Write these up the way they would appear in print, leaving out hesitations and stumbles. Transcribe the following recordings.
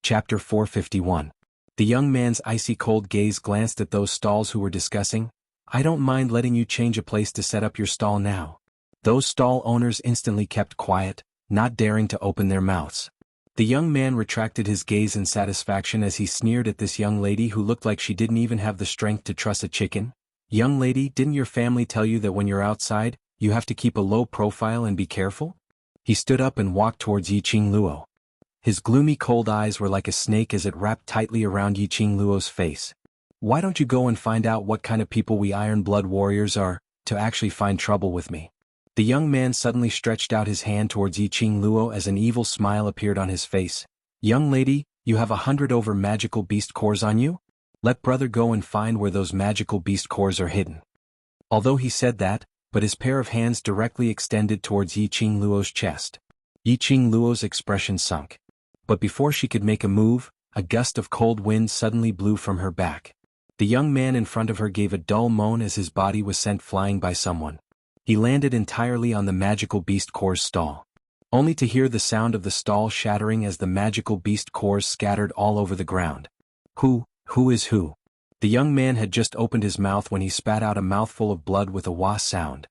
Chapter 451. The young man's icy cold gaze glanced at those stalls who were discussing. I don't mind letting you change a place to set up your stall now. Those stall owners instantly kept quiet, not daring to open their mouths. The young man retracted his gaze in satisfaction as he sneered at this young lady who looked like she didn't even have the strength to truss a chicken. Young lady, didn't your family tell you that when you're outside, you have to keep a low profile and be careful? He stood up and walked towards Yiqing Luo. His gloomy cold eyes were like a snake as it wrapped tightly around Yiqing Luo's face. Why don't you go and find out what kind of people we Iron Blood warriors are, to actually find trouble with me? The young man suddenly stretched out his hand towards Yiqing Luo as an evil smile appeared on his face. Young lady, you have 100 over magical beast cores on you? Let brother go and find where those magical beast cores are hidden. Although he said that, but his pair of hands directly extended towards Yiqing Luo's chest. Yiqing Luo's expression sunk. But before she could make a move, a gust of cold wind suddenly blew from her back. The young man in front of her gave a dull moan as his body was sent flying by someone. He landed entirely on the magical beast core's stall. Only to hear the sound of the stall shattering as the magical beast cores scattered all over the ground. Who is who? The young man had just opened his mouth when he spat out a mouthful of blood with a wah sound.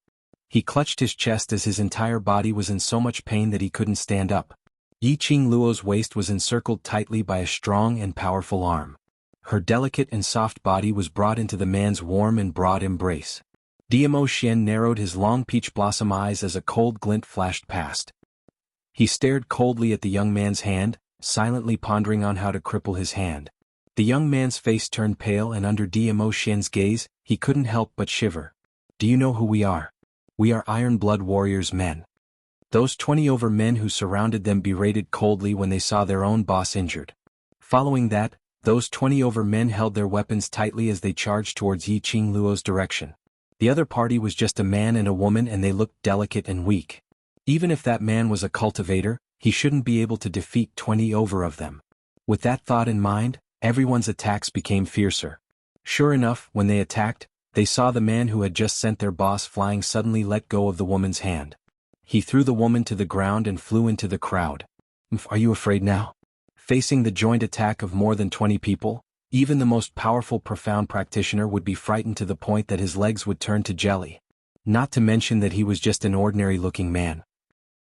He clutched his chest as his entire body was in so much pain that he couldn't stand up. Yiqing Luo's waist was encircled tightly by a strong and powerful arm. Her delicate and soft body was brought into the man's warm and broad embrace. Diamo Xian narrowed his long peach blossom eyes as a cold glint flashed past. He stared coldly at the young man's hand, silently pondering on how to cripple his hand. The young man's face turned pale and under Diamo Xian's gaze, he couldn't help but shiver. Do you know who we are? We are Iron Blood Warriors men. Those 20 over men who surrounded them berated coldly when they saw their own boss injured. Following that, those 20 over men held their weapons tightly as they charged towards Yiqing Luo's direction. The other party was just a man and a woman and they looked delicate and weak. Even if that man was a cultivator, he shouldn't be able to defeat 20 over of them. With that thought in mind, everyone's attacks became fiercer. Sure enough, when they attacked, they saw the man who had just sent their boss flying suddenly let go of the woman's hand. He threw the woman to the ground and flew into the crowd. Are you afraid now? Facing the joint attack of more than 20 people, even the most powerful profound practitioner would be frightened to the point that his legs would turn to jelly. Not to mention that he was just an ordinary-looking man.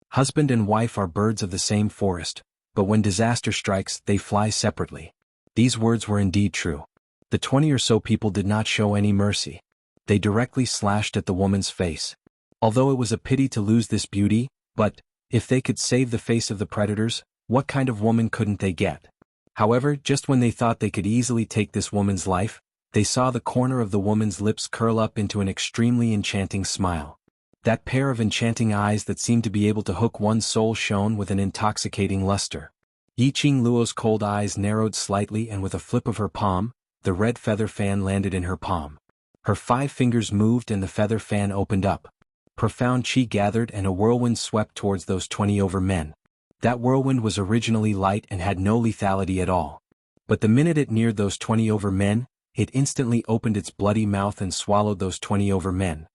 Husband and wife are birds of the same forest, but when disaster strikes, they fly separately. These words were indeed true. The 20 or so people did not show any mercy. They directly slashed at the woman's face. Although it was a pity to lose this beauty, but, if they could save the face of the predators, what kind of woman couldn't they get? However, just when they thought they could easily take this woman's life, they saw the corner of the woman's lips curl up into an extremely enchanting smile. That pair of enchanting eyes that seemed to be able to hook one's soul shone with an intoxicating luster. Yiqing Luo's cold eyes narrowed slightly and with a flip of her palm, the red feather fan landed in her palm. Her 5 fingers moved and the feather fan opened up. Profound qi gathered and a whirlwind swept towards those 20 over men. That whirlwind was originally light and had no lethality at all. But the minute it neared those 20 over men, it instantly opened its bloody mouth and swallowed those 20 over men.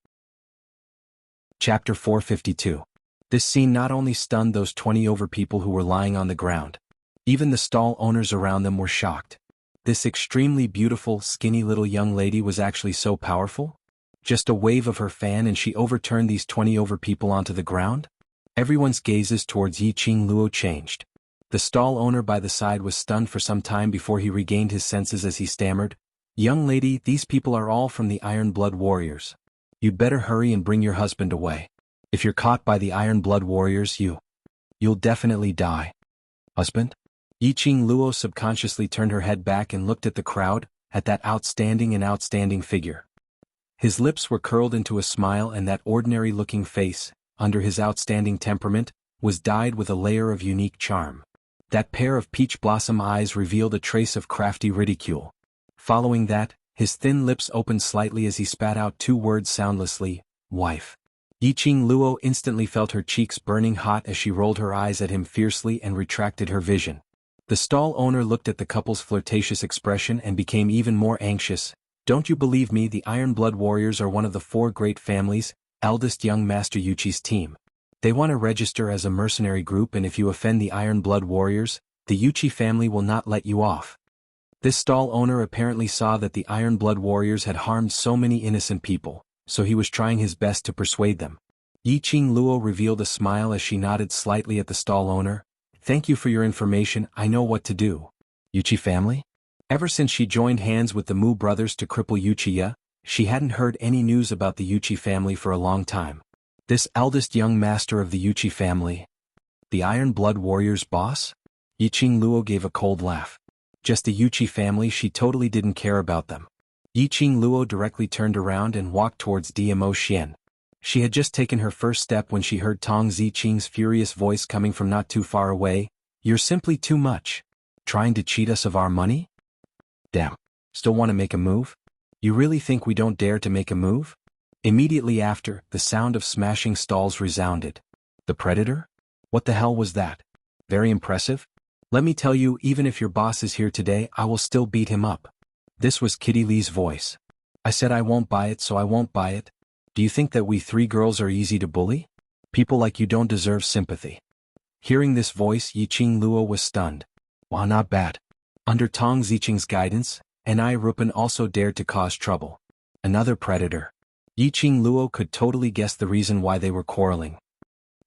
Chapter 452. This scene not only stunned those 20 over people who were lying on the ground. Even the stall owners around them were shocked. This extremely beautiful, skinny little young lady was actually so powerful? Just a wave of her fan and she overturned these 20 over people onto the ground? Everyone's gazes towards Yiqing Luo changed. The stall owner by the side was stunned for some time before he regained his senses as he stammered, Young lady, these people are all from the Iron Blood Warriors. You'd better hurry and bring your husband away. If you're caught by the Iron Blood Warriors you'll definitely die. Husband? Yiqing Luo subconsciously turned her head back and looked at the crowd, at that outstanding figure. His lips were curled into a smile and that ordinary-looking face, under his outstanding temperament, was dyed with a layer of unique charm. That pair of peach blossom eyes revealed a trace of crafty ridicule. Following that, his thin lips opened slightly as he spat out 2 words soundlessly, wife. Yiqing Luo instantly felt her cheeks burning hot as she rolled her eyes at him fiercely and retracted her vision. The stall owner looked at the couple's flirtatious expression and became even more anxious. Don't you believe me? The Iron Blood Warriors are one of the 4 great families, eldest young Master Yuchi's team. They want to register as a mercenary group and if you offend the Iron Blood Warriors, The Yuchi family will not let you off. This stall owner apparently saw that the Iron Blood warriors had harmed so many innocent people, so he was trying his best to persuade them. Yiqing Luo revealed a smile as she nodded slightly at the stall owner. Thank you for your information, I know what to do. Yuchi family? Ever since she joined hands with the Mu brothers to cripple Uchiha, she hadn't heard any news about the Yuchi family for a long time. This eldest young master of the Yuchi family, the Iron Blood warriors' boss? Yiqing Luo gave a cold laugh. Just the Yuchi family, she totally didn't care about them. Yiqing Luo directly turned around and walked towards Diamo Xian. She had just taken her first step when she heard Tong Ziqing's furious voice coming from not too far away. You're simply too much. Trying to cheat us of our money? Damn. Still want to make a move? You really think we don't dare to make a move? Immediately after, the sound of smashing stalls resounded. The predator? What the hell was that? Very impressive? Let me tell you, even if your boss is here today, I will still beat him up. This was Kitty Lee's voice. I said I won't buy it, so I won't buy it. Do you think that we three girls are easy to bully? People like you don't deserve sympathy. Hearing this voice, Yiqing Luo was stunned. Wow, not bad. Under Tong Ziqing's guidance, Ai Rupan also dared to cause trouble. Another predator. Yiqing Luo could totally guess the reason why they were quarreling.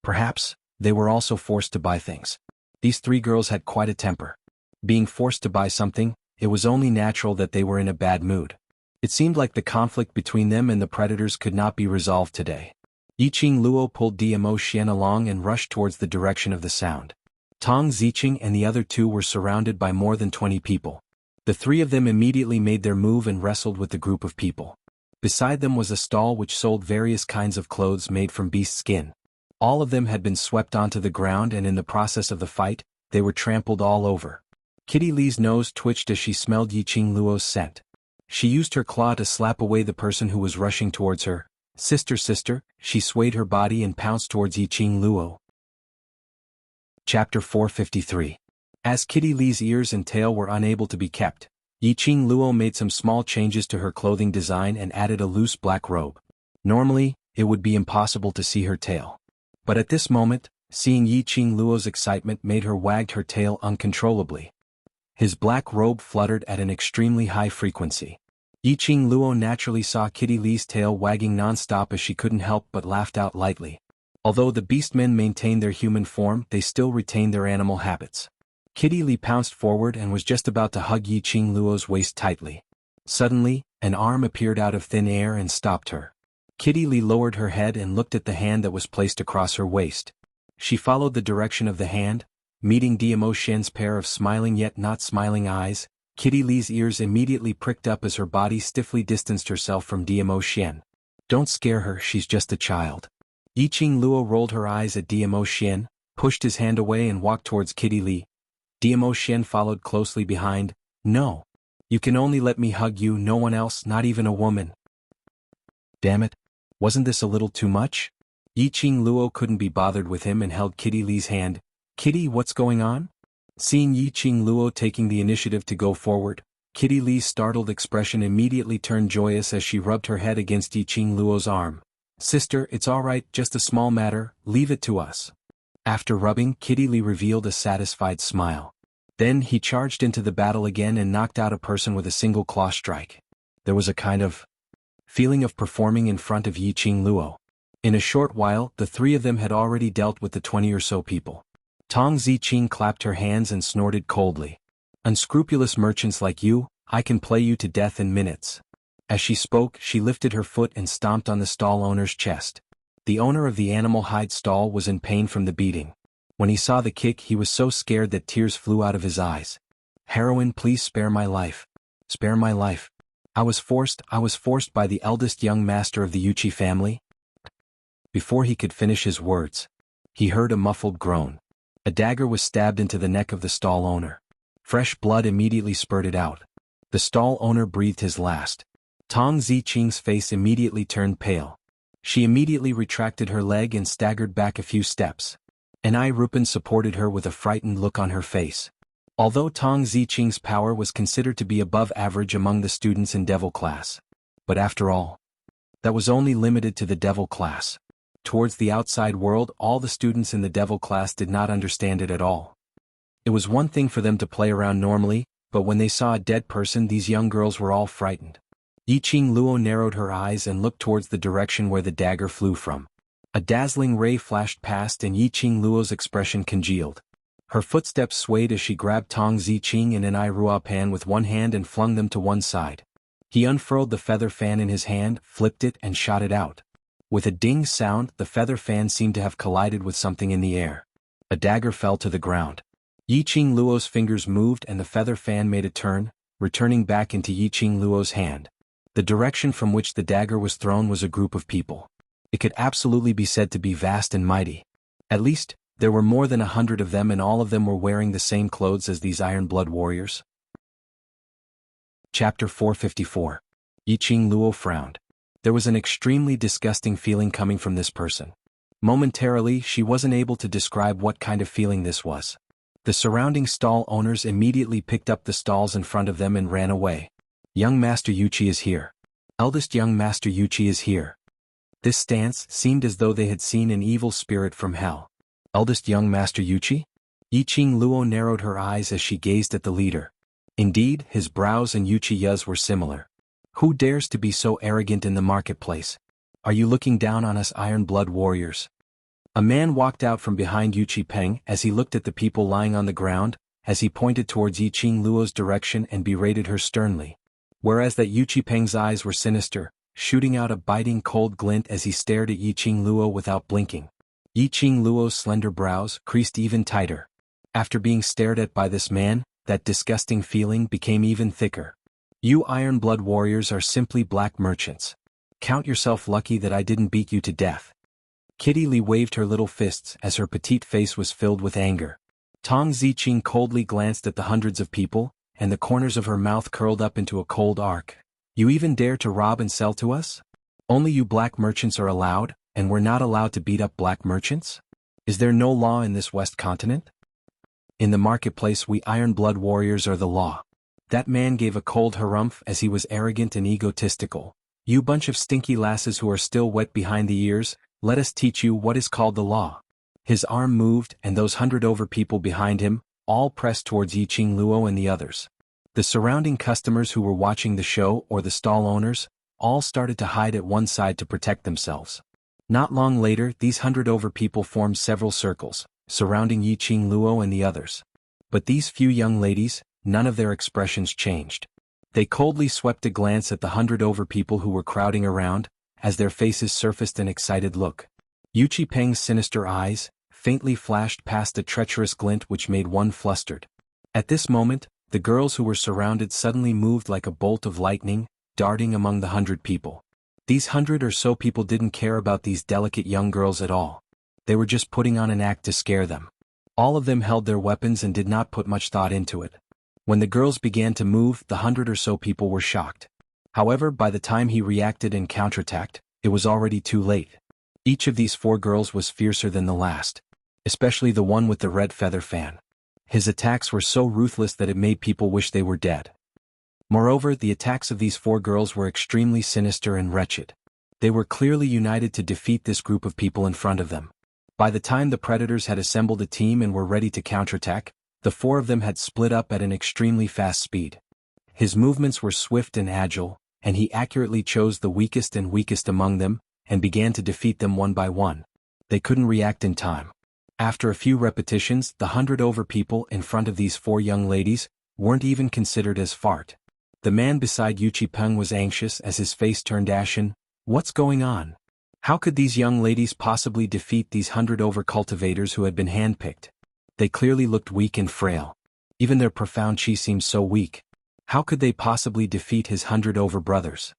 Perhaps, they were also forced to buy things. These three girls had quite a temper. Being forced to buy something, it was only natural that they were in a bad mood. It seemed like the conflict between them and the predators could not be resolved today. Yiqing Luo pulled Diamo Xian along and rushed towards the direction of the sound. Tong Ziqing and the other two were surrounded by more than 20 people. The three of them immediately made their move and wrestled with the group of people. Beside them was a stall which sold various kinds of clothes made from beast skin. All of them had been swept onto the ground, and in the process of the fight, they were trampled all over. Kitty Lee's nose twitched as she smelled Yiqing Luo's scent. She used her claw to slap away the person who was rushing towards her. Sister, sister, she swayed her body and pounced towards Yiqing Luo. Chapter 453. As Kitty Lee's ears and tail were unable to be kept, Yiqing Luo made some small changes to her clothing design and added a loose black robe. Normally, it would be impossible to see her tail. But at this moment, seeing Yiqing Luo's excitement made her wag her tail uncontrollably. His black robe fluttered at an extremely high frequency. Yiqing Luo naturally saw Kitty Lee's tail wagging non-stop as she couldn't help but laughed out lightly. Although the beastmen maintained their human form, they still retained their animal habits. Kitty Lee pounced forward and was just about to hug Yiqing Luo's waist tightly. Suddenly, an arm appeared out of thin air and stopped her. Kitty Lee lowered her head and looked at the hand that was placed across her waist. She followed the direction of the hand, meeting Diamo Xian's pair of smiling yet not smiling eyes. Kitty Lee's ears immediately pricked up as her body stiffly distanced herself from Diamo Xian. Don't scare her, she's just a child. Yiqing Luo rolled her eyes at Diamo Xian, pushed his hand away and walked towards Kitty Lee. Diamo Xian followed closely behind. No. You can only let me hug you, no one else, not even a woman. Damn it. Wasn't this a little too much? Yiqing Luo couldn't be bothered with him and held Kitty Lee's hand. Kitty, what's going on? Seeing Yiqing Luo taking the initiative to go forward, Kitty Lee's startled expression immediately turned joyous as she rubbed her head against Yiqing Luo's arm. Sister, it's all right, just a small matter, leave it to us. After rubbing, Kitty Lee revealed a satisfied smile. Then he charged into the battle again and knocked out a person with a single claw strike. There was a kind of feeling of performing in front of Yiqing Luo. In a short while, the three of them had already dealt with the 20 or so people. Tong Ziqing clapped her hands and snorted coldly. Unscrupulous merchants like you, I can play you to death in minutes. As she spoke, she lifted her foot and stomped on the stall owner's chest. The owner of the animal hide stall was in pain from the beating. When he saw the kick, he was so scared that tears flew out of his eyes. Heroine, please spare my life. Spare my life. I was forced by the eldest young master of the Yuchi family. Before he could finish his words, he heard a muffled groan. A dagger was stabbed into the neck of the stall owner. Fresh blood immediately spurted out. The stall owner breathed his last. Tong Ziqing's face immediately turned pale. She immediately retracted her leg and staggered back a few steps. Ai Rupan supported her with a frightened look on her face. Although Tong Ziqing's power was considered to be above average among the students in Devil class. But after all, that was only limited to the Devil class. Towards the outside world, all the students in the Devil class did not understand it at all. It was one thing for them to play around normally, but when they saw a dead person, these young girls were all frightened. Yiqing Luo narrowed her eyes and looked towards the direction where the dagger flew from. A dazzling ray flashed past and Yiqing Luo's expression congealed. Her footsteps swayed as she grabbed Tong Ziqing and an Irua pan with one hand and flung them to one side. He unfurled the feather fan in his hand, flipped it and shot it out. With a ding sound, the feather fan seemed to have collided with something in the air. A dagger fell to the ground. Yiqing Luo's fingers moved and the feather fan made a turn, returning back into Yiqing Luo's hand. The direction from which the dagger was thrown was a group of people. It could absolutely be said to be vast and mighty. At least, there were more than 100 of them and all of them were wearing the same clothes as these Iron Blood warriors. Chapter 454. Yiqing Luo frowned. There was an extremely disgusting feeling coming from this person. Momentarily, she wasn't able to describe what kind of feeling this was. The surrounding stall owners immediately picked up the stalls in front of them and ran away. Young Master Yuchi is here. Eldest young Master Yuchi is here. This stance seemed as though they had seen an evil spirit from hell. Eldest young Master Yuchi? Yiqing Luo narrowed her eyes as she gazed at the leader. Indeed, his brows and Yuchiya's were similar. Who dares to be so arrogant in the marketplace? Are you looking down on us Iron Blood warriors? A man walked out from behind Yuchi Peng as he looked at the people lying on the ground, as he pointed towards Yiqing Luo's direction and berated her sternly. Whereas that Yuchi Peng's eyes were sinister, shooting out a biting cold glint as he stared at Yiqing Luo without blinking. Yiqing Luo's slender brows creased even tighter. After being stared at by this man, that disgusting feeling became even thicker. You Iron Blood warriors are simply black merchants. Count yourself lucky that I didn't beat you to death. Kitty Lee waved her little fists as her petite face was filled with anger. Tong Ziqing coldly glanced at the hundreds of people, and the corners of her mouth curled up into a cold arc. You even dare to rob and sell to us? Only you black merchants are allowed, and we're not allowed to beat up black merchants? Is there no law in this West continent? In the marketplace we Iron Blood warriors are the law. That man gave a cold harumph as he was arrogant and egotistical. You bunch of stinky lasses who are still wet behind the ears, let us teach you what is called the law. His arm moved and those 100 over people behind him, all pressed towards Yiqing Luo and the others. The surrounding customers who were watching the show or the stall owners, all started to hide at one side to protect themselves. Not long later, these 100 over people formed several circles, surrounding Yiqing Luo and the others. But these few young ladies, none of their expressions changed. They coldly swept a glance at the 100 over people who were crowding around, as their faces surfaced an excited look. Yuchi Peng's sinister eyes faintly flashed past a treacherous glint which made one flustered. At this moment, the girls who were surrounded suddenly moved like a bolt of lightning, darting among the 100 people. These 100 or so people didn't care about these delicate young girls at all. They were just putting on an act to scare them. All of them held their weapons and did not put much thought into it. When the girls began to move, the 100 or so people were shocked. However, by the time he reacted and counterattacked, it was already too late. Each of these 4 girls was fiercer than the last. Especially the one with the red feather fan. His attacks were so ruthless that it made people wish they were dead. Moreover, the attacks of these 4 girls were extremely sinister and wretched. They were clearly united to defeat this group of people in front of them. By the time the predators had assembled a team and were ready to counterattack, the 4 of them had split up at an extremely fast speed. His movements were swift and agile, and he accurately chose the weakest among them, and began to defeat them one by one. They couldn't react in time. After a few repetitions, the 100 over people in front of these 4 young ladies weren't even considered as fart. The man beside Yuchi Peng was anxious as his face turned ashen. What's going on? How could these young ladies possibly defeat these 100 over cultivators who had been handpicked? They clearly looked weak and frail. Even their profound chi seemed so weak. How could they possibly defeat his 100 over brothers?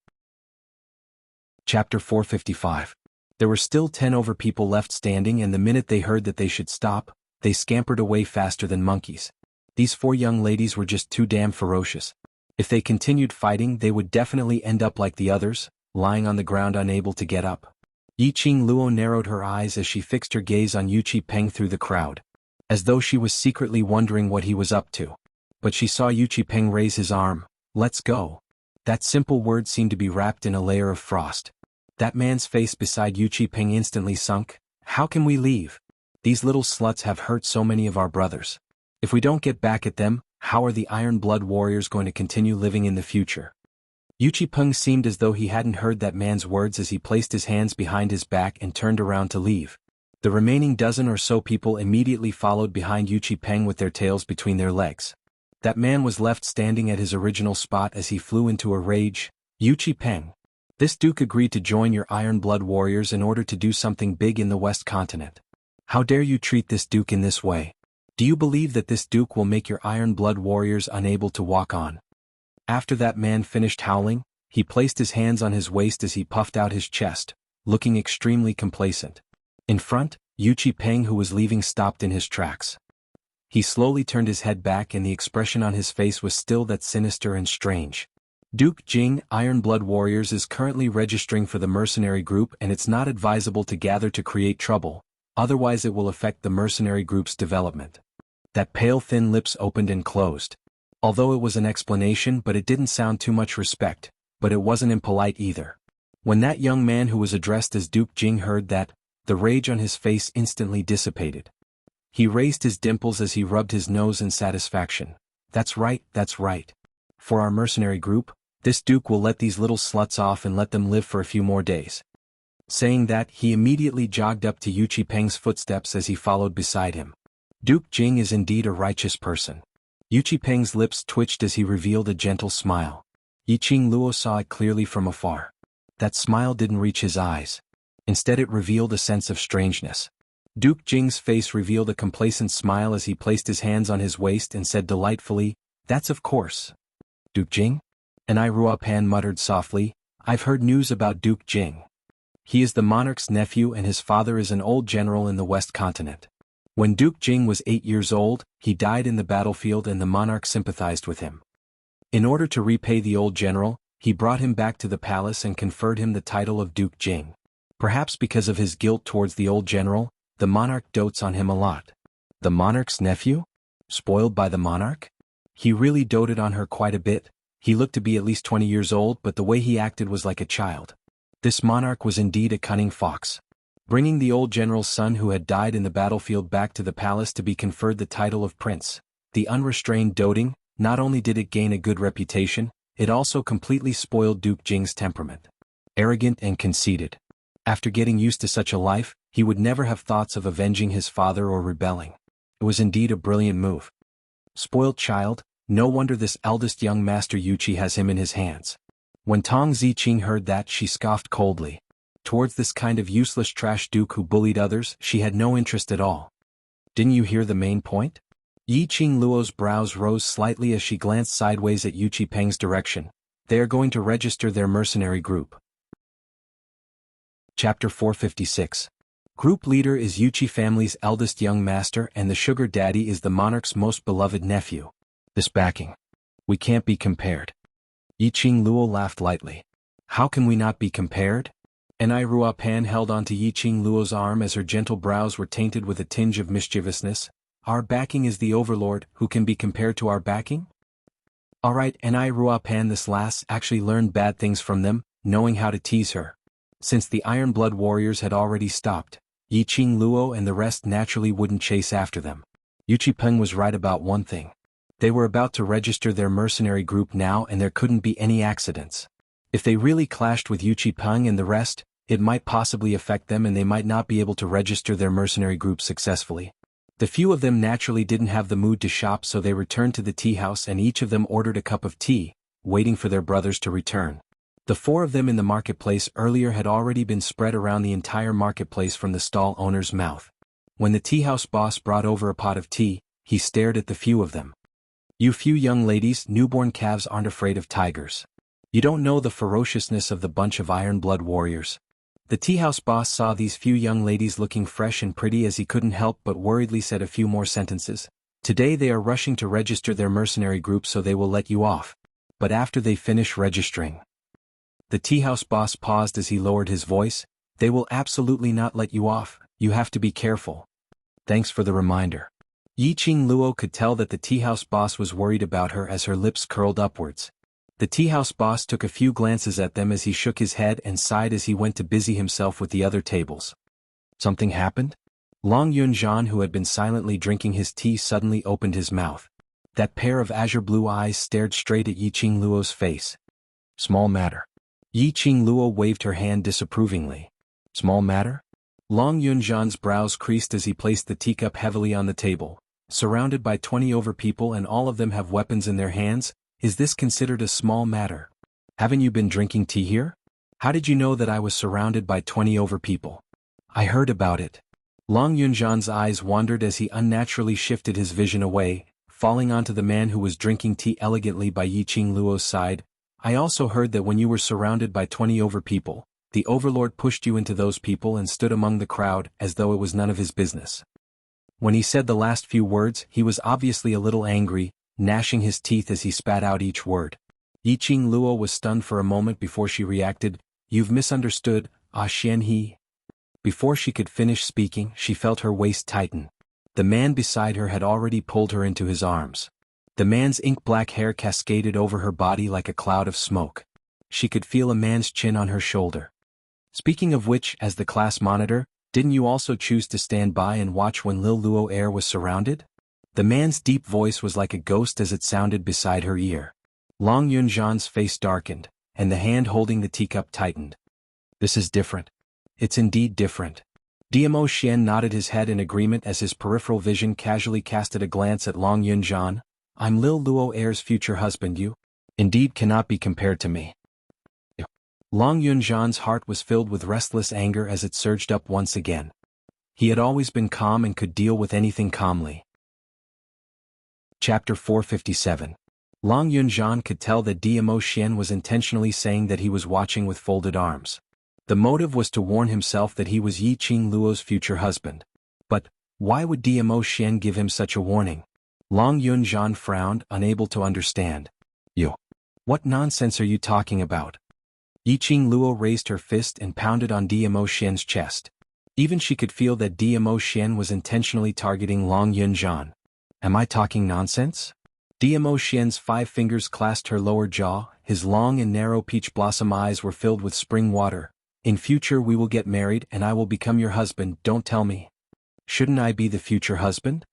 Chapter 455. There were still 10 over people left standing, and the minute they heard that they should stop, they scampered away faster than monkeys. These 4 young ladies were just too damn ferocious. If they continued fighting, they would definitely end up like the others, lying on the ground unable to get up. Yiqing Luo narrowed her eyes as she fixed her gaze on Yuchi Peng through the crowd, as though she was secretly wondering what he was up to. But she saw Yuchi Peng raise his arm. Let's go. That simple word seemed to be wrapped in a layer of frost. That man's face beside Yuchi Peng instantly sunk. How can we leave? These little sluts have hurt so many of our brothers. If we don't get back at them, how are the Iron Blood warriors going to continue living in the future? Yuchi Peng seemed as though he hadn't heard that man's words as he placed his hands behind his back and turned around to leave. The remaining dozen or so people immediately followed behind Yuchi Peng with their tails between their legs. That man was left standing at his original spot as he flew into a rage. Yuchi Peng. This duke agreed to join your Iron Blood warriors in order to do something big in the West Continent. How dare you treat this duke in this way? Do you believe that this duke will make your Iron Blood warriors unable to walk on? After that man finished howling, he placed his hands on his waist as he puffed out his chest, looking extremely complacent. In front, Yuchi Peng, who was leaving, stopped in his tracks. He slowly turned his head back and the expression on his face was still that sinister and strange. Duke Jing, Iron Blood Warriors, is currently registering for the mercenary group and it's not advisable to gather to create trouble, otherwise it will affect the mercenary group's development. That pale thin lips opened and closed. Although it was an explanation, but it didn't sound too much respect, but it wasn't impolite either. When that young man who was addressed as Duke Jing heard that, the rage on his face instantly dissipated. He raised his dimples as he rubbed his nose in satisfaction. That's right, that's right. For our mercenary group, this duke will let these little sluts off and let them live for a few more days. Saying that, he immediately jogged up to Yuchi Peng's footsteps as he followed beside him. Duke Jing is indeed a righteous person. Yuchi Peng's lips twitched as he revealed a gentle smile. Yiqing Luo saw it clearly from afar. That smile didn't reach his eyes. Instead it revealed a sense of strangeness. Duke Jing's face revealed a complacent smile as he placed his hands on his waist and said delightfully, "That's of course." "Duke Jing?" And Ruo Pan muttered softly, "I've heard news about Duke Jing. He is the monarch's nephew and his father is an old general in the West Continent. When Duke Jing was 8 years old, he died in the battlefield and the monarch sympathized with him. In order to repay the old general, he brought him back to the palace and conferred him the title of Duke Jing. Perhaps because of his guilt towards the old general, the monarch dotes on him a lot." The monarch's nephew? Spoiled by the monarch? He really doted on her quite a bit. He looked to be at least 20 years old, but the way he acted was like a child. This monarch was indeed a cunning fox. Bringing the old general's son who had died in the battlefield back to the palace to be conferred the title of prince. The unrestrained doting, not only did it gain a good reputation, it also completely spoiled Duke Jing's temperament. Arrogant and conceited. After getting used to such a life, he would never have thoughts of avenging his father or rebelling. It was indeed a brilliant move. Spoiled child, no wonder this eldest young master Yuchi has him in his hands. When Tong Ziqing heard that, she scoffed coldly. Towards this kind of useless trash duke who bullied others, she had no interest at all. Didn't you hear the main point? Yiqing Luo's brows rose slightly as she glanced sideways at Yuchi Peng's direction. They are going to register their mercenary group. Chapter 456. Group leader is Yuchi family's eldest young master and the sugar daddy is the monarch's most beloved nephew. This backing. We can't be compared. Yiqing Luo laughed lightly. How can we not be compared? And Ruo Pan held onto Yiqing Luo's arm as her gentle brows were tainted with a tinge of mischievousness. Our backing is the overlord, who can be compared to our backing? Alright, and Ruo Pan, this lass actually learned bad things from them, knowing how to tease her. Since the Iron Blood warriors had already stopped, Yiqing Luo and the rest naturally wouldn't chase after them. Yuchi Peng was right about one thing. They were about to register their mercenary group now and there couldn't be any accidents. If they really clashed with Yuchi Peng and the rest, it might possibly affect them and they might not be able to register their mercenary group successfully. The few of them naturally didn't have the mood to shop, so they returned to the tea house and each of them ordered a cup of tea, waiting for their brothers to return. The 4 of them in the marketplace earlier had already been spread around the entire marketplace from the stall owner's mouth. When the tea house boss brought over a pot of tea, he stared at the few of them. You few young ladies, newborn calves aren't afraid of tigers. You don't know the ferociousness of the bunch of Iron Blood warriors. The tea house boss saw these few young ladies looking fresh and pretty as he couldn't help but worriedly said a few more sentences. Today they are rushing to register their mercenary group, so they will let you off. But after they finish registering. The tea house boss paused as he lowered his voice. They will absolutely not let you off, you have to be careful. Thanks for the reminder. Yiqing Luo could tell that the tea house boss was worried about her as her lips curled upwards. The tea house boss took a few glances at them as he shook his head and sighed as he went to busy himself with the other tables. Something happened? Long Yunjian, who had been silently drinking his tea, suddenly opened his mouth. That pair of azure blue eyes stared straight at Yiqing Luo's face. Small matter. Yiqing Luo waved her hand disapprovingly. Small matter? Long Yunjian's brows creased as he placed the teacup heavily on the table. Surrounded by 20 over people and all of them have weapons in their hands, is this considered a small matter? Haven't you been drinking tea here? How did you know that I was surrounded by 20 over people? I heard about it. Long Yunjian's eyes wandered as he unnaturally shifted his vision away, falling onto the man who was drinking tea elegantly by Yiqing Luo's side. I also heard that when you were surrounded by 20 over people, the overlord pushed you into those people and stood among the crowd as though it was none of his business. When he said the last few words, he was obviously a little angry, gnashing his teeth as he spat out each word. Yiqing Luo was stunned for a moment before she reacted. You've misunderstood, Xian He. Before she could finish speaking, she felt her waist tighten. The man beside her had already pulled her into his arms. The man's ink-black hair cascaded over her body like a cloud of smoke. She could feel a man's chin on her shoulder. Speaking of which, as the class monitor, didn't you also choose to stand by and watch when Lil Luo Air was surrounded? The man's deep voice was like a ghost as it sounded beside her ear. Long Yunjian's face darkened, and the hand holding the teacup tightened. This is different. It's indeed different. Diamo Xian nodded his head in agreement as his peripheral vision casually casted a glance at Long Yunjian. I'm Lil Luo Air's future husband. You, indeed, cannot be compared to me. Long Yunjian's heart was filled with restless anger as it surged up once again. He had always been calm and could deal with anything calmly. Chapter 457. Long Yunjian could tell that Diamo Xian was intentionally saying that he was watching with folded arms. The motive was to warn himself that he was Yiqing Luo's future husband. But, why would Diamo Xian give him such a warning? Long Yunjian frowned, unable to understand. You. What nonsense are you talking about? Yiqing Luo raised her fist and pounded on Diamo Xian's chest. Even she could feel that Diamo Xian was intentionally targeting Long Yunjian. Am I talking nonsense? Diamo Xian's 5 fingers clasped her lower jaw, his long and narrow peach blossom eyes were filled with spring water. In future we will get married and I will become your husband, don't tell me. Shouldn't I be the future husband?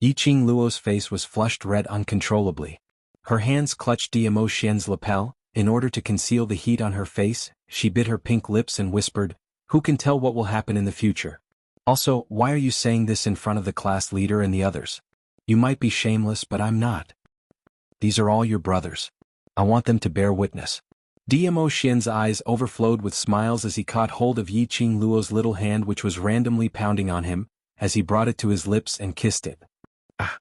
Yiqing Luo's face was flushed red uncontrollably. Her hands clutched Diamo Xian's lapel. In order to conceal the heat on her face, she bit her pink lips and whispered, who can tell what will happen in the future? Also, why are you saying this in front of the class leader and the others? You might be shameless, but I'm not. These are all your brothers. I want them to bear witness. Diamo Xian's eyes overflowed with smiles as he caught hold of Yiqing Luo's little hand which was randomly pounding on him, as he brought it to his lips and kissed it.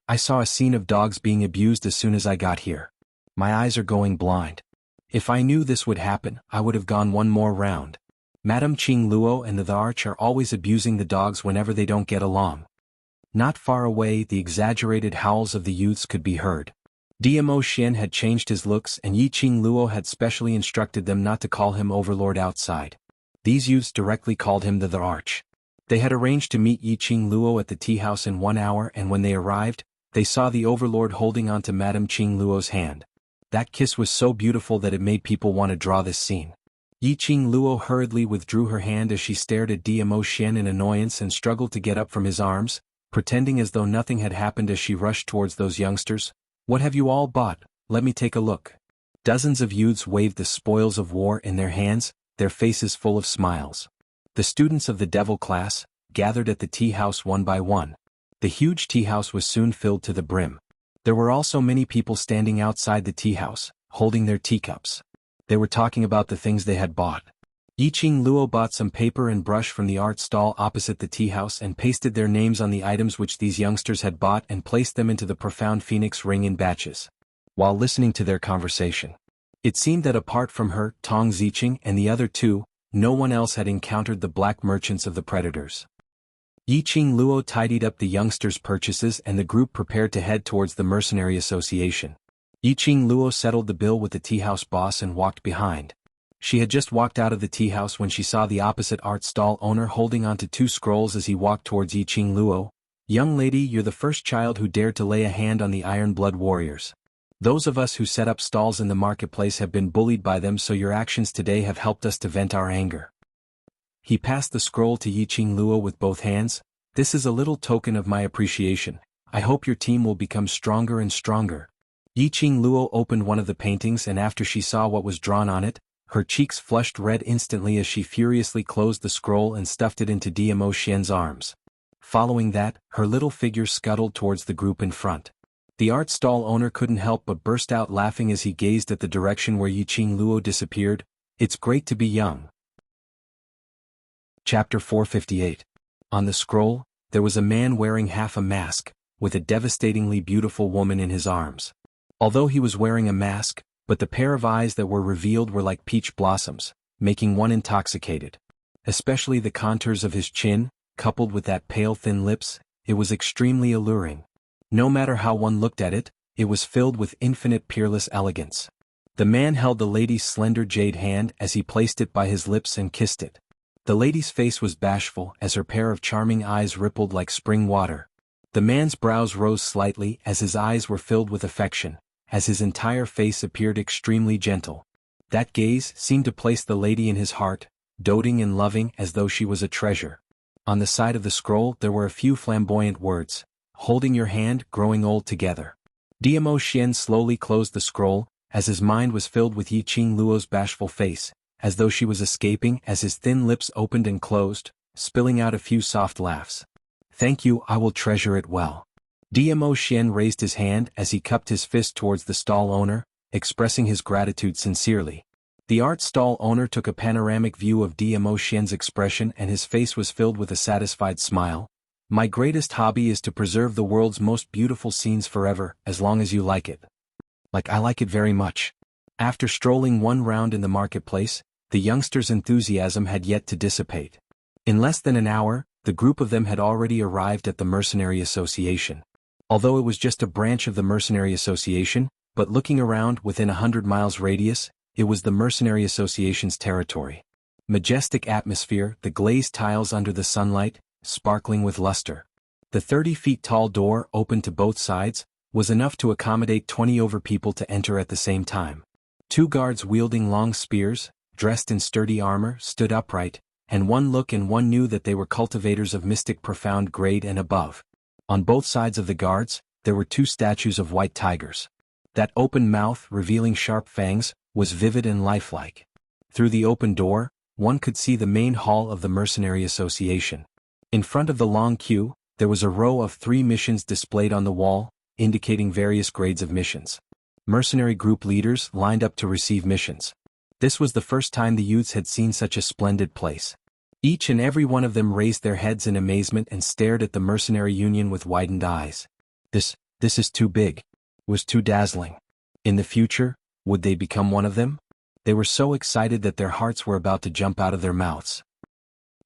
I saw a scene of dogs being abused as soon as I got here. My eyes are going blind. If I knew this would happen, I would have gone one more round. Madame Qing Luo and the Arch are always abusing the dogs whenever they don't get along. Not far away, the exaggerated howls of the youths could be heard. Diamo Xian had changed his looks and Yiqing Luo had specially instructed them not to call him overlord outside. These youths directly called him the Arch. They had arranged to meet Yiqing Luo at the tea house in 1 hour and when they arrived, they saw the overlord holding onto Madame Qing Luo's hand. That kiss was so beautiful that it made people want to draw this scene. Yiqing Luo hurriedly withdrew her hand as she stared at Diamo Xian in annoyance and struggled to get up from his arms, pretending as though nothing had happened as she rushed towards those youngsters. What have you all bought? Let me take a look. Dozens of youths waved the spoils of war in their hands, their faces full of smiles. The students of the devil class gathered at the tea house one by one. The huge tea house was soon filled to the brim. There were also many people standing outside the tea house, holding their teacups. They were talking about the things they had bought. Yiqing Luo bought some paper and brush from the art stall opposite the tea house and pasted their names on the items which these youngsters had bought and placed them into the profound phoenix ring in batches. While listening to their conversation, it seemed that apart from her, Tong Ziqing and the other two, no one else had encountered the black merchants of the predators. Yiqing Luo tidied up the youngsters' purchases and the group prepared to head towards the mercenary association. Yiqing Luo settled the bill with the tea house boss and walked behind. She had just walked out of the tea house when she saw the opposite art stall owner holding onto 2 scrolls as he walked towards Yiqing Luo. Young lady, you're the first child who dared to lay a hand on the Iron Blood warriors. Those of us who set up stalls in the marketplace have been bullied by them, so your actions today have helped us to vent our anger. He passed the scroll to Yiqing Luo with both hands. This is a little token of my appreciation. I hope your team will become stronger and stronger. Yiqing Luo opened one of the paintings, and after she saw what was drawn on it, her cheeks flushed red instantly as she furiously closed the scroll and stuffed it into Diamo Xian's arms. Following that, her little figure scuttled towards the group in front. The art stall owner couldn't help but burst out laughing as he gazed at the direction where Yiqing Luo disappeared. It's great to be young. Chapter 458. On the scroll, there was a man wearing half a mask, with a devastatingly beautiful woman in his arms. Although he was wearing a mask, but the pair of eyes that were revealed were like peach blossoms, making one intoxicated. Especially the contours of his chin, coupled with that pale thin lips, it was extremely alluring. No matter how one looked at it, it was filled with infinite peerless elegance. The man held the lady's slender jade hand as he placed it by his lips and kissed it. The lady's face was bashful as her pair of charming eyes rippled like spring water. The man's brows rose slightly as his eyes were filled with affection, as his entire face appeared extremely gentle. That gaze seemed to place the lady in his heart, doting and loving as though she was a treasure. On the side of the scroll there were a few flamboyant words, holding your hand, growing old together. Diamo Xian slowly closed the scroll, as his mind was filled with Yiqing Luo's bashful face, as though she was escaping as his thin lips opened and closed, spilling out a few soft laughs. Thank you, I will treasure it well. Diamo Xian raised his hand as he cupped his fist towards the stall owner, expressing his gratitude sincerely. The art stall owner took a panoramic view of Diamo Xian's expression and his face was filled with a satisfied smile. My greatest hobby is to preserve the world's most beautiful scenes forever, as long as you like it. Like I like it very much. After strolling one round in the marketplace, the youngsters' enthusiasm had yet to dissipate. In less than an hour, the group of them had already arrived at the Mercenary Association. Although it was just a branch of the Mercenary Association, but looking around within 100 miles radius, it was the Mercenary Association's territory. Majestic atmosphere, the glazed tiles under the sunlight, sparkling with luster. The 30 feet tall door, open to both sides, was enough to accommodate 20 over people to enter at the same time. 2 guards wielding long spears, dressed in sturdy armor, stood upright, and one look and one knew that they were cultivators of mystic profound grade and above. On both sides of the guards, there were 2 statues of white tigers. That open mouth, revealing sharp fangs, was vivid and lifelike. Through the open door, one could see the main hall of the Mercenary Association. In front of the long queue, there was a row of 3 missions displayed on the wall, indicating various grades of missions. Mercenary group leaders lined up to receive missions. This was the first time the youths had seen such a splendid place. Each and every one of them raised their heads in amazement and stared at the mercenary union with widened eyes. This is too big. It was too dazzling. In the future, would they become one of them? They were so excited that their hearts were about to jump out of their mouths.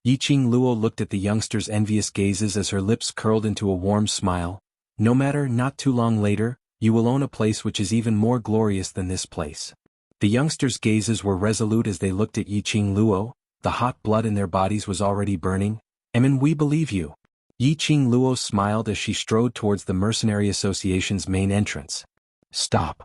Yiqing Luo looked at the youngsters' envious gazes as her lips curled into a warm smile. No matter, not too long later, you will own a place which is even more glorious than this place. The youngsters' gazes were resolute as they looked at Yiqing Luo. The hot blood in their bodies was already burning. We believe you. Yiqing Luo smiled as she strode towards the Mercenary Association's main entrance. Stop.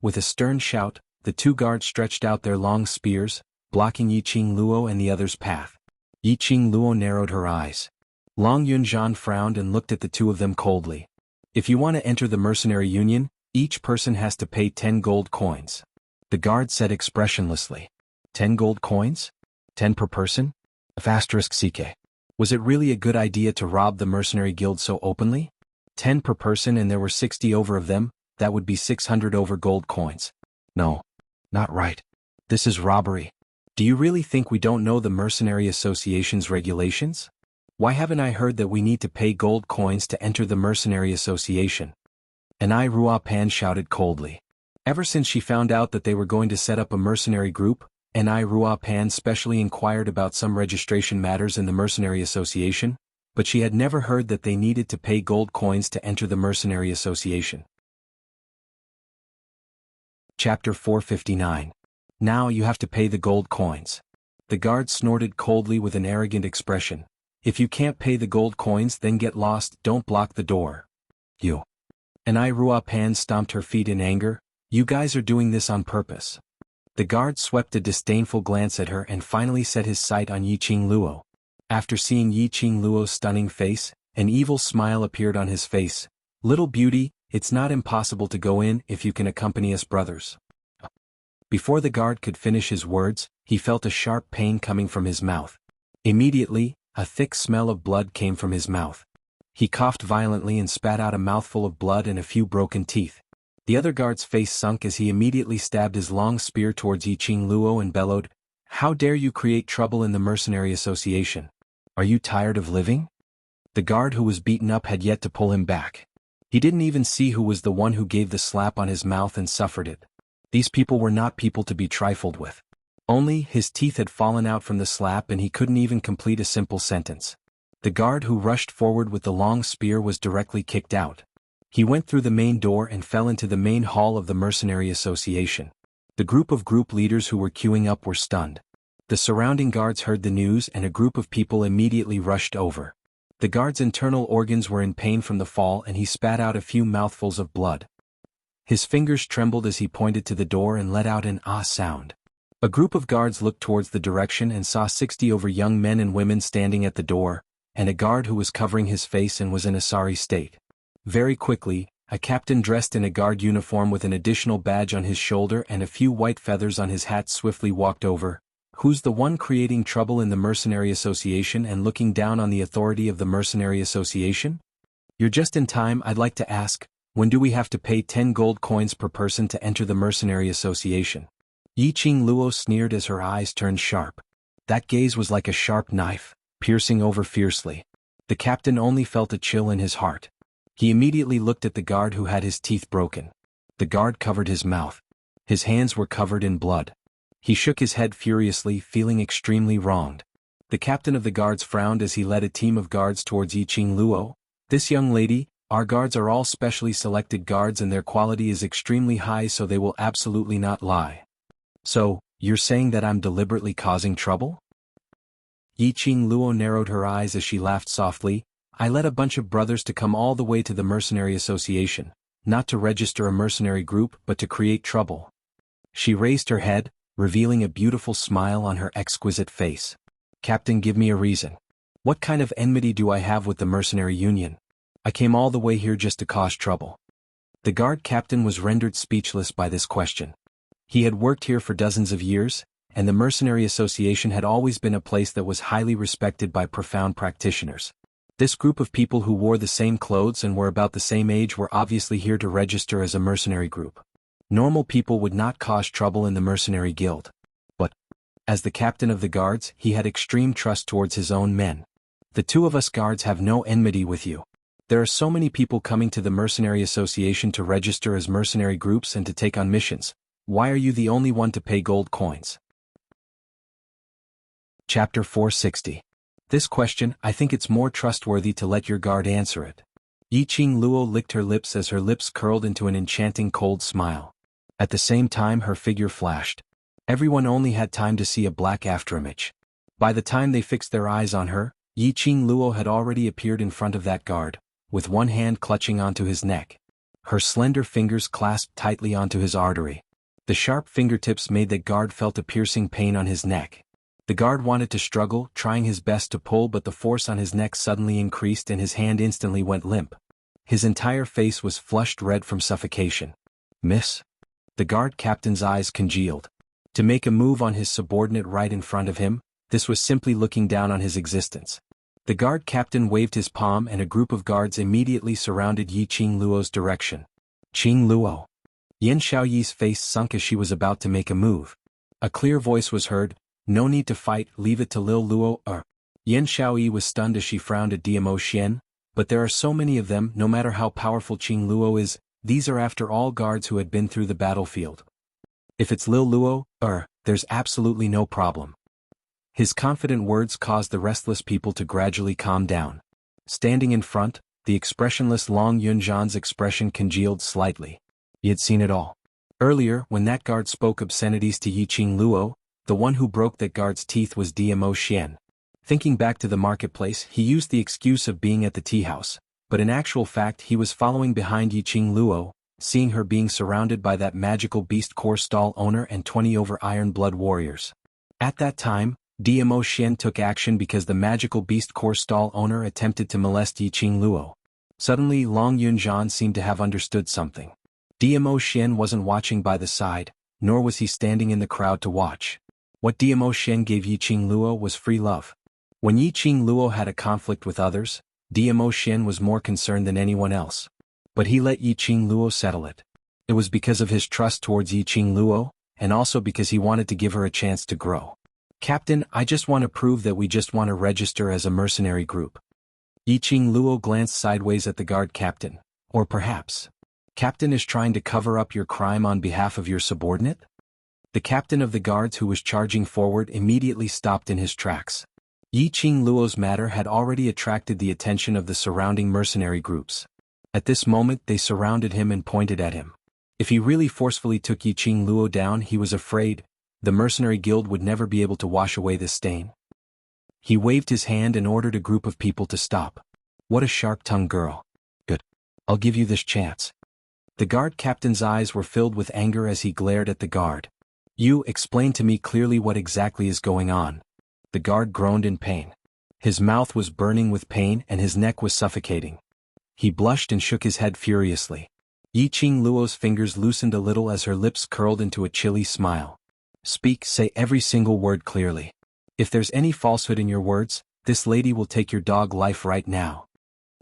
With a stern shout, the 2 guards stretched out their long spears, blocking Yiqing Luo and the others' path. Yiqing Luo narrowed her eyes. Long Yunzhan frowned and looked at the 2 of them coldly. If you want to enter the mercenary union, each person has to pay 10 gold coins. The guard said expressionlessly. 10 gold coins? 10 per person? *CK. Was it really a good idea to rob the mercenary guild so openly? 10 per person and there were 60 over of them, that would be 600 over gold coins. No. Not right. This is robbery. Do you really think we don't know the Mercenary Association's regulations? Why haven't I heard that we need to pay gold coins to enter the Mercenary Association? Anai Ruapan shouted coldly. Ever since she found out that they were going to set up a mercenary group, Anai Ruapan specially inquired about some registration matters in the Mercenary Association, but she had never heard that they needed to pay gold coins to enter the Mercenary Association. Chapter 459. Now you have to pay the gold coins. The guard snorted coldly with an arrogant expression. If you can't pay the gold coins, then get lost, don't block the door. You. Anai Ruapan stomped her feet in anger. You guys are doing this on purpose. The guard swept a disdainful glance at her and finally set his sight on Yiqing Luo. After seeing Yiqing Luo's stunning face, An evil smile appeared on his face. "Little beauty, it's not impossible to go in if you can accompany us brothers." Before the guard could finish his words, he felt a sharp pain coming from his mouth. Immediately, a thick smell of blood came from his mouth. He coughed violently and spat out a mouthful of blood and a few broken teeth. The other guard's face sunk as he immediately stabbed his long spear towards Yiqing Luo and bellowed, "How dare you create trouble in the mercenary association? Are you tired of living?" The guard who was beaten up had yet to pull him back. He didn't even see who was the one who gave the slap on his mouth and suffered it. These people were not people to be trifled with. Only, his teeth had fallen out from the slap and he couldn't even complete a simple sentence. The guard who rushed forward with the long spear was directly kicked out. He went through the main door and fell into the main hall of the mercenary association. The group leaders who were queuing up were stunned. The surrounding guards heard the news and a group of people immediately rushed over. The guard's internal organs were in pain from the fall and he spat out a few mouthfuls of blood. His fingers trembled as he pointed to the door and let out an "ah" sound. A group of guards looked towards the direction and saw 60 over young men and women standing at the door, and a guard who was covering his face and was in a sorry state. Very quickly, a captain dressed in a guard uniform with an additional badge on his shoulder and a few white feathers on his hat swiftly walked over. "Who's the one creating trouble in the mercenary association and looking down on the authority of the mercenary association? You're just in time. I'd like to ask, when do we have to pay 10 gold coins per person to enter the mercenary association?" Yiqing Luo sneered as her eyes turned sharp. That gaze was like a sharp knife, piercing over fiercely. The captain only felt a chill in his heart. He immediately looked at the guard who had his teeth broken. The guard covered his mouth. His hands were covered in blood. He shook his head furiously, feeling extremely wronged. The captain of the guards frowned as he led a team of guards towards Yiqing Luo. "This young lady, our guards are all specially selected guards and their quality is extremely high, so they will absolutely not lie." "So, you're saying that I'm deliberately causing trouble?" Yiqing Luo narrowed her eyes as she laughed softly. "I led a bunch of brothers to come all the way to the mercenary association, not to register a mercenary group but to create trouble." She raised her head, revealing a beautiful smile on her exquisite face. "Captain, give me a reason. What kind of enmity do I have with the mercenary union? I came all the way here just to cause trouble." The guard captain was rendered speechless by this question. He had worked here for dozens of years, and the mercenary association had always been a place that was highly respected by profound practitioners. This group of people who wore the same clothes and were about the same age were obviously here to register as a mercenary group. Normal people would not cause trouble in the mercenary guild. But, as the captain of the guards, he had extreme trust towards his own men. "The two of us guards have no enmity with you. There are so many people coming to the mercenary association to register as mercenary groups and to take on missions. Why are you the only one to pay gold coins?" Chapter 460. This question, I think it's more trustworthy to let your guard answer it. Yiqing Luo licked her lips as her lips curled into an enchanting cold smile. At the same time her figure flashed. Everyone only had time to see a black afterimage. By the time they fixed their eyes on her, Yiqing Luo had already appeared in front of that guard, with one hand clutching onto his neck. Her slender fingers clasped tightly onto his artery. The sharp fingertips made the guard felt a piercing pain on his neck. The guard wanted to struggle, trying his best to pull, but the force on his neck suddenly increased and his hand instantly went limp. His entire face was flushed red from suffocation. "Miss?" The guard captain's eyes congealed. To make a move on his subordinate right in front of him, this was simply looking down on his existence. The guard captain waved his palm and a group of guards immediately surrounded Yiqing Luo's direction. "Qing Luo." Yan Xiaoyi's face sunk as she was about to make a move. A clear voice was heard, "No need to fight, leave it to Lil Luo." Yan Xiaoyi was stunned as she frowned at Diamo Xian, but there are so many of them, no matter how powerful Qing Luo is, these are after all guards who had been through the battlefield. "If it's Lil Luo, there's absolutely no problem." His confident words caused the restless people to gradually calm down. Standing in front, the expressionless Long Yunzhan's expression congealed slightly. He had seen it all. Earlier, when that guard spoke obscenities to Yiqing Luo, the one who broke that guard's teeth was Diamo Xian. Thinking back to the marketplace, he used the excuse of being at the tea house, but in actual fact he was following behind Yiqing Luo, seeing her being surrounded by that magical beast core stall owner and 20 over iron blood warriors. At that time, Dmo Xian took action because the magical beast core stall owner attempted to molest Yiqing Luo. Suddenly Long Yunzhan seemed to have understood something. Dmo Xian wasn't watching by the side, nor was he standing in the crowd to watch. What Dmo Xian gave Yiqing Luo was free love. When Yiqing Luo had a conflict with others, Dmo Xian was more concerned than anyone else. But he let Yiqing Luo settle it. It was because of his trust towards Yiqing Luo, and also because he wanted to give her a chance to grow. Captain, I just want to prove that we just want to register as a mercenary group. Yiqing Luo glanced sideways at the guard captain. Or perhaps, Captain is trying to cover up your crime on behalf of your subordinate? The captain of the guards who was charging forward immediately stopped in his tracks. Yiqing Luo's matter had already attracted the attention of the surrounding mercenary groups. At this moment they surrounded him and pointed at him. If he really forcefully took Yiqing Luo down, he was afraid the mercenary guild would never be able to wash away this stain. He waved his hand and ordered a group of people to stop. What a sharp-tongued girl. Good. I'll give you this chance. The guard captain's eyes were filled with anger as he glared at the guard. You explain to me clearly what exactly is going on. The guard groaned in pain. His mouth was burning with pain and his neck was suffocating. He blushed and shook his head furiously. Yiqing Luo's fingers loosened a little as her lips curled into a chilly smile. Speak, say every single word clearly. If there's any falsehood in your words, this lady will take your dog life right now.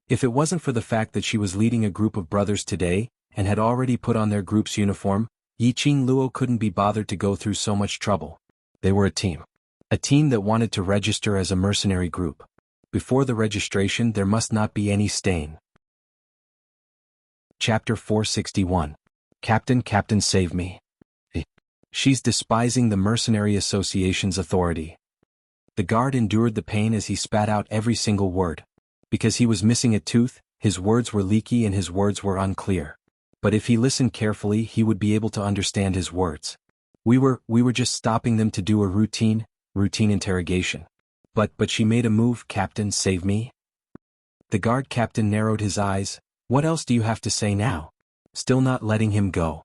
If it wasn't for the fact that she was leading a group of brothers today, and had already put on their group's uniform, Yiqing Luo couldn't be bothered to go through so much trouble. They were a team. A team that wanted to register as a mercenary group. Before the registration there must not be any stain. Chapter 461. Captain, save me. She's despising the Mercenary Association's authority. The guard endured the pain as he spat out every single word. Because he was missing a tooth, his words were leaky and his words were unclear. But if he listened carefully he would be able to understand his words. We were just stopping them to do a routine interrogation. But she made a move. Captain, save me. The guard captain narrowed his eyes. What else do you have to say now? Still not letting him go.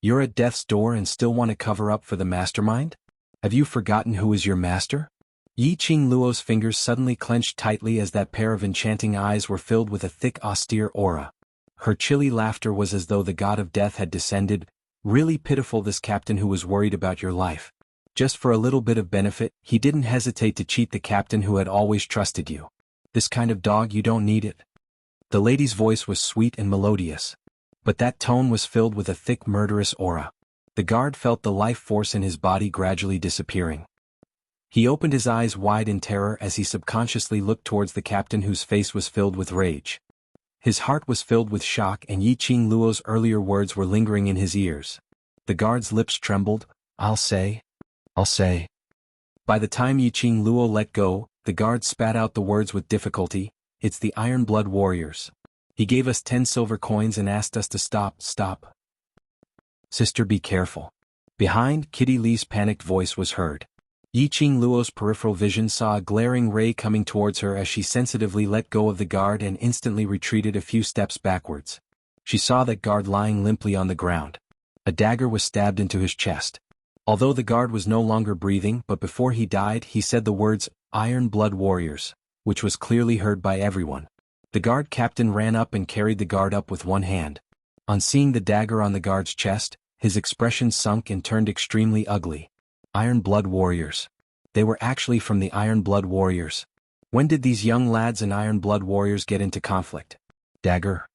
You're at death's door and still want to cover up for the mastermind? Have you forgotten who is your master? Yiqing Luo's fingers suddenly clenched tightly as that pair of enchanting eyes were filled with a thick austere aura. Her chilly laughter was as though the god of death had descended. Really pitiful, this captain who was worried about your life. Just for a little bit of benefit, he didn't hesitate to cheat the captain who had always trusted you. This kind of dog, you don't need it. The lady's voice was sweet and melodious. But that tone was filled with a thick murderous aura. The guard felt the life force in his body gradually disappearing. He opened his eyes wide in terror as he subconsciously looked towards the captain whose face was filled with rage. His heart was filled with shock and Yiqing Luo's earlier words were lingering in his ears. The guard's lips trembled. I'll say. By the time Yiqing Luo let go, the guard spat out the words with difficulty. It's the Iron Blood Warriors. He gave us 10 silver coins and asked us to stop. Sister, be careful. Behind, Kitty Lee's panicked voice was heard. Yiqing Luo's peripheral vision saw a glaring ray coming towards her as she sensitively let go of the guard and instantly retreated a few steps backwards. She saw that guard lying limply on the ground. A dagger was stabbed into his chest. Although the guard was no longer breathing, but before he died he said the words, Iron Blood Warriors, which was clearly heard by everyone. The guard captain ran up and carried the guard up with one hand. On seeing the dagger on the guard's chest, his expression sunk and turned extremely ugly. Iron Blood Warriors. They were actually from the Iron Blood Warriors. When did these young lads and Iron Blood Warriors get into conflict? Dagger.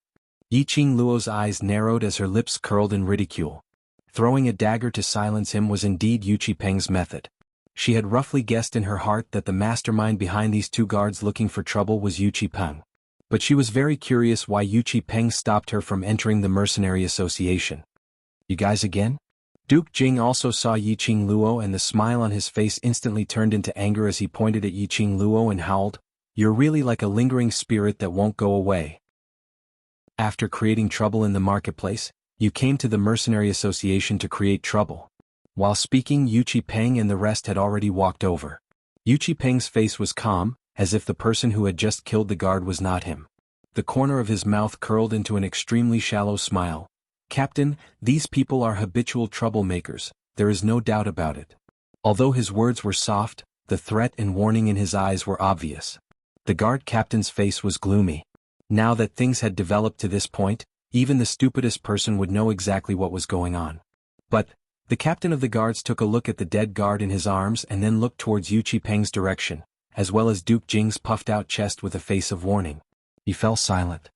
Yiqing Luo's eyes narrowed as her lips curled in ridicule. Throwing a dagger to silence him was indeed Yu Qipeng's method. She had roughly guessed in her heart that the mastermind behind these two guards looking for trouble was Yu Qipeng. But she was very curious why Yu Qipeng stopped her from entering the Mercenary Association. You guys again? Duke Jing also saw Yiqing Luo and the smile on his face instantly turned into anger as he pointed at Yiqing Luo and howled, You're really like a lingering spirit that won't go away. After creating trouble in the marketplace, you came to the Mercenary Association to create trouble. While speaking, Yu Qipeng and the rest had already walked over. Yu Qipeng's face was calm, as if the person who had just killed the guard was not him. The corner of his mouth curled into an extremely shallow smile. Captain, these people are habitual troublemakers, there is no doubt about it. Although his words were soft, the threat and warning in his eyes were obvious. The guard captain's face was gloomy. Now that things had developed to this point, even the stupidest person would know exactly what was going on. But the captain of the guards took a look at the dead guard in his arms and then looked towards Yu Qipeng's direction, as well as Duke Jing's puffed-out chest with a face of warning. He fell silent.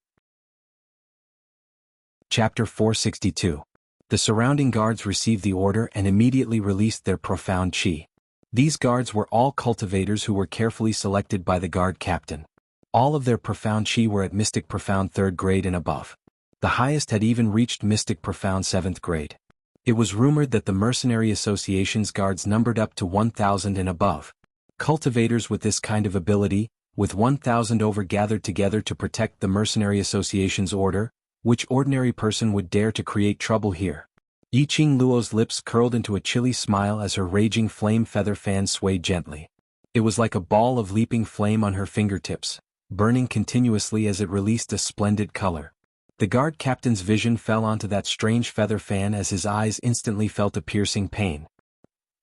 Chapter 462. The surrounding guards received the order and immediately released their profound qi. These guards were all cultivators who were carefully selected by the guard captain. All of their profound qi were at Mystic Profound 3rd grade and above. The highest had even reached Mystic Profound 7th grade. It was rumored that the Mercenary Association's guards numbered up to 1,000 and above. Cultivators with this kind of ability, with 1,000 over gathered together to protect the Mercenary Association's order, which ordinary person would dare to create trouble here? Yiqing Luo's lips curled into a chilly smile as her raging flame feather fan swayed gently. It was like a ball of leaping flame on her fingertips, burning continuously as it released a splendid color. The guard captain's vision fell onto that strange feather fan as his eyes instantly felt a piercing pain.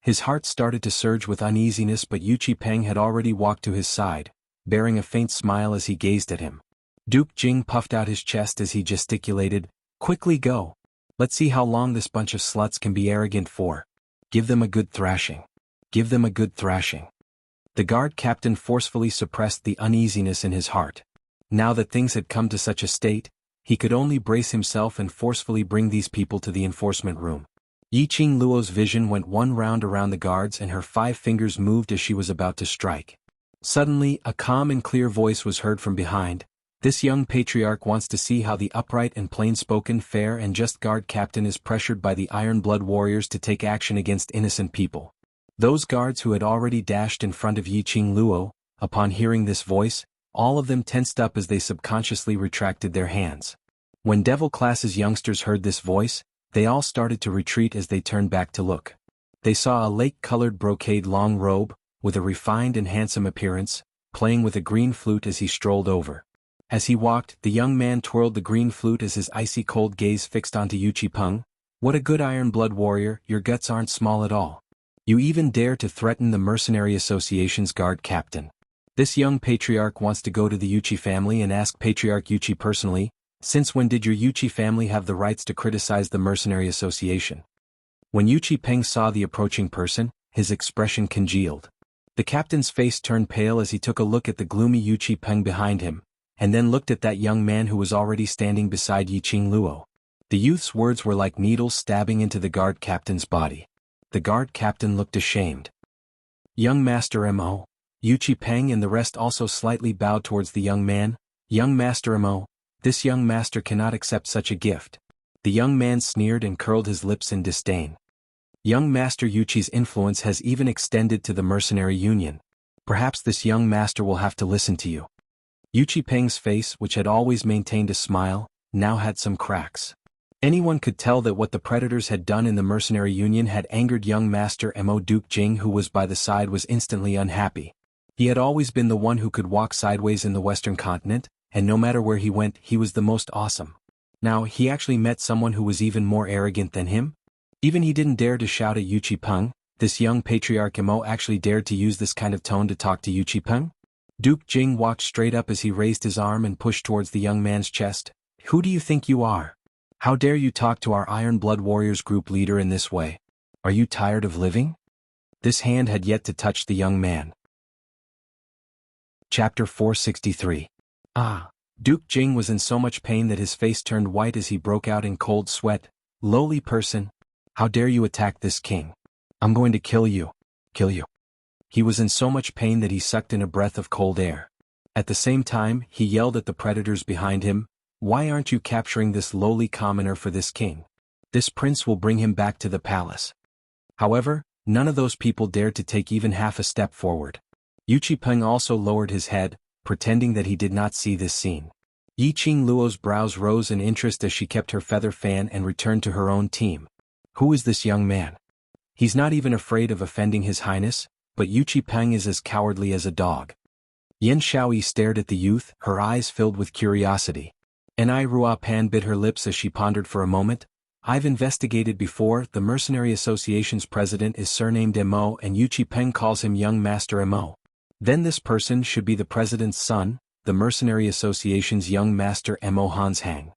His heart started to surge with uneasiness, but Yu Qipeng had already walked to his side, bearing a faint smile as he gazed at him. Duke Jing puffed out his chest as he gesticulated, "Quickly go. Let's see how long this bunch of sluts can be arrogant for. Give them a good thrashing. Give them a good thrashing." The guard captain forcefully suppressed the uneasiness in his heart. Now that things had come to such a state, he could only brace himself and forcefully bring these people to the enforcement room. Yiqing Luo's vision went one round around the guards and her 5 fingers moved as she was about to strike. Suddenly, a calm and clear voice was heard from behind. "This young patriarch wants to see how the upright and plain-spoken, fair and just guard captain is pressured by the Iron Blood warriors to take action against innocent people." Those guards who had already dashed in front of Yiqing Luo, upon hearing this voice, all of them tensed up as they subconsciously retracted their hands. When Devil Class's youngsters heard this voice, they all started to retreat as they turned back to look. They saw a lake-colored brocade long robe, with a refined and handsome appearance, playing with a green flute as he strolled over. As he walked, the young man twirled the green flute as his icy cold gaze fixed onto Yu Qipeng. "What a good Iron Blood warrior, your guts aren't small at all. You even dare to threaten the Mercenary Association's guard captain." This young patriarch wants to go to the Yuchi family and ask Patriarch Yuchi personally, "Since when did your Yuchi family have the rights to criticize the Mercenary Association?" When Yu Qipeng saw the approaching person, his expression congealed. The captain's face turned pale as he took a look at the gloomy Yu Qipeng behind him, and then looked at that young man who was already standing beside Yiqing Luo. The youth's words were like needles stabbing into the guard captain's body. The guard captain looked ashamed. "Young Master Mo." Yu Qipeng and the rest also slightly bowed towards the young man. "Young Master Mo, this young master cannot accept such a gift." The young man sneered and curled his lips in disdain. "Young Master Yuchi's influence has even extended to the Mercenary Union. Perhaps this young master will have to listen to you." Yu Qipeng's face, which had always maintained a smile, now had some cracks. Anyone could tell that what the predators had done in the Mercenary Union had angered young Master Mo. Duke Jing, who was by the side, was instantly unhappy. He had always been the one who could walk sideways in the Western continent, and no matter where he went, he was the most awesome. Now, he actually met someone who was even more arrogant than him. Even he didn't dare to shout at Yu Qipeng. This young Patriarch Mo actually dared to use this kind of tone to talk to Yu Qipeng. Duke Jing walked straight up as he raised his arm and pushed towards the young man's chest. "Who do you think you are? How dare you talk to our Iron Blood Warriors group leader in this way? Are you tired of living?" This hand had yet to touch the young man. Chapter 463. Duke Jing was in so much pain that his face turned white as he broke out in cold sweat. "Lowly person, how dare you attack this king? I'm going to kill you. Kill you." He was in so much pain that he sucked in a breath of cold air. At the same time, he yelled at the predators behind him, "Why aren't you capturing this lowly commoner for this king? This prince will bring him back to the palace." However, none of those people dared to take even half a step forward. Yu Qipeng also lowered his head, pretending that he did not see this scene. Yiqing Luo's brows rose in interest as she kept her feather fan and returned to her own team. "Who is this young man? He's not even afraid of offending His Highness, but Yu Qipeng is as cowardly as a dog." Yen Shaoyi stared at the youth, her eyes filled with curiosity. Enai Ruopan bit her lips as she pondered for a moment. I've investigated before. The Mercenary Association's president is surnamed Mo and Yu Peng calls him Young Master Mo. Then this person should be the president's son, the Mercenary Association's Young Master Mo Hans Hang.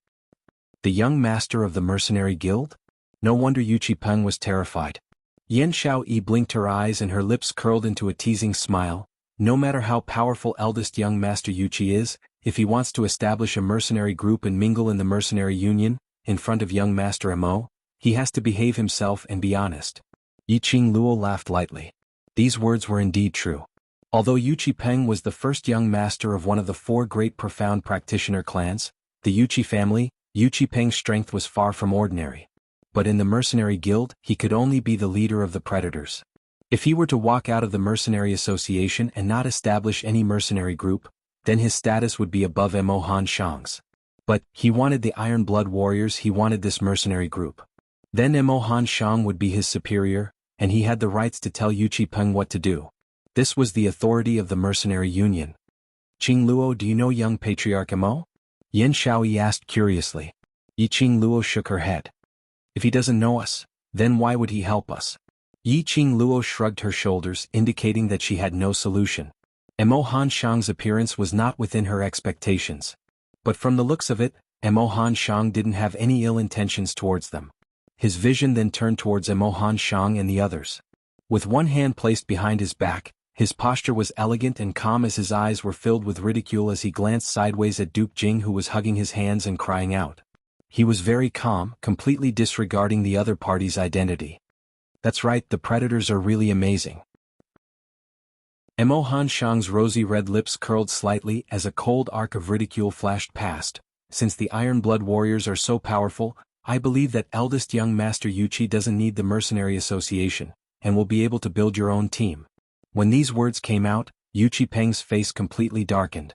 The Young Master of the Mercenary Guild? No wonder Yu Peng was terrified. Yan Xiaoyi blinked her eyes and her lips curled into a teasing smile. No matter how powerful eldest Young Master Yuchi is, if he wants to establish a mercenary group and mingle in the mercenary union, in front of Young Master Mo, he has to behave himself and be honest. Yi Qing Luo laughed lightly. These words were indeed true. Although Yu Peng was the first young master of one of the four great profound practitioner clans, the Yuchi family, Yu Peng's strength was far from ordinary. But in the mercenary guild, he could only be the leader of the predators. If he were to walk out of the mercenary association and not establish any mercenary group, then his status would be above Mo Han Shang's. But, he wanted the Iron Blood Warriors, he wanted this mercenary group. Then Mo Han Shang would be his superior, and he had the rights to tell Yu Peng what to do. This was the authority of the mercenary union. Qing Luo, do you know young patriarch Mo? Yan Xiaoyi asked curiously. Yi Qing Luo shook her head. If he doesn't know us, then why would he help us? Yi Qing Luo shrugged her shoulders, indicating that she had no solution. Mo Han Shang's appearance was not within her expectations. But from the looks of it, Mo Han Shang didn't have any ill intentions towards them. His vision then turned towards Mo Han Shang and the others. With one hand placed behind his back, his posture was elegant and calm as his eyes were filled with ridicule as he glanced sideways at Duke Jing, who was hugging his hands and crying out. He was very calm, completely disregarding the other party's identity. That's right, the predators are really amazing. Mo Han Shang's rosy red lips curled slightly as a cold arc of ridicule flashed past. Since the Iron Blood Warriors are so powerful, I believe that eldest young Master Yuchi doesn't need the Mercenary Association, and will be able to build your own team. When these words came out, Yu Peng's face completely darkened.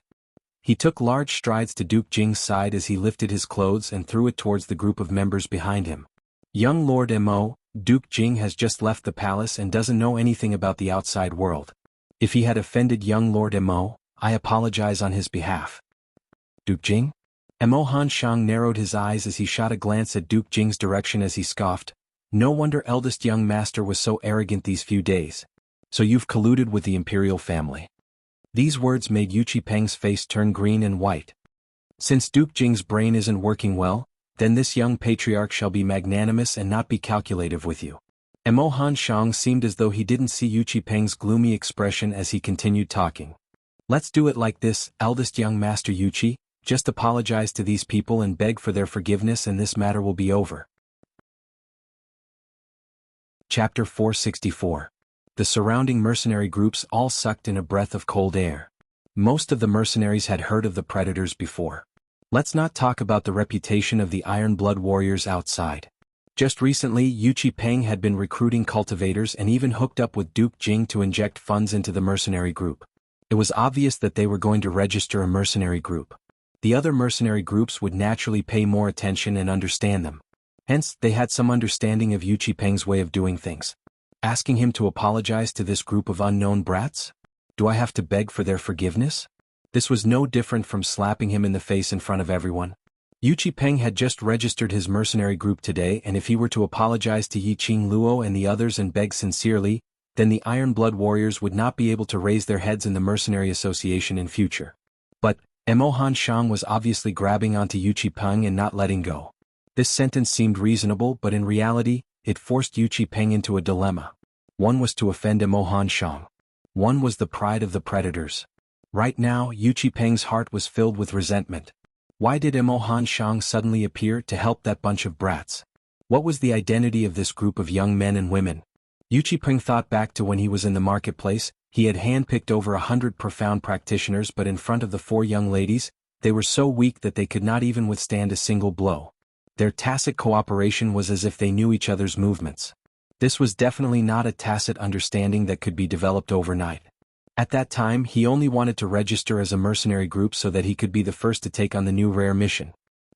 He took large strides to Duke Jing's side as he lifted his clothes and threw it towards the group of members behind him. Young Lord Mo, Duke Jing has just left the palace and doesn't know anything about the outside world. If he had offended young Lord Mo, I apologize on his behalf. Duke Jing? Mo Han Shang narrowed his eyes as he shot a glance at Duke Jing's direction as he scoffed. No wonder eldest young master was so arrogant these few days. So you've colluded with the imperial family. These words made Yu Peng's face turn green and white. Since Duke Jing's brain isn't working well, then this young patriarch shall be magnanimous and not be calculative with you. Mo Han Shang seemed as though he didn't see Yu Peng's gloomy expression as he continued talking. Let's do it like this, eldest young master Yuchi, just apologize to these people and beg for their forgiveness and this matter will be over. Chapter 464. The surrounding mercenary groups all sucked in a breath of cold air. Most of the mercenaries had heard of the predators before. Let's not talk about the reputation of the Iron Blood Warriors outside. Just recently, Yu Peng had been recruiting cultivators and even hooked up with Duke Jing to inject funds into the mercenary group. It was obvious that they were going to register a mercenary group. The other mercenary groups would naturally pay more attention and understand them. Hence, they had some understanding of Yu Peng's way of doing things. Asking him to apologize to this group of unknown brats? Do I have to beg for their forgiveness? This was no different from slapping him in the face in front of everyone. Yu Peng had just registered his mercenary group today, and if he were to apologize to Yi Qing Luo and the others and beg sincerely, then the Iron Blood Warriors would not be able to raise their heads in the Mercenary Association in future. But, Mo Han Shang was obviously grabbing onto Yu Peng and not letting go. This sentence seemed reasonable, but in reality, it forced Yu Peng into a dilemma. One was to offend Mo Han Shang. One was the pride of the predators. Right now, Yu Peng's heart was filled with resentment. Why did Mo Han Shang suddenly appear to help that bunch of brats? What was the identity of this group of young men and women? Yu Peng thought back to when he was in the marketplace. He had handpicked over 100 profound practitioners, but in front of the four young ladies, they were so weak that they could not even withstand a single blow. Their tacit cooperation was as if they knew each other's movements. This was definitely not a tacit understanding that could be developed overnight. At that time, he only wanted to register as a mercenary group so that he could be the first to take on the new rare mission.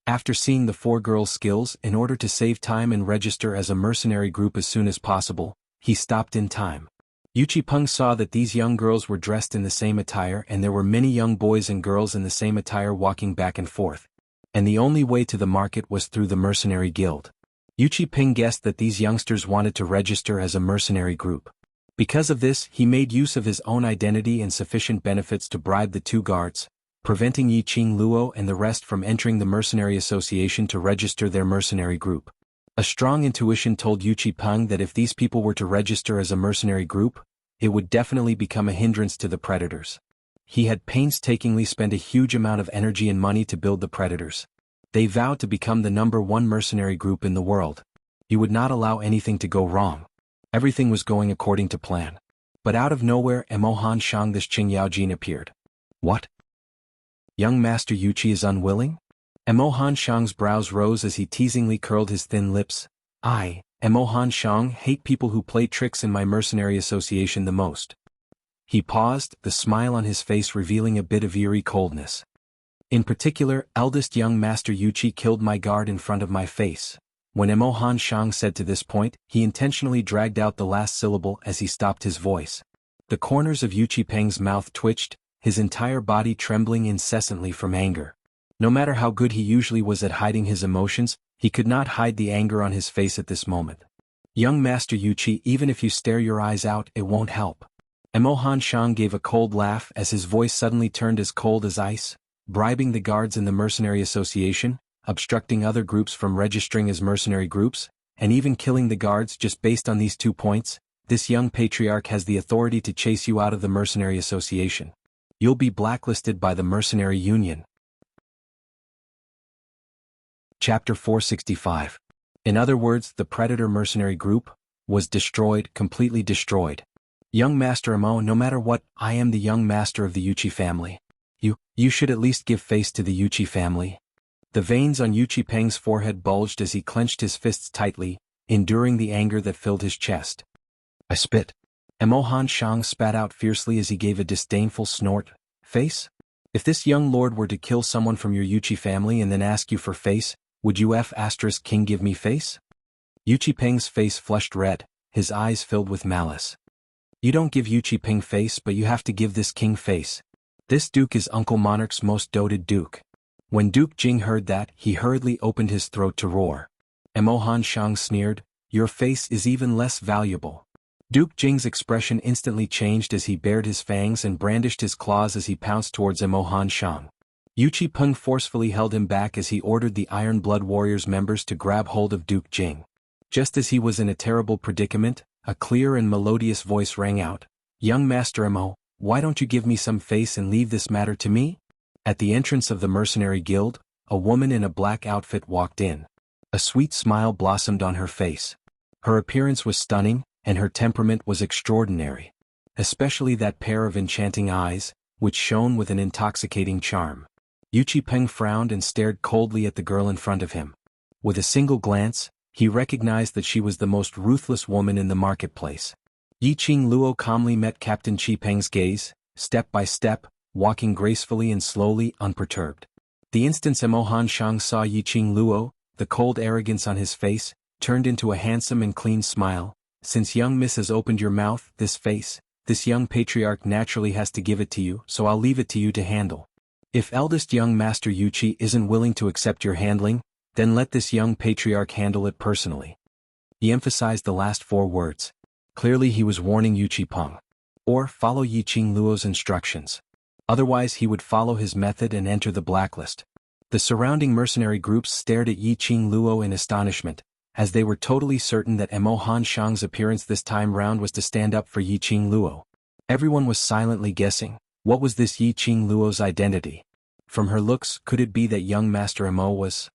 After seeing the four girls' skills, in order to save time and register as a mercenary group as soon as possible, he stopped in time. Yu Peng saw that these young girls were dressed in the same attire and there were many young boys and girls in the same attire walking back and forth. And the only way to the market was through the mercenary guild. Yuchi Ping guessed that these youngsters wanted to register as a mercenary group. Because of this, he made use of his own identity and sufficient benefits to bribe the two guards, preventing Yiqing Luo and the rest from entering the mercenary association to register their mercenary group. A strong intuition told Yuchi Peng that if these people were to register as a mercenary group, it would definitely become a hindrance to the predators. He had painstakingly spent a huge amount of energy and money to build the predators. They vowed to become the #1 mercenary group in the world. He would not allow anything to go wrong. Everything was going according to plan. But out of nowhere, Emohan Shang this Qing Yaojin appeared. What? Young Master Yuchi is unwilling? Emohan Shang's brows rose as he teasingly curled his thin lips. I, Emohan Shang, hate people who play tricks in my mercenary association the most. He paused, the smile on his face revealing a bit of eerie coldness. In particular, eldest young Master Yuchi killed my guard in front of my face. When Emohan Shang said to this point, he intentionally dragged out the last syllable as he stopped his voice. The corners of Yuchi Peng's mouth twitched, his entire body trembling incessantly from anger. No matter how good he usually was at hiding his emotions, he could not hide the anger on his face at this moment. Young Master Yuchi, even if you stare your eyes out, it won't help. Emohan Shang gave a cold laugh as his voice suddenly turned as cold as ice. Bribing the guards in the mercenary association, obstructing other groups from registering as mercenary groups, and even killing the guards just based on these 2 points, this young patriarch has the authority to chase you out of the mercenary association. You'll be blacklisted by the mercenary union. Chapter 465. In other words, the Predator mercenary group was destroyed, completely destroyed. Young Master Amo, no matter what, I am the young master of the Yuchi family. You should at least give face to the Yuchi family. The veins on Yuchi Peng's forehead bulged as he clenched his fists tightly, enduring the anger that filled his chest. I spit. Emohan Shang spat out fiercely as he gave a disdainful snort. Face? If this young lord were to kill someone from your Yuchi family and then ask you for face, would you King give me face? Yuchi Peng's face flushed red, his eyes filled with malice. You don't give Yuchi Peng face, but you have to give this king face. This duke is Uncle Monarch's most doted duke. When Duke Jing heard that, he hurriedly opened his throat to roar. Emohan Shang sneered, your face is even less valuable. Duke Jing's expression instantly changed as he bared his fangs and brandished his claws as he pounced towards Emohan Shang. Yuchi Peng forcefully held him back as he ordered the Iron Blood Warriors members to grab hold of Duke Jing. Just as he was in a terrible predicament, a clear and melodious voice rang out, Young Master Emo, why don't you give me some face and leave this matter to me? At the entrance of the mercenary guild, a woman in a black outfit walked in. A sweet smile blossomed on her face. Her appearance was stunning, and her temperament was extraordinary. Especially that pair of enchanting eyes, which shone with an intoxicating charm. Yuchi Peng frowned and stared coldly at the girl in front of him. With a single glance, he recognized that she was the most ruthless woman in the marketplace. Yiqing Luo calmly met Captain Chi Peng's gaze, step by step, walking gracefully and slowly, unperturbed. The instant Emohan Shang saw Yiqing Luo, the cold arrogance on his face, turned into a handsome and clean smile. Since young miss has opened your mouth, this young patriarch naturally has to give it to you, so I'll leave it to you to handle. If eldest young Master Yuchi isn't willing to accept your handling, then let this young patriarch handle it personally. He emphasized the last 4 words. Clearly he was warning Yuchi Peng. Or follow Yiqing Luo's instructions. Otherwise he would follow his method and enter the blacklist. The surrounding mercenary groups stared at Yiqing Luo in astonishment, as they were totally certain that Emohan Shang's appearance this time round was to stand up for Yiqing Luo. Everyone was silently guessing, what was this Yiqing Luo's identity? From her looks, could it be that young Master Emo was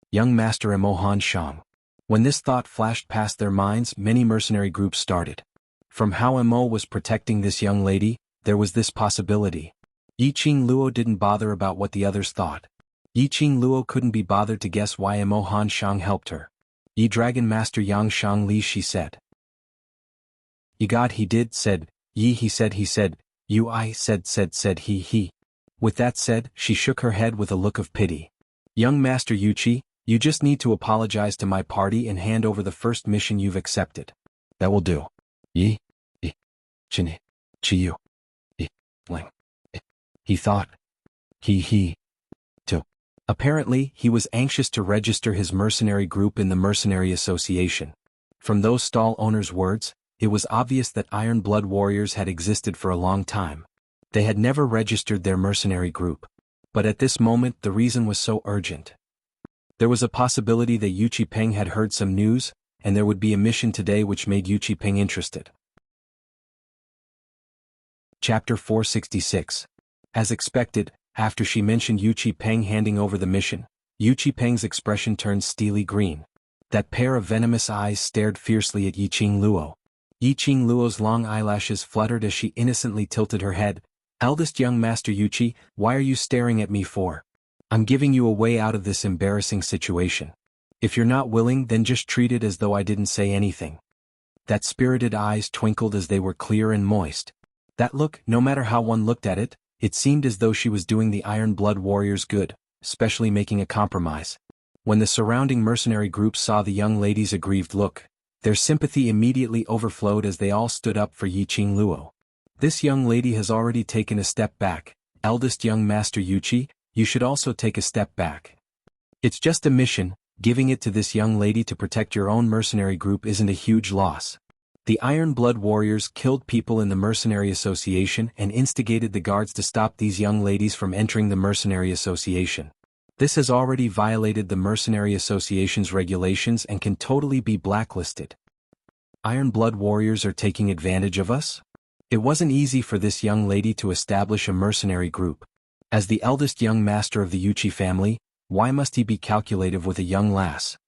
young Master Emohan Shang? When this thought flashed past their minds, many mercenary groups started. From how Emo was protecting this young lady, there was this possibility. Yiqing Luo didn't bother about what the others thought. Yiqing Luo couldn't be bothered to guess why Emohan Shang helped her. Yi Dragon Master Yang Shang Li, she said. Yi God, he did, said. Yi, he said. You, I said, he. With that said, she shook her head with a look of pity. Young Master Yuchi, you just need to apologize to my party and hand over the first mission you've accepted. That will do. Yi, Chini, Chiyu, Ling. He thought. To Apparently, he was anxious to register his mercenary group in the Mercenary Association. From those stall owners' words, it was obvious that Iron Blood Warriors had existed for a long time. They had never registered their mercenary group. But at this moment the reason was so urgent. There was a possibility that Yu Qipeng had heard some news, and there would be a mission today which made Yu Qipeng interested. Chapter 466. As expected, after she mentioned Yu Qipeng handing over the mission, Yu Qipeng's expression turned steely green. That pair of venomous eyes stared fiercely at Yiqing Luo. Yiqing Luo's long eyelashes fluttered as she innocently tilted her head. "Eldest young Master Yuqi, why are you staring at me for? I'm giving you a way out of this embarrassing situation. If you're not willing, then just treat it as though I didn't say anything." That spirited eyes twinkled as they were clear and moist. That look, no matter how one looked at it, it seemed as though she was doing the Iron Blood Warriors good, especially making a compromise. When the surrounding mercenary groups saw the young lady's aggrieved look, their sympathy immediately overflowed as they all stood up for Yiqing Luo. "This young lady has already taken a step back. Eldest young Master Yuqi, you should also take a step back. It's just a mission, giving it to this young lady to protect your own mercenary group isn't a huge loss." The Iron Blood Warriors killed people in the Mercenary Association and instigated the guards to stop these young ladies from entering the Mercenary Association. This has already violated the Mercenary Association's regulations and can totally be blacklisted. Iron Blood Warriors are taking advantage of us? It wasn't easy for this young lady to establish a mercenary group. As the eldest young master of the Yuqi family, why must he be calculative with a young lass?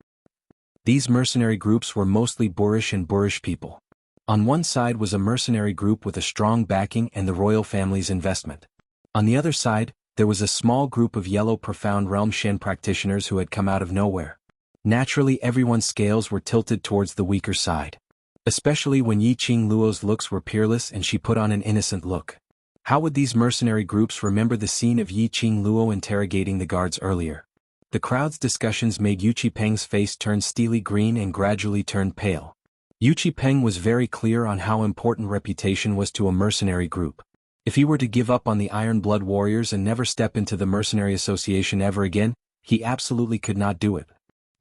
These mercenary groups were mostly boorish and boorish people. On one side was a mercenary group with a strong backing and the royal family's investment. On the other side, there was a small group of yellow profound realm Shen practitioners who had come out of nowhere. Naturally, everyone's scales were tilted towards the weaker side. Especially when Yiqing Luo's looks were peerless and she put on an innocent look. How would these mercenary groups remember the scene of Yiqing Luo interrogating the guards earlier? The crowd's discussions made Yu Qipeng's face turn steely green and gradually turned pale. Yu Qipeng was very clear on how important reputation was to a mercenary group. If he were to give up on the Iron Blood Warriors and never step into the Mercenary Association ever again, he absolutely could not do it.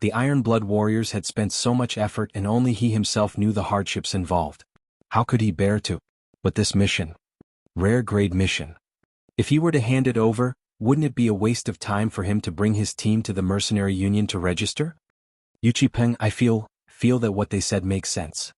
The Iron Blood Warriors had spent so much effort and only he himself knew the hardships involved. How could he bear to? But this mission. Rare grade mission. If he were to hand it over, wouldn't it be a waste of time for him to bring his team to the Mercenary Union to register? Yu Qipeng, I feel that what they said makes sense.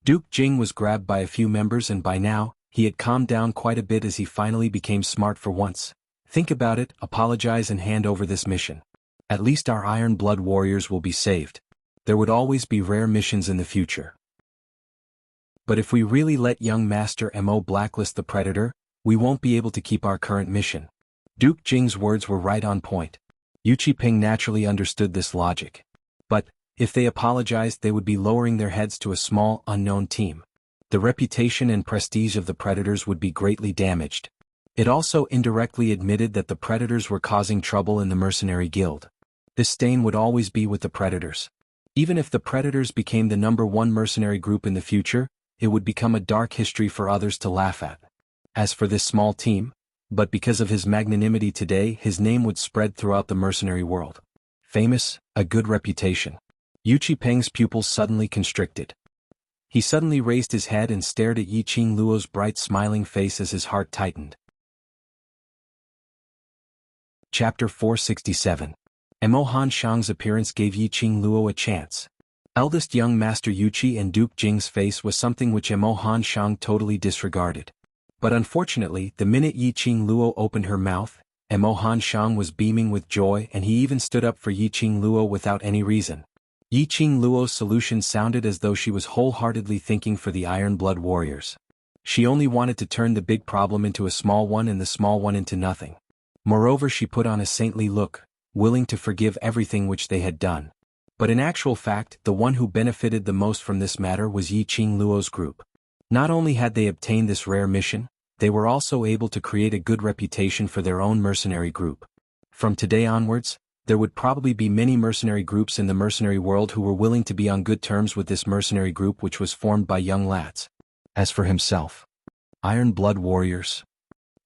Duke Jing was grabbed by a few members and by now, he had calmed down quite a bit as he finally became smart for once. Think about it, apologize and hand over this mission. At least our Iron Blood Warriors will be saved. There would always be rare missions in the future. But if we really let young Master Mo blacklist the Predator, we won't be able to keep our current mission. Duke Jing's words were right on point. Yu Qipeng naturally understood this logic. But, if they apologized, they would be lowering their heads to a small, unknown team. The reputation and prestige of the Predators would be greatly damaged. It also indirectly admitted that the Predators were causing trouble in the Mercenary Guild. This stain would always be with the Predators. Even if the Predators became the #1 mercenary group in the future, it would become a dark history for others to laugh at. As for this small team, but because of his magnanimity today, his name would spread throughout the mercenary world. Famous, a good reputation. Yu Qipeng's pupils suddenly constricted. He suddenly raised his head and stared at Yiqing Luo's bright smiling face as his heart tightened. Chapter 467. Mo Hanshang's appearance gave Yiqing Luo a chance. Eldest young Master Yuqi and Duke Jing's face was something which Mo Hanshang totally disregarded. But unfortunately, the minute Yiqing Luo opened her mouth, Mo Hanshang was beaming with joy and he even stood up for Yiqing Luo without any reason. Yiqing Luo's solution sounded as though she was wholeheartedly thinking for the Iron Blood Warriors. She only wanted to turn the big problem into a small one and the small one into nothing. Moreover, she put on a saintly look, willing to forgive everything which they had done. But in actual fact, the one who benefited the most from this matter was Yiqing Luo's group. Not only had they obtained this rare mission, they were also able to create a good reputation for their own mercenary group. From today onwards, there would probably be many mercenary groups in the mercenary world who were willing to be on good terms with this mercenary group which was formed by young lads. As for himself, Iron Blood Warriors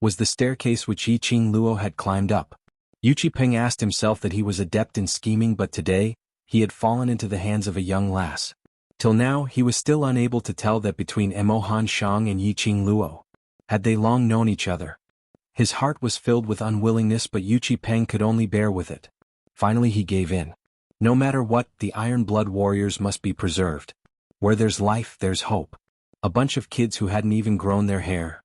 was the staircase which Yiqing Luo had climbed up. Peng asked himself that he was adept in scheming, but today, he had fallen into the hands of a young lass. Till now, he was still unable to tell that between Emohan Shang and Yiqing Luo. Had they long known each other? His heart was filled with unwillingness, but Peng could only bear with it. Finally he gave in. No matter what, the Iron Blood warriors must be preserved. Where there's life, there's hope. A bunch of kids who hadn't even grown their hair.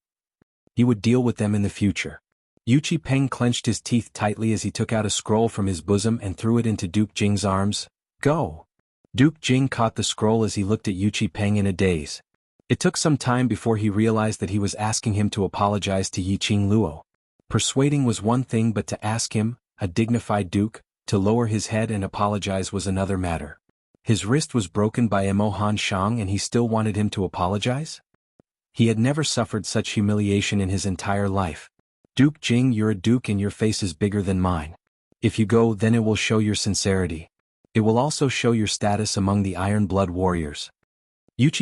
He would deal with them in the future. Peng clenched his teeth tightly as he took out a scroll from his bosom and threw it into Duke Jing's arms. Go! Duke Jing caught the scroll as he looked at Peng in a daze. It took some time before he realized that he was asking him to apologize to Yiqing Luo. Persuading was one thing, but to ask him, a dignified duke, to lower his head and apologize was another matter. His wrist was broken by Emohan Shang and he still wanted him to apologize? He had never suffered such humiliation in his entire life. Duke Jing, you're a duke and your face is bigger than mine. If you go, then it will show your sincerity. It will also show your status among the Iron Blood warriors.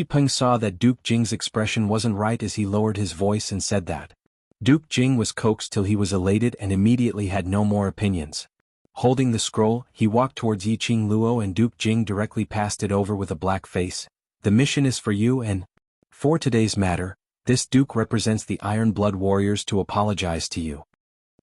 Peng saw that Duke Jing's expression wasn't right as he lowered his voice and said that. Duke Jing was coaxed till he was elated and immediately had no more opinions. Holding the scroll, he walked towards Yiqing Luo and Duke Jing directly passed it over with a black face. The mission is for you and, for today's matter, this duke represents the Iron Blood warriors to apologize to you.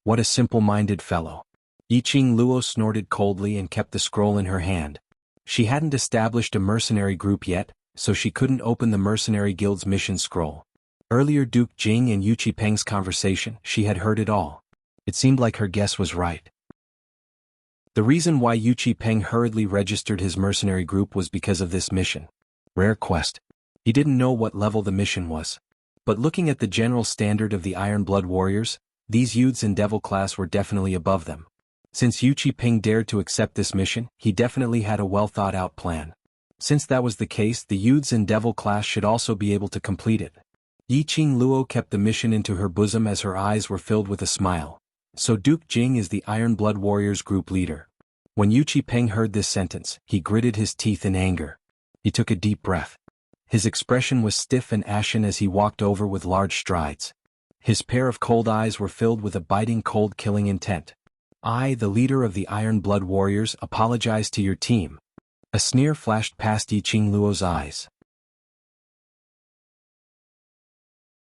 What a simple-minded fellow. Yiqing Luo snorted coldly and kept the scroll in her hand. She hadn't established a mercenary group yet, so she couldn't open the mercenary guild's mission scroll. Earlier Duke Jing and Peng's conversation, she had heard it all. It seemed like her guess was right. The reason why Peng hurriedly registered his mercenary group was because of this mission. Rare quest. He didn't know what level the mission was. But looking at the general standard of the Iron Blood warriors, these youths in Devil class were definitely above them. Since Peng dared to accept this mission, he definitely had a well-thought-out plan. Since that was the case, the youths in Devil class should also be able to complete it. Yiqing Luo kept the mission into her bosom as her eyes were filled with a smile. So Duke Jing is the Iron Blood warriors group leader. When Peng heard this sentence, he gritted his teeth in anger. He took a deep breath. His expression was stiff and ashen as he walked over with large strides. His pair of cold eyes were filled with a biting cold killing intent. I, the leader of the Iron Blood warriors, apologize to your team. A sneer flashed past Yiqing Luo's eyes.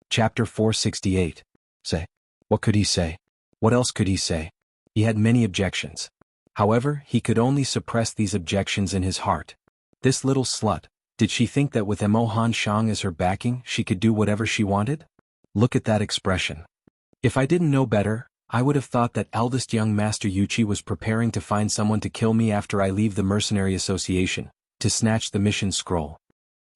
Chapter 468. Say. What could he say? What else could he say? He had many objections. However, he could only suppress these objections in his heart. This little slut, did she think that with Emohan Shang as her backing, she could do whatever she wanted? Look at that expression. If I didn't know better, I would have thought that eldest young Master Yuchi was preparing to find someone to kill me after I leave the Mercenary Association, to snatch the mission scroll.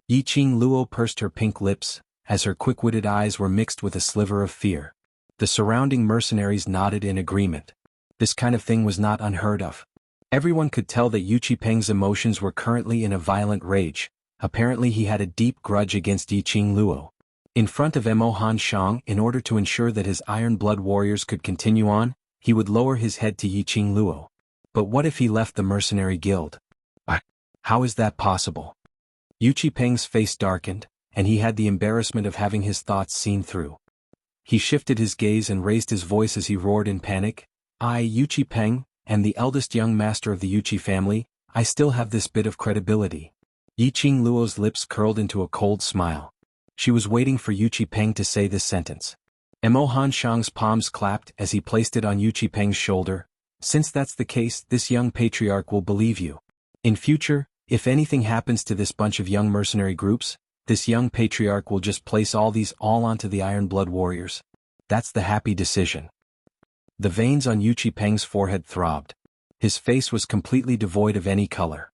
Yiqing Luo pursed her pink lips, as her quick-witted eyes were mixed with a sliver of fear. The surrounding mercenaries nodded in agreement. This kind of thing was not unheard of. Everyone could tell that Peng's emotions were currently in a violent rage. Apparently he had a deep grudge against Yiqing Luo. In front of Emohan Shang, in order to ensure that his Iron Blood warriors could continue on, he would lower his head to Yiqing Luo. But what if he left the mercenary guild? How is that possible? Peng's face darkened, and he had the embarrassment of having his thoughts seen through. He shifted his gaze and raised his voice as he roared in panic. I, Peng, am the eldest young master of the Yuchi family. I still have this bit of credibility. Yiqing Luo's lips curled into a cold smile. She was waiting for Peng to say this sentence. Emohan Shang's palms clapped as he placed it on Peng's shoulder. Since that's the case, this young patriarch will believe you. In future, if anything happens to this bunch of young mercenary groups, this young patriarch will just place all onto the Iron Blood warriors. That's the happy decision. The veins on Peng's forehead throbbed. His face was completely devoid of any color.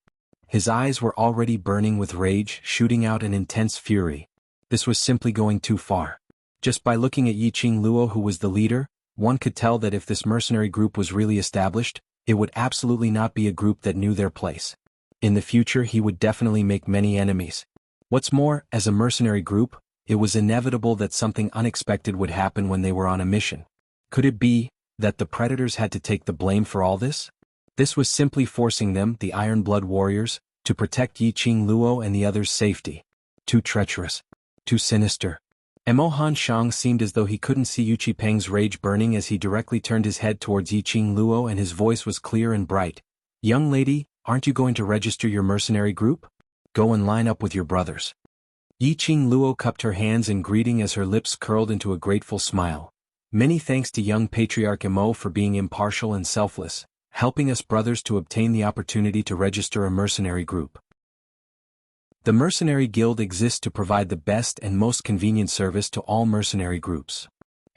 His eyes were already burning with rage, shooting out an intense fury. This was simply going too far. Just by looking at Yiqing Luo, who was the leader, one could tell that if this mercenary group was really established, it would absolutely not be a group that knew their place. In the future he would definitely make many enemies. What's more, as a mercenary group, it was inevitable that something unexpected would happen when they were on a mission. Could it be that the predators had to take the blame for all this? This was simply forcing them, the Iron Blood warriors, to protect Yiqing Luo and the others' safety. Too treacherous. Too sinister. Emo Han Shang seemed as though he couldn't see Yu Qipeng's rage burning as he directly turned his head towards Yiqing Luo, and his voice was clear and bright. "Young lady, aren't you going to register your mercenary group? Go and line up with your brothers." Yiqing Luo cupped her hands in greeting as her lips curled into a grateful smile. "Many thanks to young Patriarch Emo for being impartial and selfless, helping us brothers to obtain the opportunity to register a mercenary group. The Mercenary Guild exists to provide the best and most convenient service to all mercenary groups."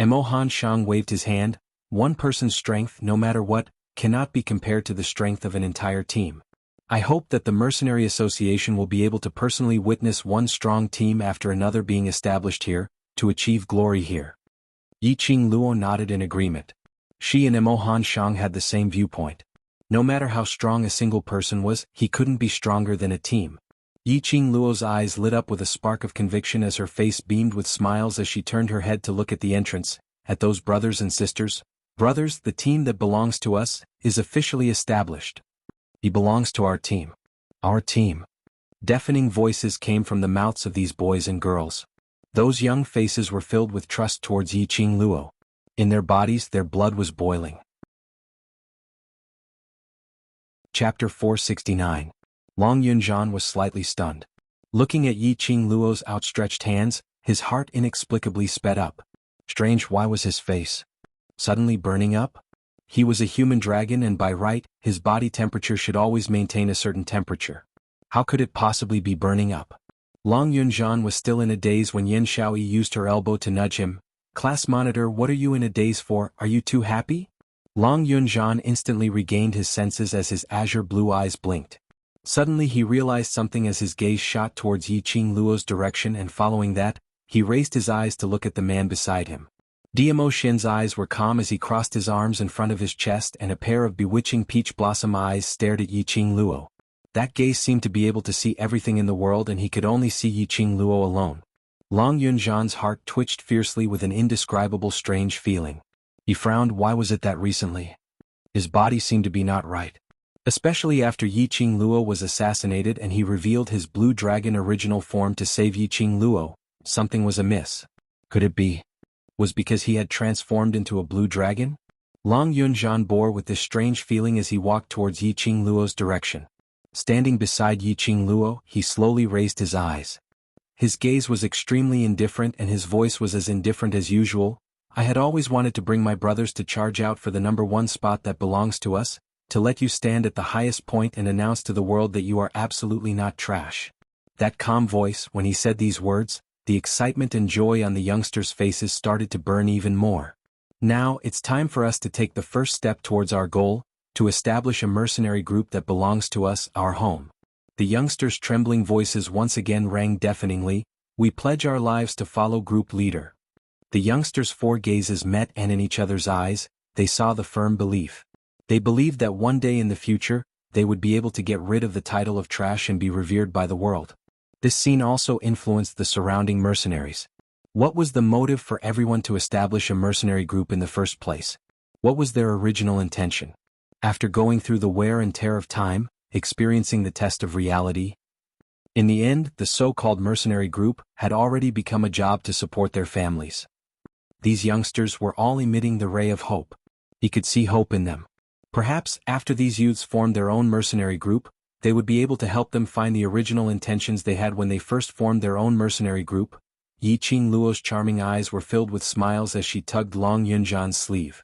Emo Han Shang waved his hand. "One person's strength, no matter what, cannot be compared to the strength of an entire team. I hope that the Mercenary Association will be able to personally witness one strong team after another being established here, to achieve glory here." Yiqing Luo nodded in agreement. She and Emo Han Shang had the same viewpoint. No matter how strong a single person was, he couldn't be stronger than a team. Yiqing Luo's eyes lit up with a spark of conviction as her face beamed with smiles as she turned her head to look at the entrance, at those brothers and sisters. "Brothers, the team that belongs to us is officially established. He belongs to our team. Our team." Deafening voices came from the mouths of these boys and girls. Those young faces were filled with trust towards Yiqing Luo. In their bodies, their blood was boiling. Chapter 469. Long Yunzhan was slightly stunned. Looking at Yiqing Luo's outstretched hands, his heart inexplicably sped up. Strange, why was his face suddenly burning up? He was a human dragon and by right, his body temperature should always maintain a certain temperature. How could it possibly be burning up? Long Yunzhan was still in a daze when Yen Xiaoyi used her elbow to nudge him. "Class monitor, what are you in a daze for? Are you too happy?" Long Yunzhan instantly regained his senses as his azure blue eyes blinked. Suddenly he realized something as his gaze shot towards Yiqing Luo's direction, and following that, he raised his eyes to look at the man beside him. Diamo Shin's eyes were calm as he crossed his arms in front of his chest, and a pair of bewitching peach blossom eyes stared at Yiqing Luo. That gaze seemed to be able to see everything in the world, and he could only see Yiqing Luo alone. Long Yunzhan's heart twitched fiercely with an indescribable strange feeling. He frowned. Why was it that recently his body seemed to be not right? Especially after Yiqing Luo was assassinated and he revealed his blue dragon original form to save Yiqing Luo, something was amiss. Could it be was because he had transformed into a blue dragon? Long Yunzhan bore with this strange feeling as he walked towards Yiqing Luo's direction. Standing beside Yiqing Luo, he slowly raised his eyes. His gaze was extremely indifferent and his voice was as indifferent as usual. "I had always wanted to bring my brothers to charge out for the #1 spot that belongs to us, to let you stand at the highest point and announce to the world that you are absolutely not trash." That calm voice, when he said these words, the excitement and joy on the youngsters' faces started to burn even more. "Now, it's time for us to take the first step towards our goal, to establish a mercenary group that belongs to us, our home." The youngsters' trembling voices once again rang deafeningly. "We pledge our lives to follow group leader." The youngsters' four gazes met, and in each other's eyes, they saw the firm belief. They believed that one day in the future, they would be able to get rid of the title of trash and be revered by the world. This scene also influenced the surrounding mercenaries. What was the motive for everyone to establish a mercenary group in the first place? What was their original intention? After going through the wear and tear of time, experiencing the test of reality, in the end, the so-called mercenary group had already become a job to support their families. These youngsters were all emitting the ray of hope. He could see hope in them. Perhaps, after these youths formed their own mercenary group, they would be able to help them find the original intentions they had when they first formed their own mercenary group. Yiqing Luo's charming eyes were filled with smiles as she tugged Long Yunzhan's sleeve.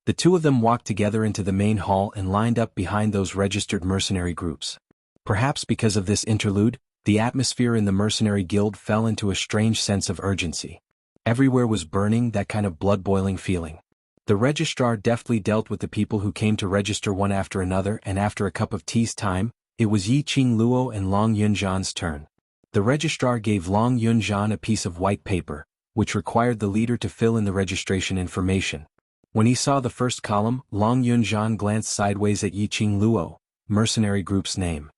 The two of them walked together into the main hall and lined up behind those registered mercenary groups. Perhaps because of this interlude, the atmosphere in the mercenary guild fell into a strange sense of urgency. Everywhere was burning, that kind of blood-boiling feeling. The registrar deftly dealt with the people who came to register one after another, and after a cup of tea's time, it was Yiqing Luo and Long Yunzhan's turn. The registrar gave Long Yunzhan a piece of white paper, which required the leader to fill in the registration information. When he saw the first column, Long Yunzhan glanced sideways at Yiqing Luo, mercenary group's name.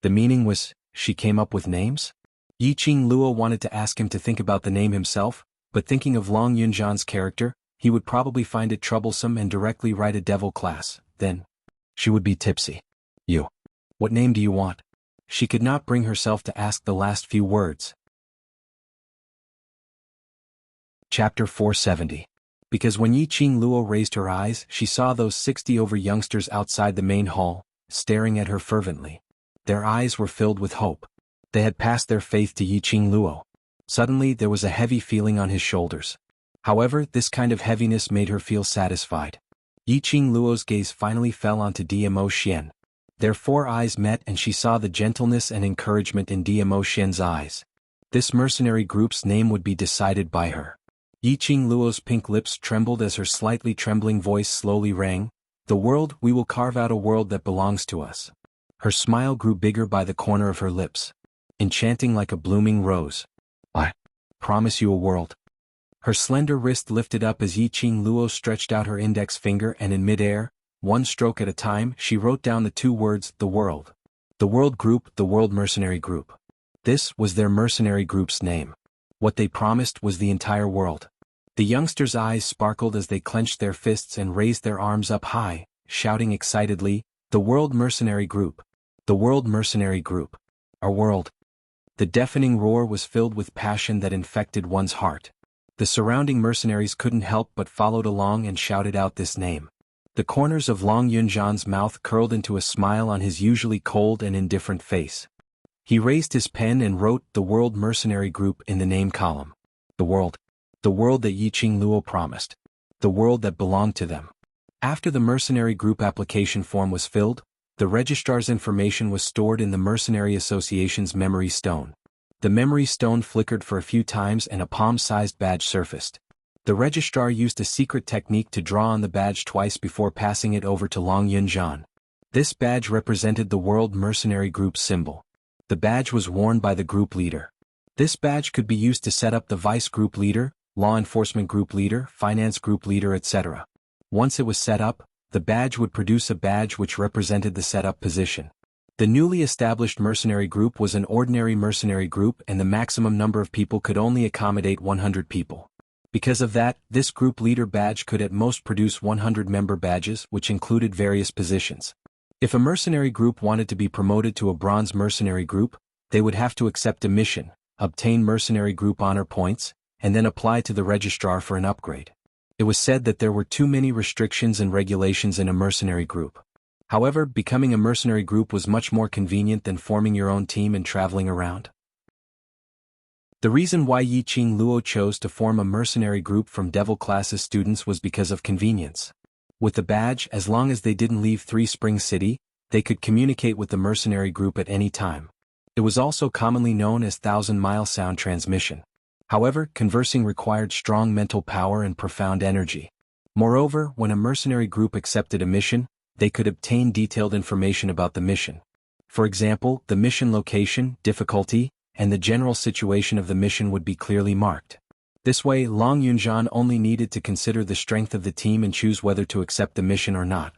The meaning was, she came up with names? Yiqing Luo wanted to ask him to think about the name himself, but thinking of Long Yunzhan's character, he would probably find it troublesome and directly write a devil class. Then she would be tipsy. "You. What name do you want?" She could not bring herself to ask the last few words. Chapter 470. Because when Yi Qing Luo raised her eyes, she saw those 60 over youngsters outside the main hall, staring at her fervently. Their eyes were filled with hope. They had passed their faith to Yi Qing Luo. Suddenly there was a heavy feeling on his shoulders. However, this kind of heaviness made her feel satisfied. Yi Qing Luo's gaze finally fell onto DMO Xian. Their 4 eyes met and she saw the gentleness and encouragement in DMO Xian's eyes. This mercenary group's name would be decided by her. Yi Qing Luo's pink lips trembled as her slightly trembling voice slowly rang, "The world, we will carve out a world that belongs to us." Her smile grew bigger by the corner of her lips, enchanting like a blooming rose. "I promise you a world." Her slender wrist lifted up as Yi Qing Luo stretched out her index finger and in mid-air, one stroke at a time, she wrote down the 2 words, "The world." The World Group, the World Mercenary Group. This was their mercenary group's name. What they promised was the entire world. The youngsters' eyes sparkled as they clenched their fists and raised their arms up high, shouting excitedly, "The World Mercenary Group! The World Mercenary Group! Our world!" The deafening roar was filled with passion that infected one's heart. The surrounding mercenaries couldn't help but followed along and shouted out this name. The corners of Long Yunzhan's mouth curled into a smile on his usually cold and indifferent face. He raised his pen and wrote "The World Mercenary Group" in the name column. The world. The world that Yi Qing Luo promised. The world that belonged to them. After the mercenary group application form was filled, the registrar's information was stored in the Mercenary Association's memory stone. The memory stone flickered for a few times and a palm-sized badge surfaced. The registrar used a secret technique to draw on the badge twice before passing it over to Long Yunzhan. This badge represented the World Mercenary Group's symbol. The badge was worn by the group leader. This badge could be used to set up the vice group leader, law enforcement group leader, finance group leader, etc. Once it was set up, the badge would produce a badge which represented the setup position. The newly established mercenary group was an ordinary mercenary group and the maximum number of people could only accommodate 100 people. Because of that, this group leader badge could at most produce 100 member badges which included various positions. If a mercenary group wanted to be promoted to a bronze mercenary group, they would have to accept a mission, obtain mercenary group honor points, and then apply to the registrar for an upgrade. It was said that there were too many restrictions and regulations in a mercenary group. However, becoming a mercenary group was much more convenient than forming your own team and traveling around. The reason why Yi Qing Luo chose to form a mercenary group from Devil classes students was because of convenience. With the badge, as long as they didn't leave Three Springs City, they could communicate with the mercenary group at any time. It was also commonly known as 1,000-mile sound transmission. However, conversing required strong mental power and profound energy. Moreover, when a mercenary group accepted a mission, they could obtain detailed information about the mission. For example, the mission location, difficulty, and the general situation of the mission would be clearly marked. This way, Long Yunzhan only needed to consider the strength of the team and choose whether to accept the mission or not.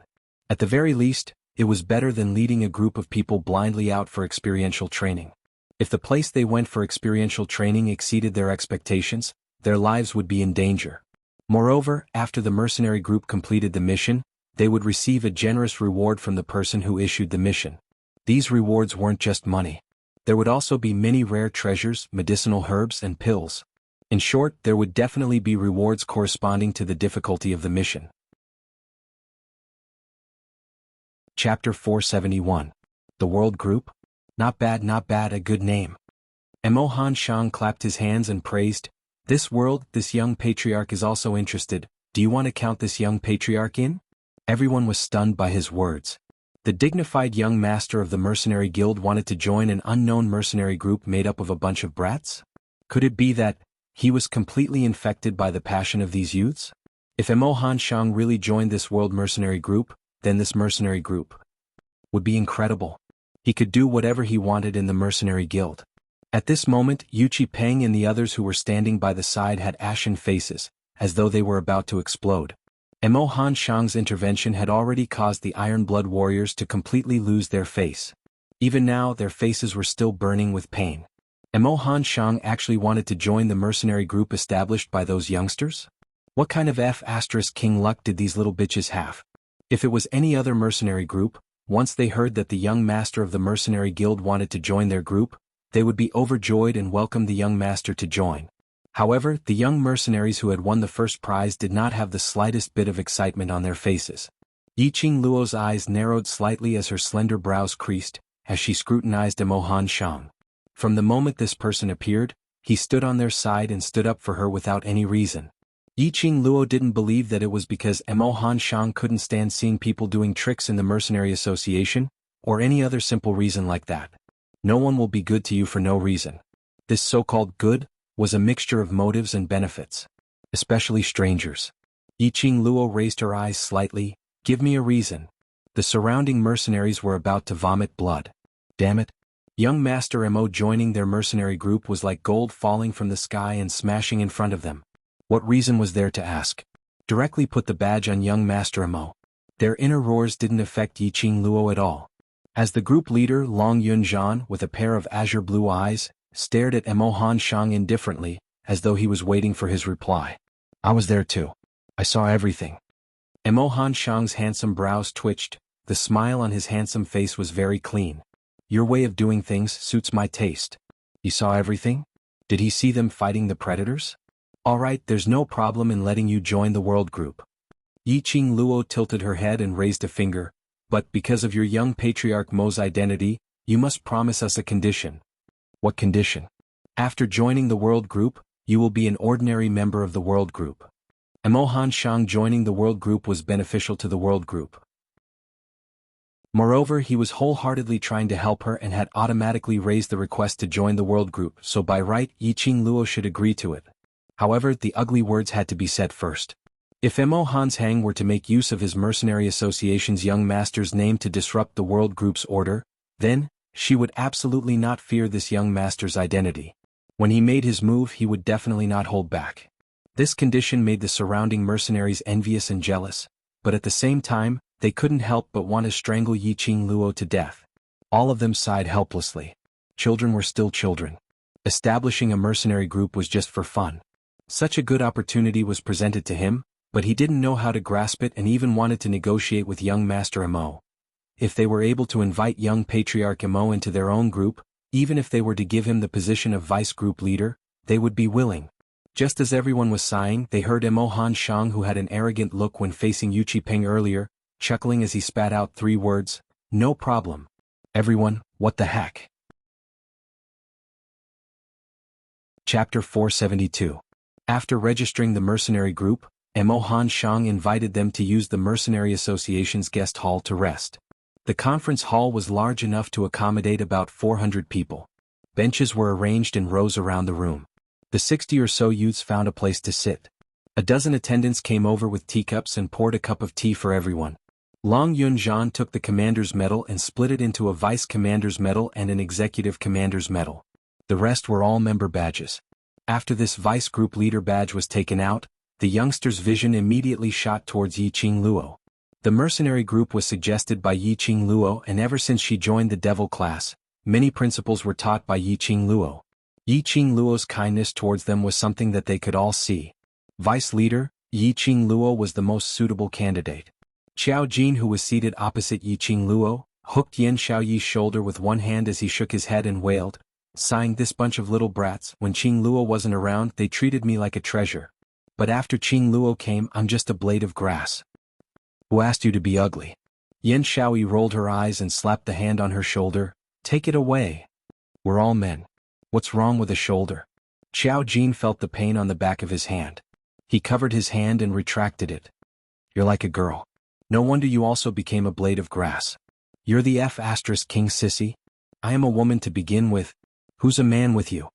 At the very least, it was better than leading a group of people blindly out for experiential training. If the place they went for experiential training exceeded their expectations, their lives would be in danger. Moreover, after the mercenary group completed the mission, they would receive a generous reward from the person who issued the mission. These rewards weren't just money. There would also be many rare treasures, medicinal herbs, and pills. In short, there would definitely be rewards corresponding to the difficulty of the mission. Chapter 471. The World Group? Not bad, a good name. Mo Han Shang clapped his hands and praised, "This world, this young patriarch is also interested. Do you want to count this young patriarch in?" Everyone was stunned by his words. The dignified young master of the mercenary guild wanted to join an unknown mercenary group made up of a bunch of brats? Could it be that he was completely infected by the passion of these youths? If Mo Han Shang really joined this world mercenary group, then this mercenary group would be incredible. He could do whatever he wanted in the mercenary guild. At this moment, Yuchi Peng and the others who were standing by the side had ashen faces, as though they were about to explode. Mo Han Shang's intervention had already caused the Iron Blood warriors to completely lose their face. Even now, their faces were still burning with pain. Mo Han Shang actually wanted to join the mercenary group established by those youngsters? What kind of King luck did these little bitches have? If it was any other mercenary group, once they heard that the young master of the mercenary guild wanted to join their group, they would be overjoyed and welcome the young master to join. However, the young mercenaries who had won the first prize did not have the slightest bit of excitement on their faces. Yiqing Luo's eyes narrowed slightly as her slender brows creased, as she scrutinized Emohan Shang. From the moment this person appeared, he stood on their side and stood up for her without any reason. Yiqing Luo didn't believe that it was because Emohan Shang couldn't stand seeing people doing tricks in the mercenary association, or any other simple reason like that. No one will be good to you for no reason. This so-called good was a mixture of motives and benefits. Especially strangers. Yiqing Luo raised her eyes slightly. Give me a reason. The surrounding mercenaries were about to vomit blood. Damn it. Young Master Mo joining their mercenary group was like gold falling from the sky and smashing in front of them. What reason was there to ask? Directly put the badge on young Master Mo. Their inner roars didn't affect Yiqing Luo at all. As the group leader Long Yunzhan, with a pair of azure blue eyes, stared at Emohan Shang indifferently, as though he was waiting for his reply. I was there too. I saw everything. Emohan Shang's handsome brows twitched, the smile on his handsome face was very clean. Your way of doing things suits my taste. You saw everything? Did he see them fighting the predators? Alright, there's no problem in letting you join the world group. Yiqing Luo tilted her head and raised a finger, but because of your young patriarch Mo's identity, you must promise us a condition. What condition? After joining the world group, you will be an ordinary member of the world group. Emohan Shang joining the world group was beneficial to the world group. Moreover, he was wholeheartedly trying to help her and had automatically raised the request to join the world group, so by right, Yiqing Luo should agree to it. However, the ugly words had to be said first. If Emohan Shang were to make use of his mercenary association's young master's name to disrupt the world group's order, then, she would absolutely not fear this young master's identity. When he made his move, he would definitely not hold back. This condition made the surrounding mercenaries envious and jealous, but at the same time, they couldn't help but want to strangle Yiqing Luo to death. All of them sighed helplessly. Children were still children. Establishing a mercenary group was just for fun. Such a good opportunity was presented to him, but he didn't know how to grasp it and even wanted to negotiate with young Master Mo. If they were able to invite young Patriarch Mo into their own group, even if they were to give him the position of vice group leader, they would be willing. Just as everyone was sighing, they heard Emohan Shang, who had an arrogant look when facing Yu Qipeng earlier, chuckling as he spat out 3 words, "No problem. Everyone, what the heck?" Chapter 472. After registering the mercenary group, Emohan Shang invited them to use the Mercenary Association's guest hall to rest. The conference hall was large enough to accommodate about 400 people. Benches were arranged in rows around the room. The 60 or so youths found a place to sit. A dozen attendants came over with teacups and poured a cup of tea for everyone. Long Yunzhan took the commander's medal and split it into a vice commander's medal and an executive commander's medal. The rest were all member badges. After this vice group leader badge was taken out, the youngster's vision immediately shot towards Yiqing Luo. The mercenary group was suggested by Yiqing Luo, and ever since she joined the devil class, many principles were taught by Yiqing Luo. Yiqing Luo's kindness towards them was something that they could all see. Vice leader, Yiqing Luo was the most suitable candidate. Xiao Jin, who was seated opposite Yiqing Luo, hooked Yan Xiaoyi's shoulder with one hand as he shook his head and wailed, sighing, "This bunch of little brats, when Qing Luo wasn't around, they treated me like a treasure. But after Qing Luo came, I'm just a blade of grass." Who asked you to be ugly? Yan Xiaoyi rolled her eyes and slapped the hand on her shoulder. Take it away. We're all men. What's wrong with a shoulder? Xiao Jin felt the pain on the back of his hand. He covered his hand and retracted it. You're like a girl. No wonder you also became a blade of grass. You're the King sissy. I am a woman to begin with. Who's a man with you?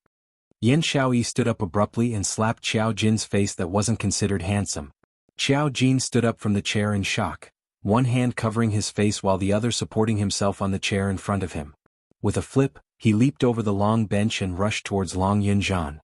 Yan Xiaoyi stood up abruptly and slapped Xiao Jin's face that wasn't considered handsome. Xiao Jin stood up from the chair in shock, one hand covering his face while the other supporting himself on the chair in front of him. With a flip, he leaped over the long bench and rushed towards Long Yunzhan.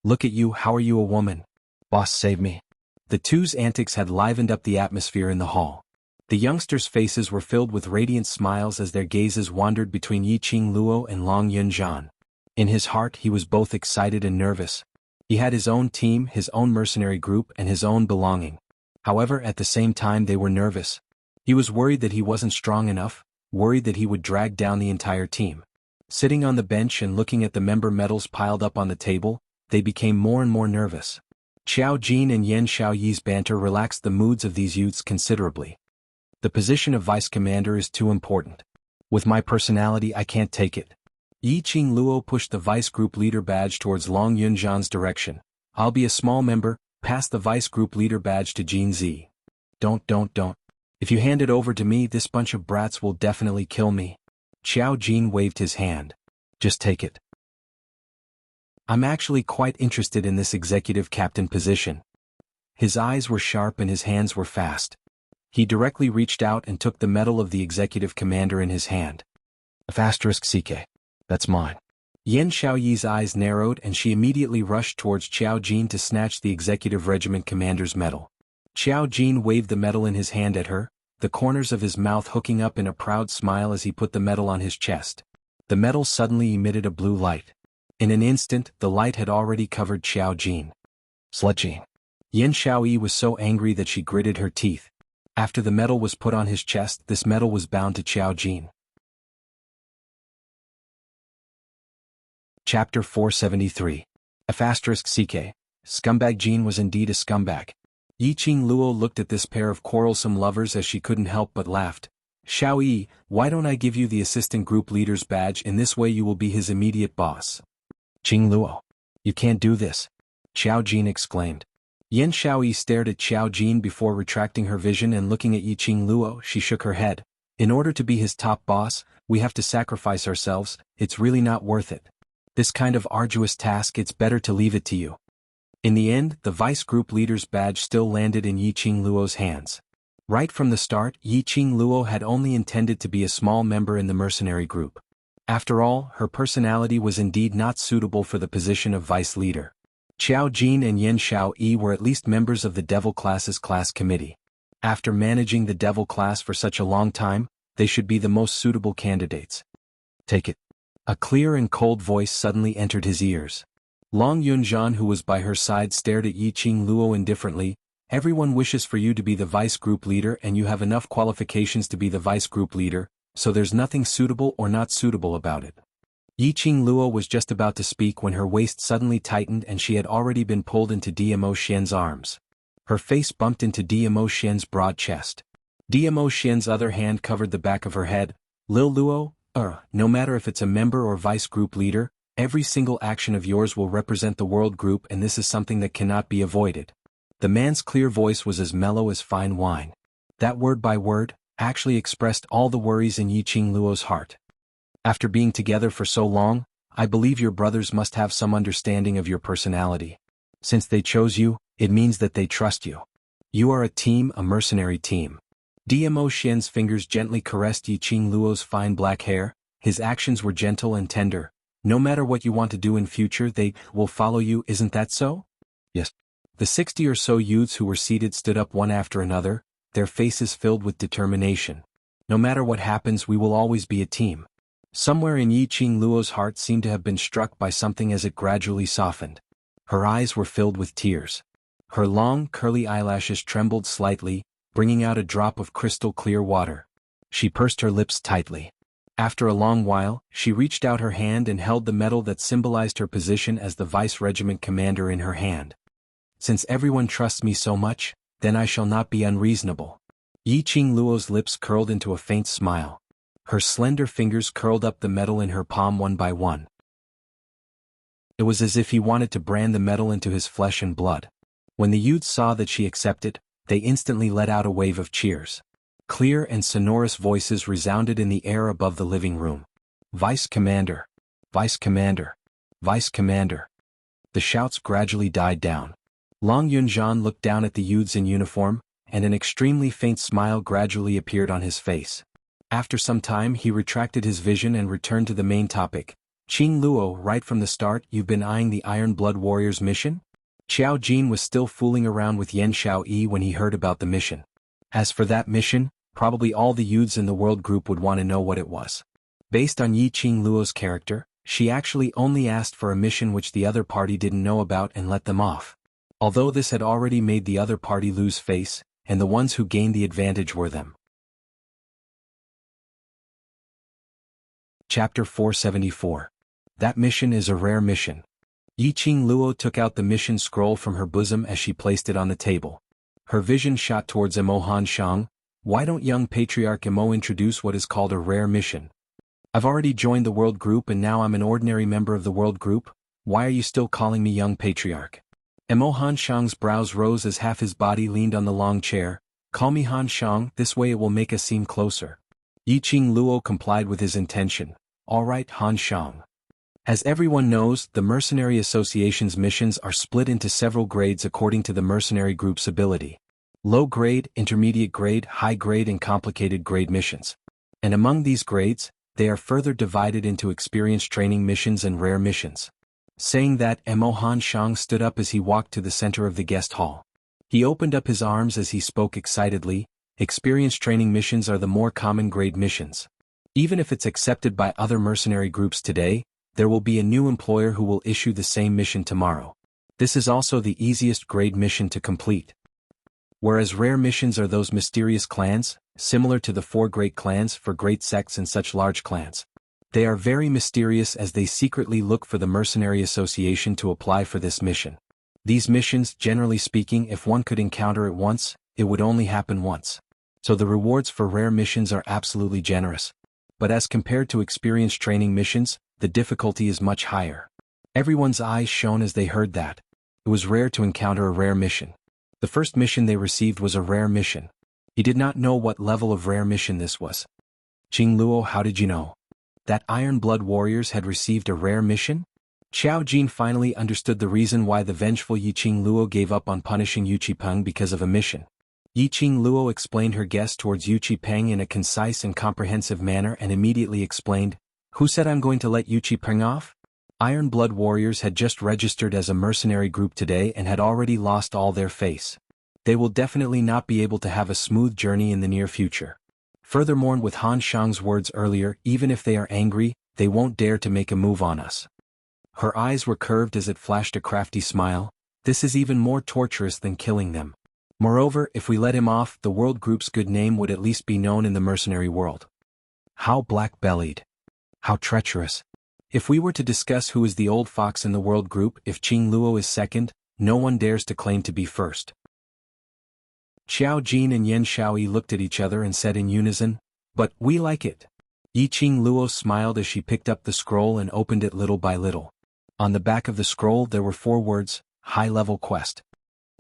Look at you, how are you a woman? Boss, save me. The two's antics had livened up the atmosphere in the hall. The youngsters' faces were filled with radiant smiles as their gazes wandered between Yiqing Luo and Long Yunzhan. In his heart he was both excited and nervous. He had his own team, his own mercenary group, and his own belonging. However, at the same time they were nervous. He was worried that he wasn't strong enough, worried that he would drag down the entire team. Sitting on the bench and looking at the member medals piled up on the table, they became more and more nervous. Xiao Jin and Yan Xiaoyi's banter relaxed the moods of these youths considerably. The position of vice commander is too important. With my personality I can't take it. Yi Qing Luo pushed the vice group leader badge towards Long Yunzhan's direction. I'll be a small member, pass the vice group leader badge to Jin Zi. Don't. If you hand it over to me, this bunch of brats will definitely kill me. Xiao Jin waved his hand. Just take it. I'm actually quite interested in this executive captain position. His eyes were sharp and his hands were fast. He directly reached out and took the medal of the executive commander in his hand. *CK. That's mine. Yan Xiaoyi's eyes narrowed and she immediately rushed towards Xiao Jin to snatch the executive regiment commander's medal. Xiao Jin waved the medal in his hand at her, the corners of his mouth hooking up in a proud smile as he put the medal on his chest. The medal suddenly emitted a blue light. In an instant, the light had already covered Xiao Jin. Sledging. Yan Xiaoyi was so angry that she gritted her teeth. After the medal was put on his chest, this medal was bound to Xiao Jin. Chapter 473. *CK. Scumbag Jin was indeed a scumbag. Yi Qing Luo looked at this pair of quarrelsome lovers as she couldn't help but laughed. Xiaoyi, why don't I give you the assistant group leader's badge? In this way you will be his immediate boss. Qing Luo. You can't do this. Xiao Jin exclaimed. Yan Xiaoyi stared at Xiao Jin before retracting her vision and looking at Yi Qing Luo. She shook her head. In order to be his top boss, we have to sacrifice ourselves. It's really not worth it. This kind of arduous task, it's better to leave it to you. In the end, the vice group leader's badge still landed in Yi Qing Luo's hands. Right from the start, Yi Qing Luo had only intended to be a small member in the mercenary group. After all, her personality was indeed not suitable for the position of vice leader. Xiao Jin and Yan Xiaoyi were at least members of the Devil Class's class committee. After managing the Devil Class for such a long time, they should be the most suitable candidates. Take it. A clear and cold voice suddenly entered his ears. Long Yunzhan, who was by her side, stared at Yi Qing Luo indifferently. Everyone wishes for you to be the vice group leader and you have enough qualifications to be the vice group leader, so there's nothing suitable or not suitable about it. Yi Qing Luo was just about to speak when her waist suddenly tightened and she had already been pulled into Dmo Xian's arms. Her face bumped into Dmo Xian's broad chest. Dmo Xian's other hand covered the back of her head. Lil Luo, no matter if it's a member or vice group leader, every single action of yours will represent the world group and this is something that cannot be avoided. The man's clear voice was as mellow as fine wine. That word by word actually expressed all the worries in Yi Qing Luo's heart. After being together for so long, I believe your brothers must have some understanding of your personality. Since they chose you, it means that they trust you. You are a team, a mercenary team. Dmo Xian's fingers gently caressed Yi Qing Luo's fine black hair. His actions were gentle and tender. No matter what you want to do in future, they will follow you, isn't that so? Yes. The 60 or so youths who were seated stood up one after another, their faces filled with determination. No matter what happens, we will always be a team. Somewhere in Yi Qing Luo's heart seemed to have been struck by something as it gradually softened. Her eyes were filled with tears. Her long, curly eyelashes trembled slightly, bringing out a drop of crystal clear water. She pursed her lips tightly. After a long while, she reached out her hand and held the medal that symbolized her position as the vice regiment commander in her hand. Since everyone trusts me so much, then I shall not be unreasonable. Yi Qing Luo's lips curled into a faint smile. Her slender fingers curled up the medal in her palm one by one. It was as if he wanted to brand the medal into his flesh and blood. When the youths saw that she accepted, they instantly let out a wave of cheers. Clear and sonorous voices resounded in the air above the living room. Vice Commander! Vice Commander! Vice Commander! The shouts gradually died down. Long Yunzhan looked down at the youths in uniform, and an extremely faint smile gradually appeared on his face. After some time he retracted his vision and returned to the main topic. Qing Luo, right from the start you've been eyeing the Iron Blood Warriors mission? Xiao Jin was still fooling around with Yan Xiaoyi when he heard about the mission. As for that mission, probably all the youths in the world group would want to know what it was. Based on Yi Qing Luo's character, she actually only asked for a mission which the other party didn't know about and let them off. Although this had already made the other party lose face, and the ones who gained the advantage were them. Chapter 474. That mission is a rare mission. Yiqing Luo took out the mission scroll from her bosom as she placed it on the table. Her vision shot towards Emo Han Shang. Why don't young Patriarch Emo introduce what is called a rare mission? I've already joined the world group and now I'm an ordinary member of the world group. Why are you still calling me young Patriarch? Emo Han Shang's brows rose as half his body leaned on the long chair. Call me Han Shang, this way it will make us seem closer. Yiqing Luo complied with his intention. All right, Han Shang. As everyone knows, the Mercenary Association's missions are split into several grades according to the mercenary group's ability. Low grade, intermediate grade, high grade and complicated grade missions. And among these grades, they are further divided into experience training missions and rare missions. Saying that, Emo Han Shang stood up as he walked to the center of the guest hall. He opened up his arms as he spoke excitedly. Experience training missions are the more common grade missions. Even if it's accepted by other mercenary groups today, there will be a new employer who will issue the same mission tomorrow. This is also the easiest grade mission to complete. Whereas rare missions are those mysterious clans, similar to the 4 great clans for great sects and such large clans. They are very mysterious as they secretly look for the Mercenary Association to apply for this mission. These missions, generally speaking, if one could encounter it once, it would only happen once. So the rewards for rare missions are absolutely generous. But as compared to experience training missions, the difficulty is much higher. Everyone's eyes shone as they heard that. It was rare to encounter a rare mission. The first mission they received was a rare mission. He did not know what level of rare mission this was. Qing Luo, how did you know? That Iron Blood warriors had received a rare mission? Xiao Jin finally understood the reason why the vengeful Yiqing Luo gave up on punishing Yu Qipeng because of a mission. Yiqing Luo explained her guess towards Yu Qipeng in a concise and comprehensive manner and immediately explained, who said I'm going to let Yu Qipeng off? Iron Blood warriors had just registered as a mercenary group today and had already lost all their face. They will definitely not be able to have a smooth journey in the near future. Furthermore, with Han Shang's words earlier, even if they are angry, they won't dare to make a move on us. Her eyes were curved as it flashed a crafty smile. This is even more torturous than killing them. Moreover, if we let him off, the world group's good name would at least be known in the mercenary world. How black-bellied. How treacherous. If we were to discuss who is the old fox in the world group, if Qing Luo is second, no one dares to claim to be first. Xiao Jin and Yan Shaoyi looked at each other and said in unison, but we like it. Yiqing Luo smiled as she picked up the scroll and opened it little by little. On the back of the scroll there were 4 words, high-level quest.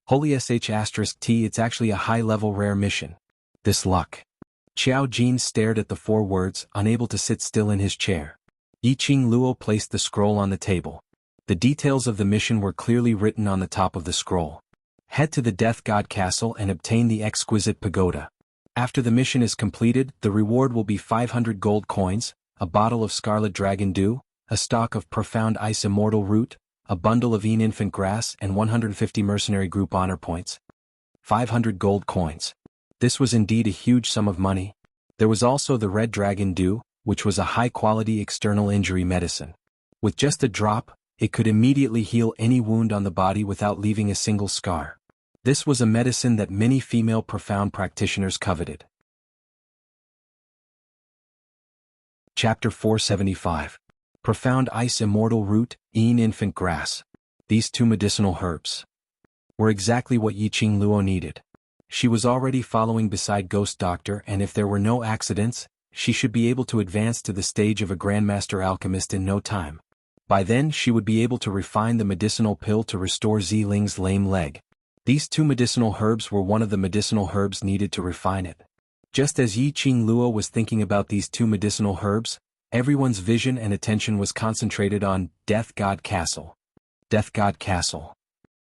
Holy *T, it's actually a high-level rare mission. This luck. Xiao Jin stared at the 4 words, unable to sit still in his chair. Yiqing Luo placed the scroll on the table. The details of the mission were clearly written on the top of the scroll. Head to the Death God Castle and obtain the exquisite pagoda. After the mission is completed, the reward will be 500 gold coins, a bottle of Scarlet Dragon Dew, a stalk of Profound Ice Immortal Root, a bundle of Infant Grass and 150 mercenary group honor points. 500 gold coins. This was indeed a huge sum of money. There was also the Red Dragon Dew, which was a high-quality external injury medicine. With just a drop, it could immediately heal any wound on the body without leaving a single scar. This was a medicine that many female profound practitioners coveted. Chapter 475. Profound Ice Immortal Root, Infant Grass. These 2 medicinal herbs were exactly what Yiqing Luo needed. She was already following beside Ghost Doctor, and if there were no accidents, she should be able to advance to the stage of a Grandmaster Alchemist in no time. By then she would be able to refine the medicinal pill to restore Ziling's lame leg. These 2 medicinal herbs were one of the medicinal herbs needed to refine it. Just as Yiqing Luo was thinking about these 2 medicinal herbs, everyone's vision and attention was concentrated on Death God Castle. Death God Castle.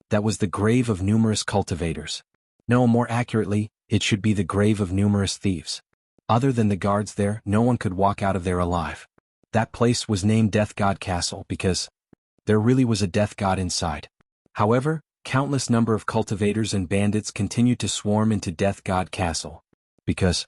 That was the grave of numerous cultivators. No, more accurately, it should be the grave of numerous thieves. Other than the guards there, no one could walk out of there alive. That place was named Death God Castle because there really was a death god inside. However, countless number of cultivators and bandits continued to swarm into Death God Castle. Because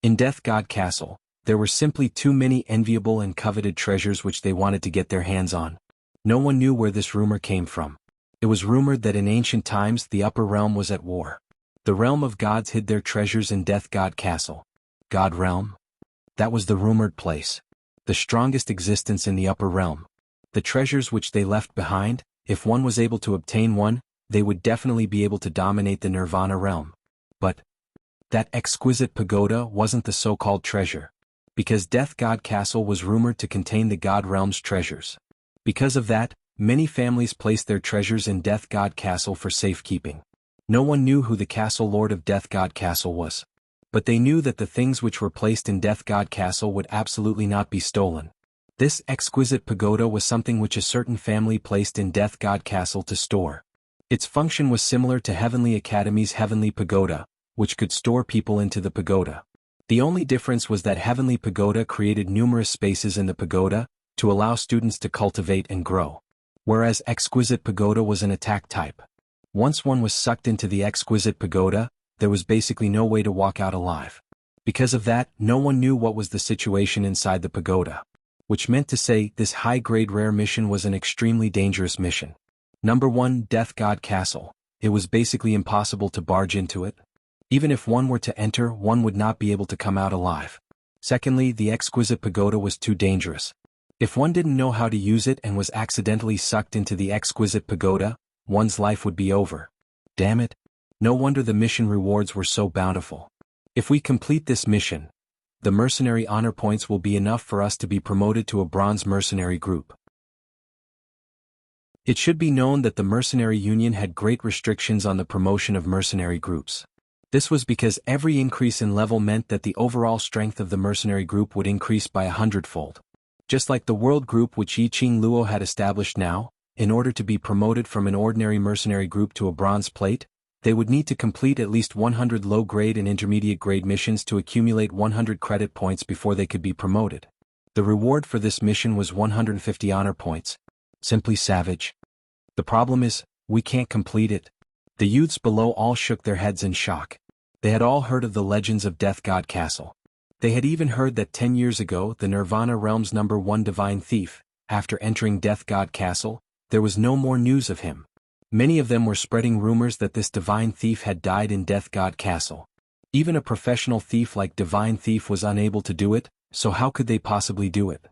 in Death God Castle, there were simply too many enviable and coveted treasures which they wanted to get their hands on. No one knew where this rumor came from. It was rumored that in ancient times the upper realm was at war. The realm of gods hid their treasures in Death God Castle. God realm? That was the rumored place. The strongest existence in the upper realm. The treasures which they left behind, If one was able to obtain one, they would definitely be able to dominate the Nirvana realm. But that exquisite pagoda wasn't the so-called treasure. Because Death God Castle was rumored to contain the God Realm's treasures. Because of that, many families placed their treasures in Death God Castle for safekeeping. No one knew who the Castle Lord of Death God Castle was. But they knew that the things which were placed in Death God Castle would absolutely not be stolen. This exquisite pagoda was something which a certain family placed in Death God Castle to store. Its function was similar to Heavenly Academy's Heavenly Pagoda, which could store people into the pagoda. The only difference was that Heavenly Pagoda created numerous spaces in the pagoda to allow students to cultivate and grow. Whereas Exquisite Pagoda was an attack type. Once one was sucked into the Exquisite Pagoda, there was basically no way to walk out alive. Because of that, no one knew what was the situation inside the pagoda. Which meant to say, this high-grade rare mission was an extremely dangerous mission. Number 1, Death God Castle. It was basically impossible to barge into it. Even if one were to enter, one would not be able to come out alive. Secondly, the Exquisite Pagoda was too dangerous. If one didn't know how to use it and was accidentally sucked into the Exquisite Pagoda, one's life would be over. Damn it. No wonder the mission rewards were so bountiful. If we complete this mission, the mercenary honor points will be enough for us to be promoted to a bronze mercenary group. It should be known that the mercenary union had great restrictions on the promotion of mercenary groups. This was because every increase in level meant that the overall strength of the mercenary group would increase by 100-fold. Just like the world group which Yi Ching Luo had established now, in order to be promoted from an ordinary mercenary group to a bronze plate, they would need to complete at least 100 low-grade and intermediate-grade missions to accumulate 100 credit points before they could be promoted. The reward for this mission was 150 honor points. Simply savage. The problem is, we can't complete it. The youths below all shook their heads in shock. They had all heard of the legends of Death God Castle. They had even heard that 10 years ago the Nirvana Realm's number 1 divine thief, after entering Death God Castle, there was no more news of him. Many of them were spreading rumors that this divine thief had died in Death God Castle. Even a professional thief like Divine Thief was unable to do it, so how could they possibly do it?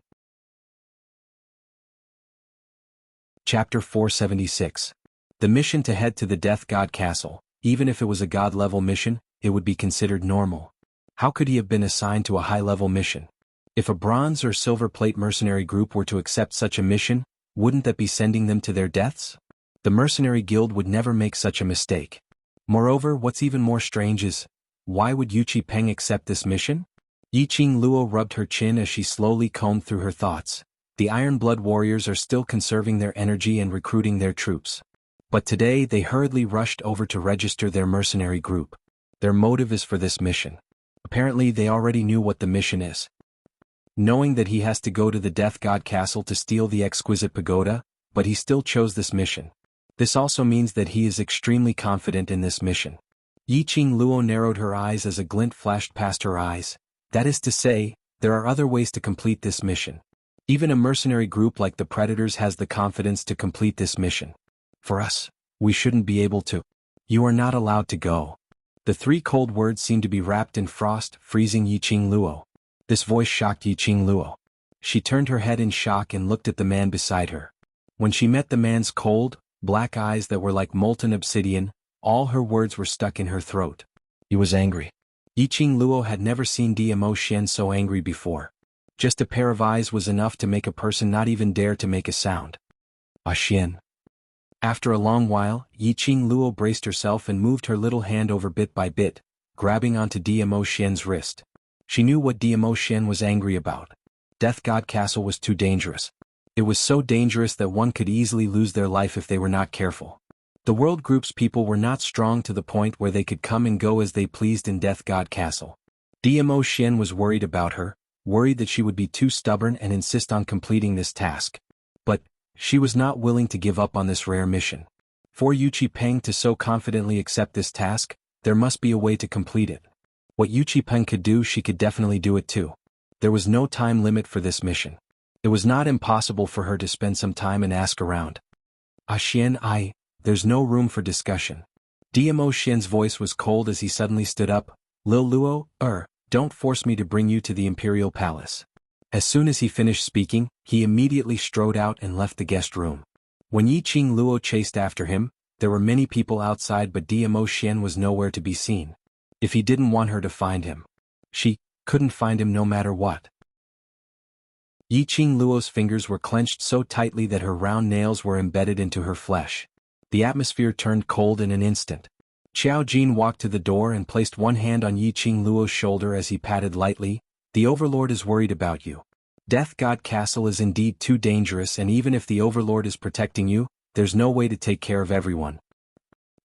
Chapter 476. The mission to head to the Death God Castle, even if it was a God-level mission, it would be considered normal. How could he have been assigned to a high-level mission? If a bronze or silver plate mercenary group were to accept such a mission, wouldn't that be sending them to their deaths? The mercenary guild would never make such a mistake. Moreover, what's even more strange is, why would Yu Peng accept this mission? Yi Ching Luo rubbed her chin as she slowly combed through her thoughts. The Iron Blood warriors are still conserving their energy and recruiting their troops. But today they hurriedly rushed over to register their mercenary group. Their motive is for this mission. Apparently they already knew what the mission is. Knowing that he has to go to the Death God Castle to steal the Exquisite Pagoda, but he still chose this mission. This also means that he is extremely confident in this mission. Yi Ching Luo narrowed her eyes as a glint flashed past her eyes. That is to say, there are other ways to complete this mission. Even a mercenary group like the Predators has the confidence to complete this mission. For us, we shouldn't be able to. You are not allowed to go. The 3 cold words seemed to be wrapped in frost, freezing Yi Ching Luo. This voice shocked Yi Ching Luo. She turned her head in shock and looked at the man beside her. When she met the man's cold, black eyes that were like molten obsidian, all her words were stuck in her throat. He was angry. Yi Ching Luo had never seen Dmo Xian so angry before. Just a pair of eyes was enough to make a person not even dare to make a sound. Xian. After a long while, Yi Ching Luo braced herself and moved her little hand over bit by bit, grabbing onto Dmo Xian's wrist. She knew what Dmo Xian was angry about. Death God Castle was too dangerous. It was so dangerous that one could easily lose their life if they were not careful. The World Group's people were not strong to the point where they could come and go as they pleased in Death God Castle. Dmo Xian was worried about her, worried that she would be too stubborn and insist on completing this task. But she was not willing to give up on this rare mission. For Yu Peng to so confidently accept this task, there must be a way to complete it. What Yu Peng could do, she could definitely do it too. There was no time limit for this mission. It was not impossible for her to spend some time and ask around. Xian, there's no room for discussion. Dmo Xian's voice was cold as he suddenly stood up. Lil Luo, don't force me to bring you to the Imperial Palace. As soon as he finished speaking, he immediately strode out and left the guest room. When Yi Qing Luo chased after him, there were many people outside, but Dmo Xian was nowhere to be seen. If he didn't want her to find him, she couldn't find him no matter what. Yi Qing Luo's fingers were clenched so tightly that her round nails were embedded into her flesh. The atmosphere turned cold in an instant. Xiao Jin walked to the door and placed one hand on Yi Qing Luo's shoulder as he patted lightly. The Overlord is worried about you. Death God Castle is indeed too dangerous, and even if the Overlord is protecting you, there's no way to take care of everyone.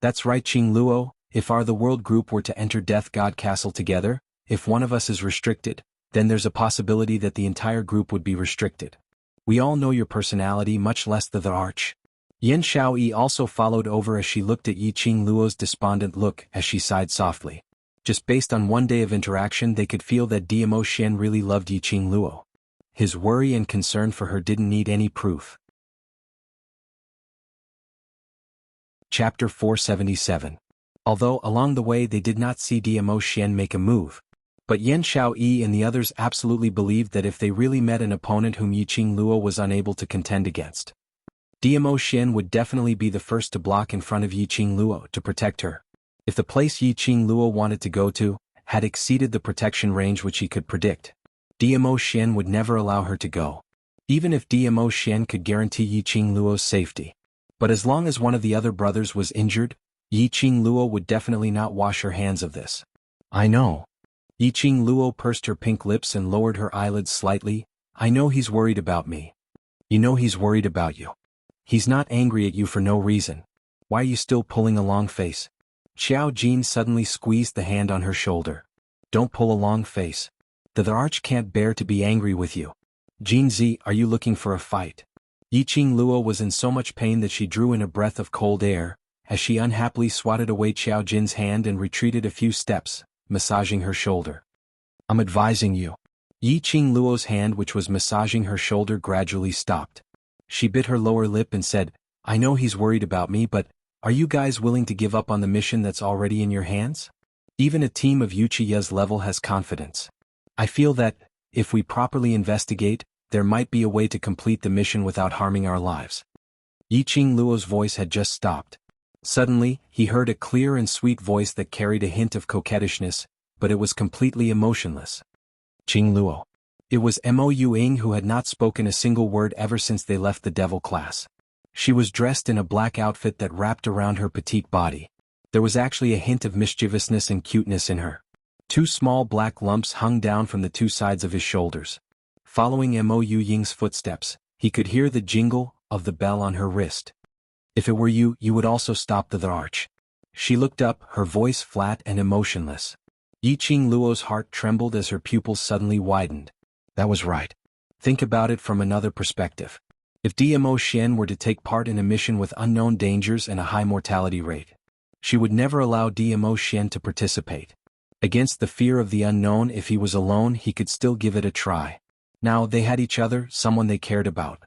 That's right, Qing Luo, if the world group were to enter Death God Castle together, if one of us is restricted, then there's a possibility that the entire group would be restricted. We all know your personality, much less the Arch. Yan Xiaoyi also followed over as she looked at Yi Qing Luo's despondent look as she sighed softly. Just based on one day of interaction, they could feel that Dmo Xian really loved Yi Qing Luo. His worry and concern for her didn't need any proof. Chapter 477. Although along the way they did not see Dmo Xian make a move, but Yan Xiaoyi and the others absolutely believed that if they really met an opponent whom Yi Qing Luo was unable to contend against, Dmo Xian would definitely be the first to block in front of Yi Qing Luo to protect her. If the place Yi Qing Luo wanted to go to had exceeded the protection range which he could predict, Dmo Xian would never allow her to go, even if Dmo Xian could guarantee Yi Qing Luo's safety. But as long as one of the other brothers was injured, Yi Qing Luo would definitely not wash her hands of this. I know. Yi Qing Luo pursed her pink lips and lowered her eyelids slightly. I know he's worried about me. You know he's worried about you. He's not angry at you for no reason. Why are you still pulling a long face? Xiao Jin suddenly squeezed the hand on her shoulder. Don't pull a long face. The Arch can't bear to be angry with you. Jinzi, are you looking for a fight? Yi Qing Luo was in so much pain that she drew in a breath of cold air, as she unhappily swatted away Xiao Jin's hand and retreated a few steps, massaging her shoulder. I'm advising you. Yi Qing Luo's hand, which was massaging her shoulder, gradually stopped. She bit her lower lip and said, I know he's worried about me, but are you guys willing to give up on the mission that's already in your hands? Even a team of Wuxia's level has confidence. I feel that, if we properly investigate, there might be a way to complete the mission without harming our lives. Yi Qing Luo's voice had just stopped. Suddenly, he heard a clear and sweet voice that carried a hint of coquettishness, but it was completely emotionless. Qing Luo. It was Mo Ying, who had not spoken a single word ever since they left the devil class. She was dressed in a black outfit that wrapped around her petite body. There was actually a hint of mischievousness and cuteness in her. Two small black lumps hung down from the two sides of his shoulders. Following Mo Ying's footsteps, he could hear the jingle of the bell on her wrist. If it were you, you would also stop the Arch. She looked up, her voice flat and emotionless. Yi Qing Luo's heart trembled as her pupils suddenly widened. That was right. Think about it from another perspective. If Dmo Xian were to take part in a mission with unknown dangers and a high mortality rate, she would never allow Dmo Xian to participate. Against the fear of the unknown, if he was alone, he could still give it a try. Now they had each other, someone they cared about.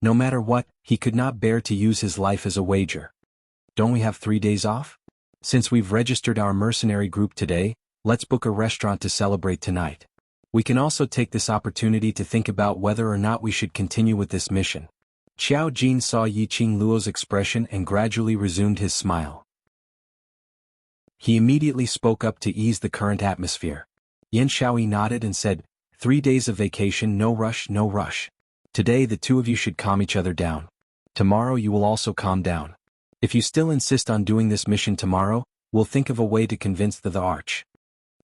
No matter what, he could not bear to use his life as a wager. Don't we have 3 days off? Since we've registered our mercenary group today, let's book a restaurant to celebrate tonight. We can also take this opportunity to think about whether or not we should continue with this mission. Xiao Jin saw Yi Qing Luo's expression and gradually resumed his smile. He immediately spoke up to ease the current atmosphere. Yan Xiaoyi nodded and said, 3 days of vacation, no rush, no rush. Today the two of you should calm each other down. Tomorrow you will also calm down. If you still insist on doing this mission tomorrow, we'll think of a way to convince the Arch.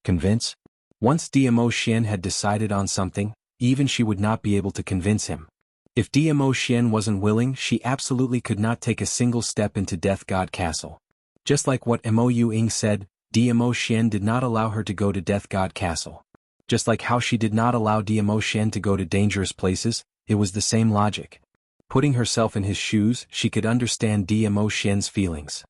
Convince? Once Dmo Xian had decided on something, even she would not be able to convince him. If Dmo Xian wasn't willing, she absolutely could not take a single step into Death God Castle. Just like what Mo Ying said, Dmo Xian did not allow her to go to Death God Castle. Just like how she did not allow Dmo Xian to go to dangerous places, it was the same logic. Putting herself in his shoes, she could understand Dmo Xian's feelings.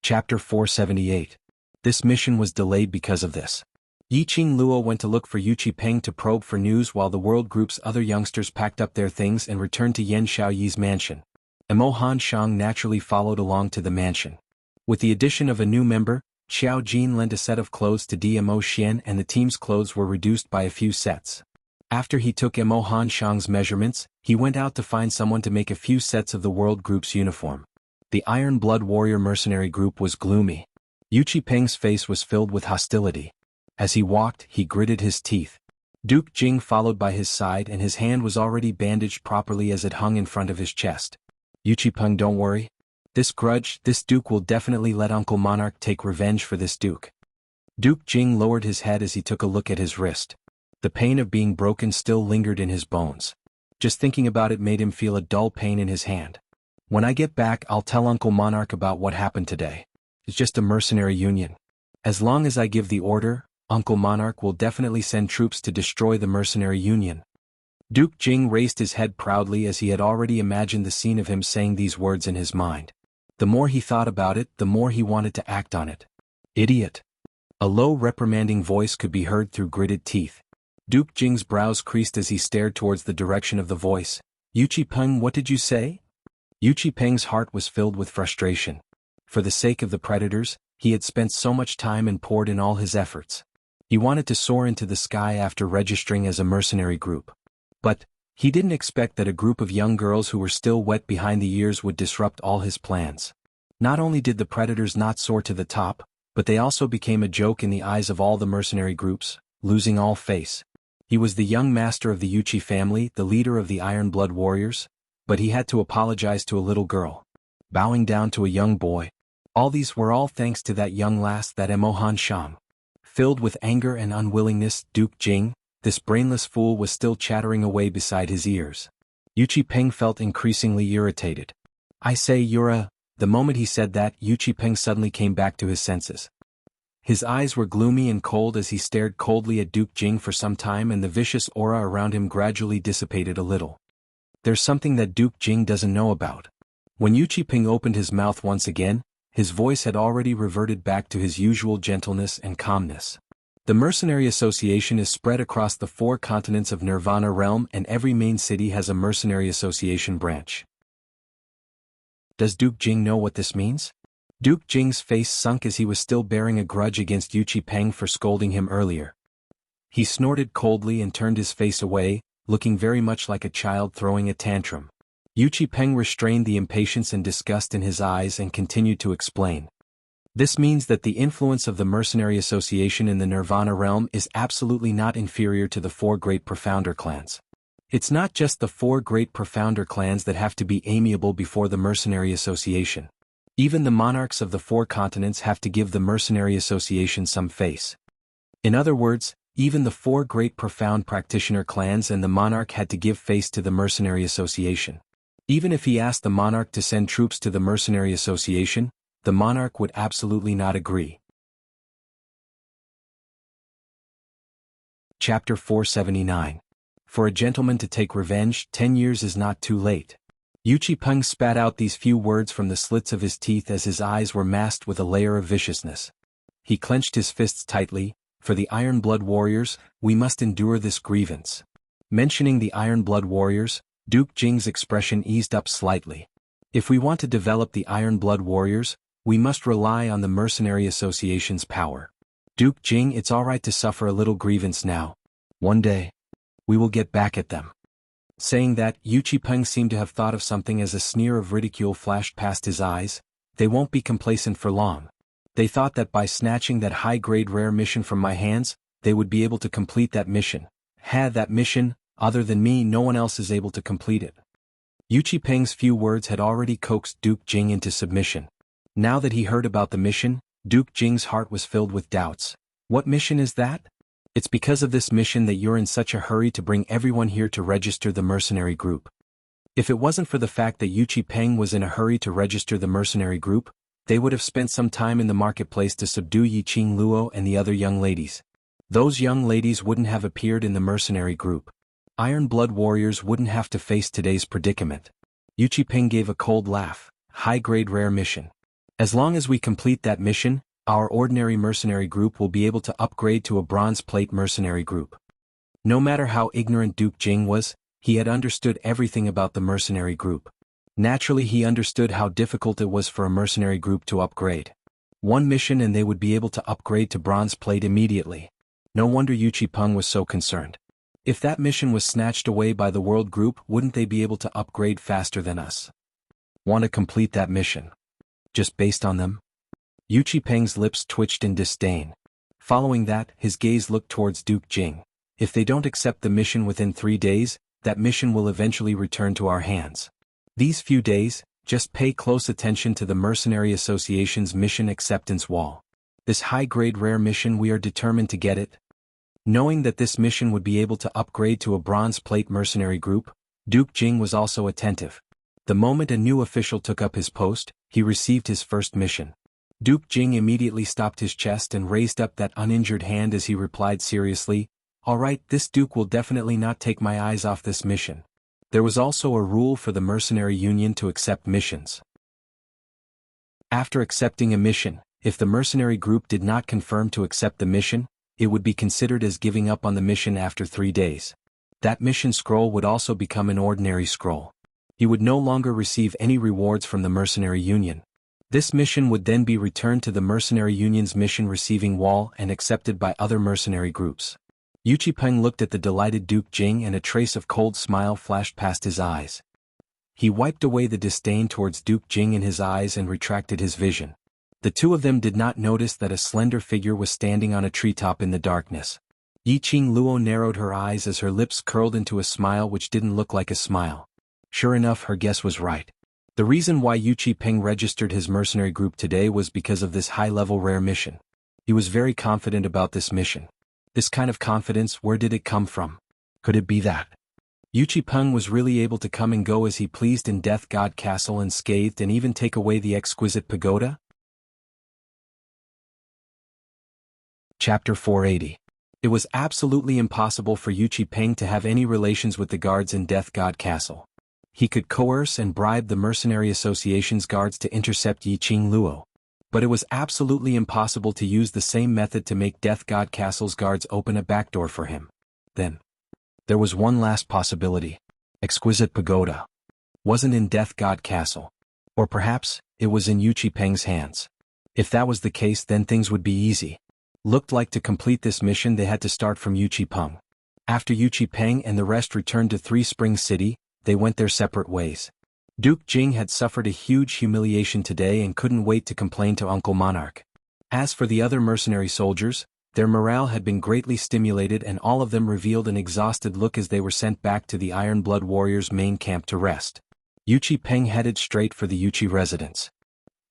Chapter 478. This mission was delayed because of this. Yi Qing Luo went to look for Yu Qipeng to probe for news while the world group's other youngsters packed up their things and returned to Yan Xiaoyi's mansion. Mo Han Shang naturally followed along to the mansion. With the addition of a new member, Xiao Jin lent a set of clothes to Dmo Xian, and the team's clothes were reduced by a few sets. After he took Mo Han Shang's measurements, he went out to find someone to make a few sets of the World Group's uniform. The Iron Blood Warrior mercenary group was gloomy. Yu Qipeng's face was filled with hostility. As he walked, he gritted his teeth. Duke Jing followed by his side, and his hand was already bandaged properly as it hung in front of his chest. Yu Qipeng, don't worry. This Duke will definitely let Uncle Monarch take revenge for this Duke. Duke Jing lowered his head as he took a look at his wrist. The pain of being broken still lingered in his bones. Just thinking about it made him feel a dull pain in his hand. When I get back, I'll tell Uncle Monarch about what happened today. It's just a mercenary union. As long as I give the order, Uncle Monarch will definitely send troops to destroy the mercenary union. Duke Jing raised his head proudly as he had already imagined the scene of him saying these words in his mind. The more he thought about it, the more he wanted to act on it. Idiot! A low reprimanding voice could be heard through gritted teeth. Duke Jing's brows creased as he stared towards the direction of the voice. Yu Qipeng, what did you say? Yu Qipeng's heart was filled with frustration. For the sake of the predators, he had spent so much time and poured in all his efforts. He wanted to soar into the sky after registering as a mercenary group. But he didn't expect that a group of young girls who were still wet behind the ears would disrupt all his plans. Not only did the predators not soar to the top, but they also became a joke in the eyes of all the mercenary groups, losing all face. He was the young master of the Yuchi family, the leader of the Iron Blood Warriors, but he had to apologize to a little girl, bowing down to a young boy. All these were all thanks to that young lass, that Mo Han Shang. Filled with anger and unwillingness, Duke Jing, this brainless fool, was still chattering away beside his ears. Yu Qipeng felt increasingly irritated. I say, you're a... The moment he said that, Yu Qipeng suddenly came back to his senses. His eyes were gloomy and cold as he stared coldly at Duke Jing for some time, and the vicious aura around him gradually dissipated a little. There's something that Duke Jing doesn't know about. When Yu Qipeng opened his mouth once again, his voice had already reverted back to his usual gentleness and calmness. The Mercenary Association is spread across the 4 continents of Nirvana Realm, and every main city has a Mercenary Association branch. Does Duke Jing know what this means? Duke Jing's face sunk as he was still bearing a grudge against Yu Qipeng for scolding him earlier. He snorted coldly and turned his face away, looking very much like a child throwing a tantrum. Yu Qipeng restrained the impatience and disgust in his eyes and continued to explain. This means that the influence of the Mercenary Association in the Nirvana Realm is absolutely not inferior to the 4 great Profounder clans. It's not just the 4 great Profounder clans that have to be amiable before the Mercenary Association. Even the monarchs of the 4 continents have to give the Mercenary Association some face. In other words, even the 4 great profound practitioner clans and the monarch had to give face to the Mercenary Association. Even if he asked the monarch to send troops to the Mercenary Association, the monarch would absolutely not agree. Chapter 479. For a gentleman to take revenge, 10 years is not too late. Yu Qipeng spat out these few words from the slits of his teeth as his eyes were masked with a layer of viciousness. He clenched his fists tightly. For the Iron Blood Warriors, we must endure this grievance. Mentioning the Iron Blood Warriors, Duke Jing's expression eased up slightly. If we want to develop the Iron Blood Warriors, we must rely on the Mercenary Association's power. Duke Jing, it's alright to suffer a little grievance now. One day, we will get back at them. Saying that, Yu Qipeng seemed to have thought of something as a sneer of ridicule flashed past his eyes. They won't be complacent for long. They thought that by snatching that high-grade rare mission from my hands, they would be able to complete that mission. That mission, other than me, no one else is able to complete it. Yu Qipeng's few words had already coaxed Duke Jing into submission. Now that he heard about the mission, Duke Jing's heart was filled with doubts. What mission is that? It's because of this mission that you're in such a hurry to bring everyone here to register the mercenary group. If it wasn't for the fact that Yu Qipeng was in a hurry to register the mercenary group, they would have spent some time in the marketplace to subdue Yiqing Luo and the other young ladies. Those young ladies wouldn't have appeared in the mercenary group. Iron Blood Warriors wouldn't have to face today's predicament. Yu Qipeng gave a cold laugh. High-grade rare mission. As long as we complete that mission, our ordinary mercenary group will be able to upgrade to a bronze plate mercenary group. No matter how ignorant Duke Jing was, he had understood everything about the mercenary group. Naturally, he understood how difficult it was for a mercenary group to upgrade. One mission and they would be able to upgrade to bronze plate immediately. No wonder Yu Qipeng was so concerned. If that mission was snatched away by the world group, wouldn't they be able to upgrade faster than us? Want to complete that mission? Just based on them? Yu Qipeng's lips twitched in disdain. Following that, his gaze looked towards Duke Jing. If they don't accept the mission within 3 days, that mission will eventually return to our hands. These few days, just pay close attention to the Mercenary Association's mission acceptance wall. This high-grade rare mission, we are determined to get it. Knowing that this mission would be able to upgrade to a bronze plate mercenary group, Duke Jing was also attentive. The moment a new official took up his post, he received his first mission. Duke Jing immediately stopped his chest and raised up that uninjured hand as he replied seriously, "All right, this Duke will definitely not take my eyes off this mission." There was also a rule for the Mercenary Union to accept missions. After accepting a mission, if the mercenary group did not confirm to accept the mission, it would be considered as giving up on the mission after 3 days. That mission scroll would also become an ordinary scroll. He would no longer receive any rewards from the Mercenary Union. This mission would then be returned to the Mercenary Union's mission receiving wall and accepted by other mercenary groups. Yu Qipeng looked at the delighted Duke Jing and a trace of cold smile flashed past his eyes. He wiped away the disdain towards Duke Jing in his eyes and retracted his vision. The two of them did not notice that a slender figure was standing on a treetop in the darkness. Yiqing Luo narrowed her eyes as her lips curled into a smile which didn't look like a smile. Sure enough, her guess was right. The reason why Yu Qipeng registered his mercenary group today was because of this high-level rare mission. He was very confident about this mission. This kind of confidence, where did it come from? Could it be that Yu Qipeng was really able to come and go as he pleased in Death God Castle unscathed and even take away the exquisite pagoda? Chapter 480. It was absolutely impossible for Yu Qipeng to have any relations with the guards in Death God Castle. He could coerce and bribe the Mercenary Association's guards to intercept Yiqing Luo. But it was absolutely impossible to use the same method to make Death God Castle's guards open a backdoor for him. Then, there was one last possibility. Exquisite Pagoda wasn't in Death God Castle. Or perhaps, it was in Yu Qipeng's hands. If that was the case, then things would be easy. Looked like to complete this mission they had to start from Yu Qipeng. After Yu Qipeng and the rest returned to Three Springs City, they went their separate ways. Duke Jing had suffered a huge humiliation today and couldn't wait to complain to Uncle Monarch. As for the other mercenary soldiers, their morale had been greatly stimulated and all of them revealed an exhausted look as they were sent back to the Iron Blood Warriors' main camp to rest. Yu Qipeng headed straight for the Yuchi residence.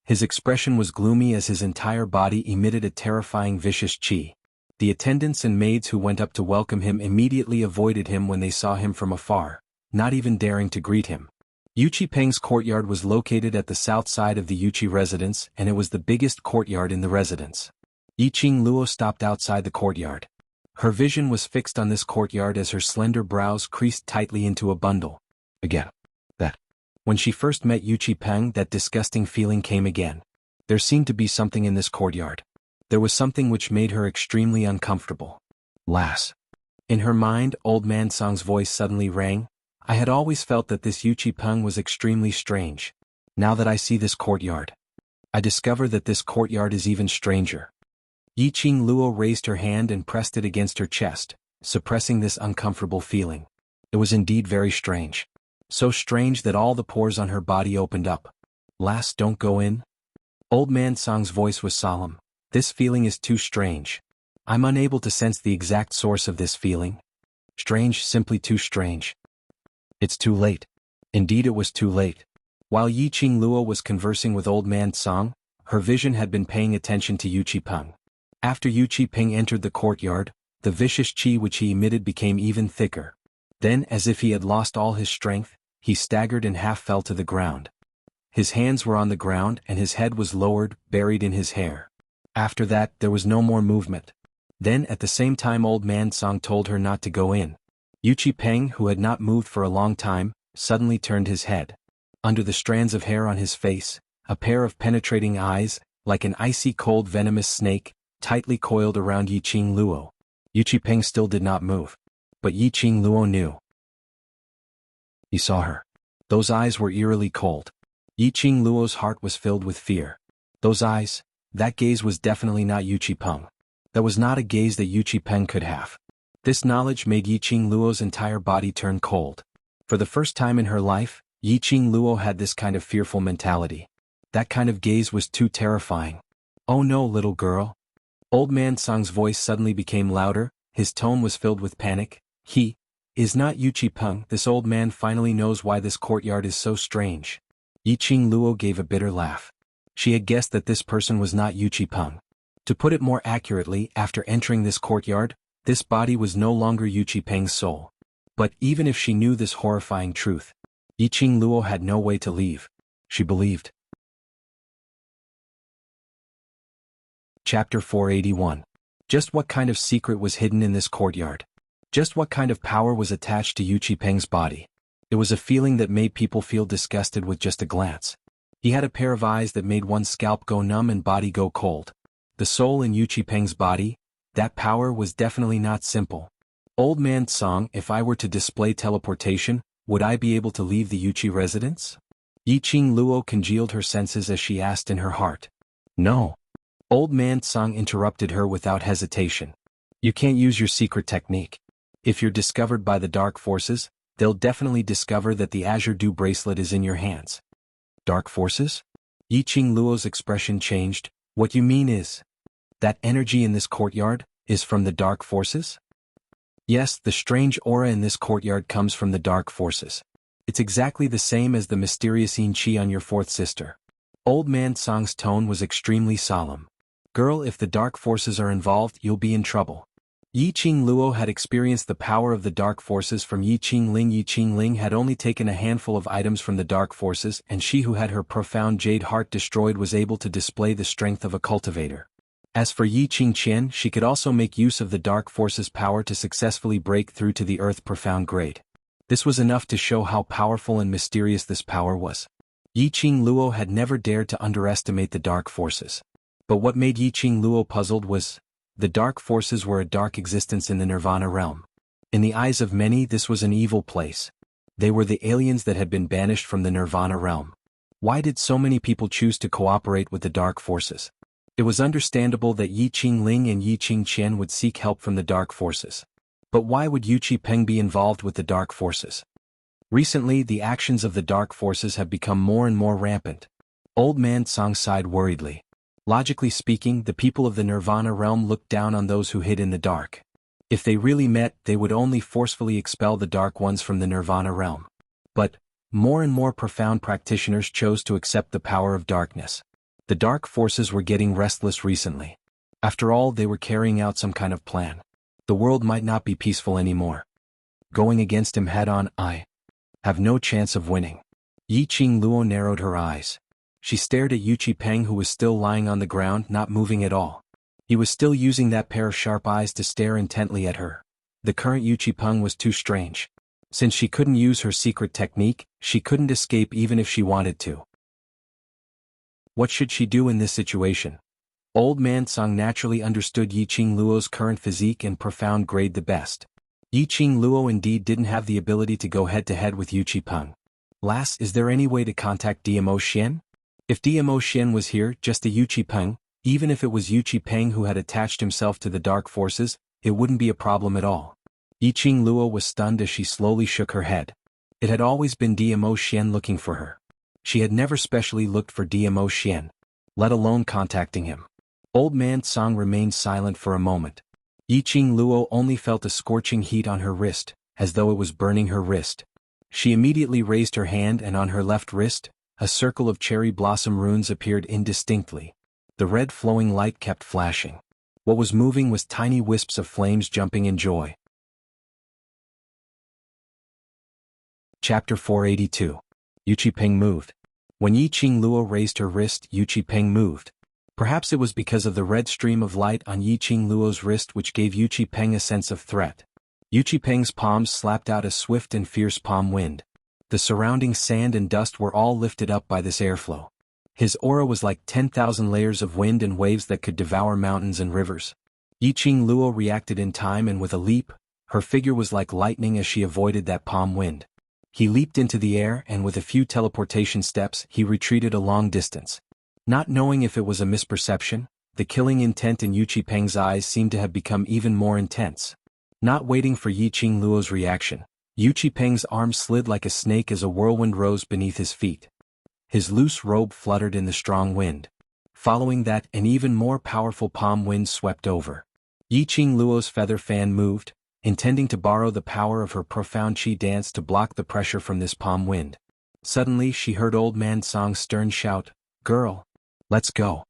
His expression was gloomy as his entire body emitted a terrifying vicious qi. The attendants and maids who went up to welcome him immediately avoided him when they saw him from afar, not even daring to greet him. Yu Qipeng's courtyard was located at the south side of the Yuchi residence and it was the biggest courtyard in the residence. Yiqing Luo stopped outside the courtyard. Her vision was fixed on this courtyard as her slender brows creased tightly into a bundle. Again. That. When she first met Yu Qipeng, that disgusting feeling came again. There seemed to be something in this courtyard. There was something which made her extremely uncomfortable. Lass. In her mind, Old Man Song's voice suddenly rang. I had always felt that this Yu Qipeng was extremely strange. Now that I see this courtyard, I discover that this courtyard is even stranger. Yiqing Luo raised her hand and pressed it against her chest, suppressing this uncomfortable feeling. It was indeed very strange. So strange that all the pores on her body opened up. Lass, don't go in. Old Man Song's voice was solemn. This feeling is too strange. I'm unable to sense the exact source of this feeling. Strange, simply too strange. It's too late. Indeed it was too late. While Yiqing Luo was conversing with Old Man Song, her vision had been paying attention to Yu Qipeng. After Yu Qipeng entered the courtyard, the vicious qi which he emitted became even thicker. Then, as if he had lost all his strength, he staggered and half fell to the ground. His hands were on the ground and his head was lowered, buried in his hair. After that, there was no more movement. Then at the same time Old Man Song told her not to go in. Yu Qipeng, who had not moved for a long time, suddenly turned his head. Under the strands of hair on his face, a pair of penetrating eyes, like an icy cold venomous snake, tightly coiled around Yiqing Luo. Yu Qipeng still did not move. But Yiqing Luo knew. He saw her. Those eyes were eerily cold. Yiqing Luo's heart was filled with fear. Those eyes, that gaze was definitely not Yu Qipeng. That was not a gaze that Yu Qipeng could have. This knowledge made Yiqing Luo's entire body turn cold. For the first time in her life, Yiqing Luo had this kind of fearful mentality. That kind of gaze was too terrifying. "Oh no, little girl." Old man Song's voice suddenly became louder, his tone was filled with panic. "He is not Yuchi Peng." This old man finally knows why this courtyard is so strange. Yiqing Luo gave a bitter laugh. She had guessed that this person was not Yuchi Peng. To put it more accurately, after entering this courtyard, this body was no longer Yuchi Peng's soul. But even if she knew this horrifying truth, Yiqing Luo had no way to leave. She believed. Chapter 481. Just what kind of secret was hidden in this courtyard? Just what kind of power was attached to Yuchi Peng's body? It was a feeling that made people feel disgusted with just a glance. He had a pair of eyes that made one's scalp go numb and body go cold. The soul in Yuchi Peng's body, that power was definitely not simple. Old man Song, if I were to display teleportation, would I be able to leave the Yuchi residence? Yiqing Luo congealed her senses as she asked in her heart. No. Old man Song interrupted her without hesitation. You can't use your secret technique. If you're discovered by the dark forces, they'll definitely discover that the Azure Dew bracelet is in your hands. Dark forces? Yiqing Luo's expression changed. What you mean is that energy in this courtyard is from the dark forces? Yes, the strange aura in this courtyard comes from the dark forces. It's exactly the same as the mysterious yin qi on your fourth sister. Old man Song's tone was extremely solemn. Girl, if the dark forces are involved, you'll be in trouble. Yiqing Luo had experienced the power of the dark forces from Yiqing Ling. Yiqing Ling had only taken a handful of items from the dark forces, and she who had her profound jade heart destroyed was able to display the strength of a cultivator. As for Yiqing Qian, she could also make use of the dark forces' power to successfully break through to the earth profound grade. This was enough to show how powerful and mysterious this power was. Yiqing Luo had never dared to underestimate the dark forces. But what made Yiqing Luo puzzled was, the dark forces were a dark existence in the Nirvana realm. In the eyes of many, this was an evil place. They were the aliens that had been banished from the Nirvana realm. Why did so many people choose to cooperate with the dark forces? It was understandable that Yiqing Ling and Yiqing Qian would seek help from the dark forces. But why would Yuchi Peng be involved with the dark forces? Recently, the actions of the dark forces have become more and more rampant. Old man Song sighed worriedly. Logically speaking, the people of the Nirvana realm looked down on those who hid in the dark. If they really met, they would only forcefully expel the dark ones from the Nirvana realm. But more and more profound practitioners chose to accept the power of darkness. The dark forces were getting restless recently. After all, they were carrying out some kind of plan. The world might not be peaceful anymore. Going against him head-on, I have no chance of winning. Yiqing Luo narrowed her eyes. She stared at Yuchi Peng, who was still lying on the ground, not moving at all. He was still using that pair of sharp eyes to stare intently at her. The current Yuchi Peng was too strange. Since she couldn't use her secret technique, she couldn't escape even if she wanted to. What should she do in this situation? Old man Song naturally understood Yiqing Luo's current physique and profound grade the best. Yiqing Luo indeed didn't have the ability to go head-to-head with Yuchi Peng. Lass, is there any way to contact DMO Xian? If DMO Xian was here, just a Yuchi Peng, even if it was Yuchi Peng who had attached himself to the dark forces, it wouldn't be a problem at all. Yiqing Luo was stunned as she slowly shook her head. It had always been DMO Xian looking for her. She had never specially looked for DMO Xian, let alone contacting him. Old man Song remained silent for a moment. Yiqing Luo only felt a scorching heat on her wrist, as though it was burning her wrist. She immediately raised her hand, and on her left wrist, a circle of cherry blossom runes appeared indistinctly. The red flowing light kept flashing. What was moving was tiny wisps of flames jumping in joy. Chapter 482. Yuchi Peng moved. When Yiqing Luo raised her wrist, Yuchi Peng moved. Perhaps it was because of the red stream of light on Yiqing Luo's wrist which gave Yuchi Peng a sense of threat. Yuchi Peng's palms slapped out a swift and fierce palm wind. The surrounding sand and dust were all lifted up by this airflow. His aura was like 10,000 layers of wind and waves that could devour mountains and rivers. Yiqing Luo reacted in time, and with a leap, her figure was like lightning as she avoided that palm wind. He leaped into the air, and with a few teleportation steps, he retreated a long distance. Not knowing if it was a misperception, the killing intent in Yuchi Peng's eyes seemed to have become even more intense. Not waiting for Yi Qingluo's reaction, Yu Qipeng's arm slid like a snake as a whirlwind rose beneath his feet. His loose robe fluttered in the strong wind. Following that, an even more powerful palm wind swept over. Yi Qingluo's feather fan moved, intending to borrow the power of her profound qi dance to block the pressure from this palm wind. Suddenly she heard Old Man Song's stern shout, "Girl! Let's go!"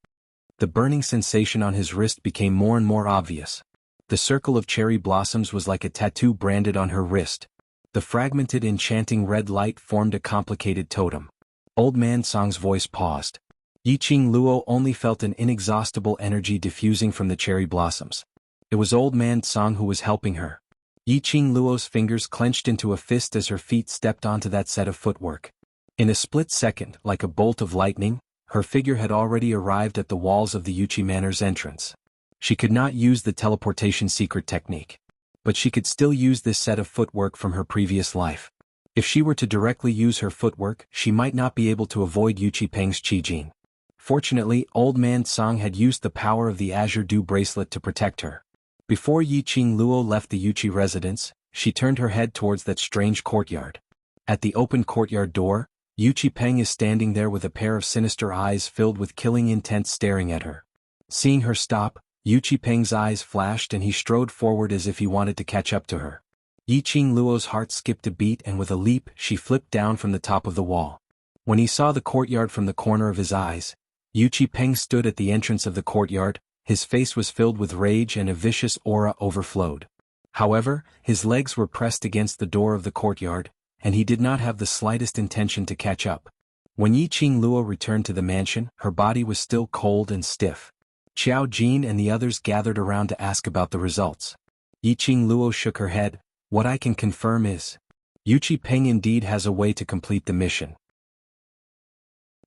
The burning sensation on his wrist became more and more obvious. The circle of cherry blossoms was like a tattoo branded on her wrist. The fragmented enchanting red light formed a complicated totem. Old Man Song's voice paused. Yi Qingluo only felt an inexhaustible energy diffusing from the cherry blossoms. It was Old Man Song who was helping her. Yi Qingluo's fingers clenched into a fist as her feet stepped onto that set of footwork. In a split second, like a bolt of lightning, her figure had already arrived at the walls of the Yuchi Manor's entrance. She could not use the teleportation secret technique. But she could still use this set of footwork from her previous life. If she were to directly use her footwork, she might not be able to avoid Yu Qipeng's Qi Jin. Fortunately, Old Man Song had used the power of the Azure Dew bracelet to protect her. Before Yi Qingluo left the Yuchi residence, she turned her head towards that strange courtyard. At the open courtyard door, Yu Qipeng is standing there with a pair of sinister eyes filled with killing intent staring at her. Seeing her stop, Yu Qipeng's eyes flashed and he strode forward as if he wanted to catch up to her. Yi Qingluo's heart skipped a beat and with a leap she flipped down from the top of the wall. When he saw the courtyard from the corner of his eyes, Yu Qipeng stood at the entrance of the courtyard, his face was filled with rage and a vicious aura overflowed. However, his legs were pressed against the door of the courtyard, and he did not have the slightest intention to catch up. When Yi Qingluo returned to the mansion, her body was still cold and stiff. Qiao Jin and the others gathered around to ask about the results. Yi Qingluo shook her head. "What I can confirm is, Yu Qipeng indeed has a way to complete the mission.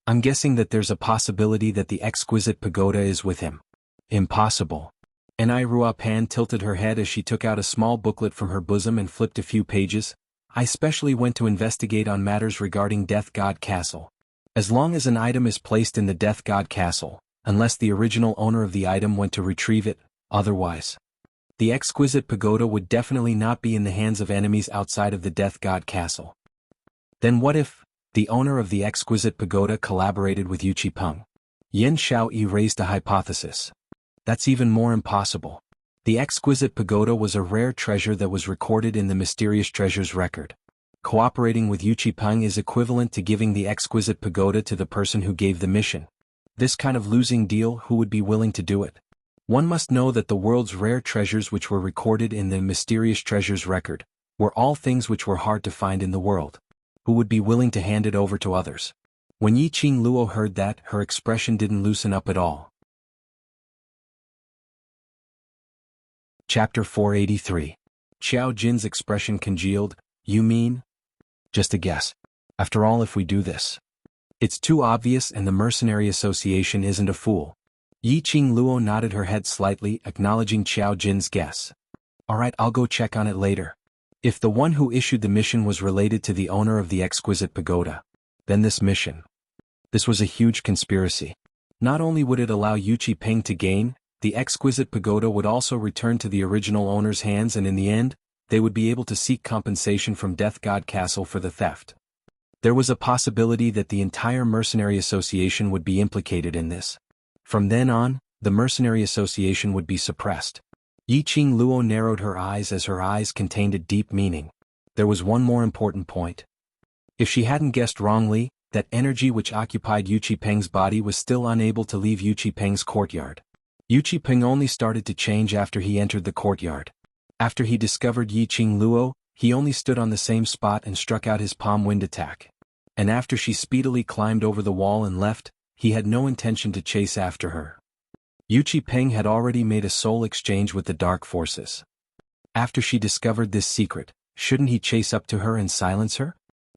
I'm guessing that there's a possibility that the exquisite pagoda is with him." "Impossible." Enai Ruopan tilted her head as she took out a small booklet from her bosom and flipped a few pages. "I specially went to investigate on matters regarding Death God Castle. As long as an item is placed in the Death God Castle, unless the original owner of the item went to retrieve it, otherwise, the exquisite pagoda would definitely not be in the hands of enemies outside of the Death God Castle." "Then what if the owner of the exquisite pagoda collaborated with Yu Qipeng?" Yin Xiaoyi raised a hypothesis. "That's even more impossible. The exquisite pagoda was a rare treasure that was recorded in the mysterious treasures record. Cooperating with Yu Qipeng is equivalent to giving the exquisite pagoda to the person who gave the mission. This kind of losing deal, who would be willing to do it? One must know that the world's rare treasures which were recorded in the mysterious treasures record were all things which were hard to find in the world. Who would be willing to hand it over to others?" When Yi Qingluo heard that, her expression didn't loosen up at all. Chapter 483. Qiao Jin's expression congealed. "You mean? Just a guess. After all, if we do this, it's too obvious and the Mercenary Association isn't a fool." Yi Qingluo nodded her head slightly, acknowledging Qiao Jin's guess. "Alright, I'll go check on it later. If the one who issued the mission was related to the owner of the exquisite pagoda, then this was a huge conspiracy. Not only would it allow Yu Qipeng to gain, the exquisite pagoda would also return to the original owner's hands, and in the end, they would be able to seek compensation from Death God Castle for the theft. There was a possibility that the entire Mercenary Association would be implicated in this. From then on, the Mercenary Association would be suppressed." Yi Qingluo narrowed her eyes as her eyes contained a deep meaning. There was one more important point. If she hadn't guessed wrongly, that energy which occupied Yu Qipeng's body was still unable to leave Yu Qipeng's courtyard. Yu Qipeng only started to change after he entered the courtyard. After he discovered Yi Qingluo, he only stood on the same spot and struck out his palm wind attack. And after she speedily climbed over the wall and left, he had no intention to chase after her. Yu Qipeng had already made a soul exchange with the dark forces. After she discovered this secret, shouldn't he chase up to her and silence her?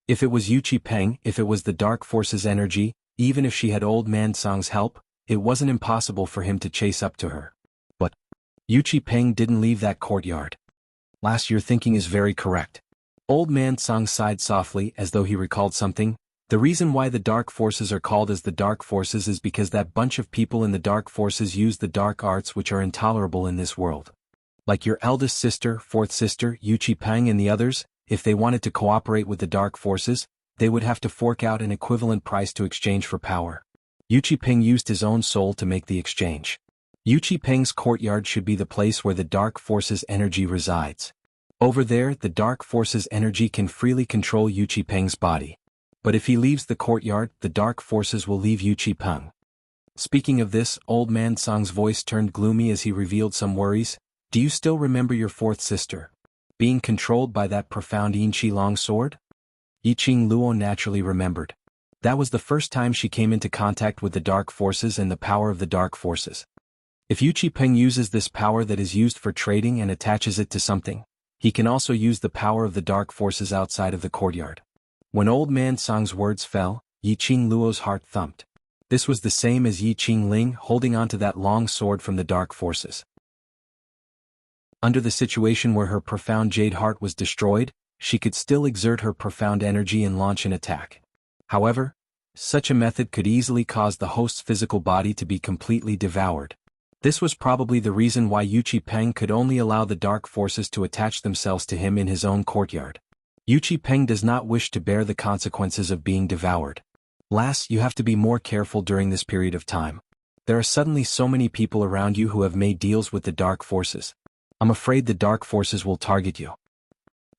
If it was Yu Qipeng, if it was the dark forces' energy, even if she had Old Man Song's help, it wasn't impossible for him to chase up to her. But Yu Qipeng didn't leave that courtyard. "Lass, your thinking is very correct." Old Man Song sighed softly as though he recalled something. "The reason why the dark forces are called as the dark forces is because that bunch of people in the dark forces use the dark arts which are intolerable in this world. Like your eldest sister, fourth sister, Yuchi Peng and the others, if they wanted to cooperate with the dark forces, they would have to fork out an equivalent price to exchange for power. Yuchi Peng used his own soul to make the exchange. Yuchi Peng's courtyard should be the place where the dark forces' energy resides. Over there, the dark forces' energy can freely control Yuchi Peng's body. But if he leaves the courtyard, the dark forces will leave Yuchi Peng. Speaking of this, Old Man Song's voice turned gloomy as he revealed some worries. Do you still remember your fourth sister being controlled by that profound Yinqi long sword? Yiqing Luo naturally remembered. That was the first time she came into contact with the dark forces and the power of the dark forces. If Yuchi Peng uses this power that is used for trading and attaches it to something, he can also use the power of the dark forces outside of the courtyard. When Old Man Song's words fell, Yiqing Luo's heart thumped. This was the same as Yiqing Ling holding onto that long sword from the dark forces. Under the situation where her profound jade heart was destroyed, she could still exert her profound energy and launch an attack. However, such a method could easily cause the host's physical body to be completely devoured. This was probably the reason why Yuchi Peng could only allow the dark forces to attach themselves to him in his own courtyard. Yuchi Peng does not wish to bear the consequences of being devoured. Last, you have to be more careful during this period of time. There are suddenly so many people around you who have made deals with the dark forces. I'm afraid the dark forces will target you.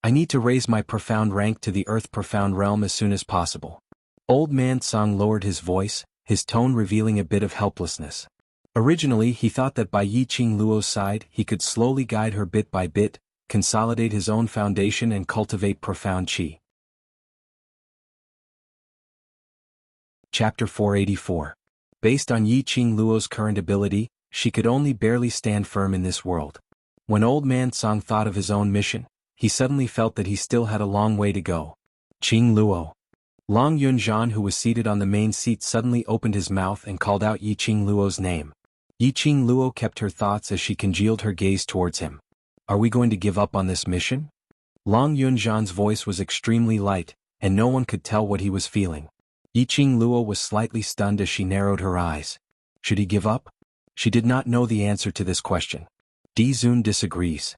I need to raise my profound rank to the Earth Profound Realm as soon as possible. Old Man Song lowered his voice, his tone revealing a bit of helplessness. Originally he thought that by Yiqing Luo's side he could slowly guide her bit by bit, consolidate his own foundation and cultivate profound qi. Chapter 484. Based on Yiqing Luo's current ability, she could only barely stand firm in this world. When Old Man Song thought of his own mission, he suddenly felt that he still had a long way to go. Qing Luo. Long Yunzhan, who was seated on the main seat, suddenly opened his mouth and called out Yiqing Luo's name. Yiqing Luo kept her thoughts as she congealed her gaze towards him. Are we going to give up on this mission? Long Yunzhan's voice was extremely light, and no one could tell what he was feeling. Yiqing Luo was slightly stunned as she narrowed her eyes. Should he give up? She did not know the answer to this question. Di Zun disagrees.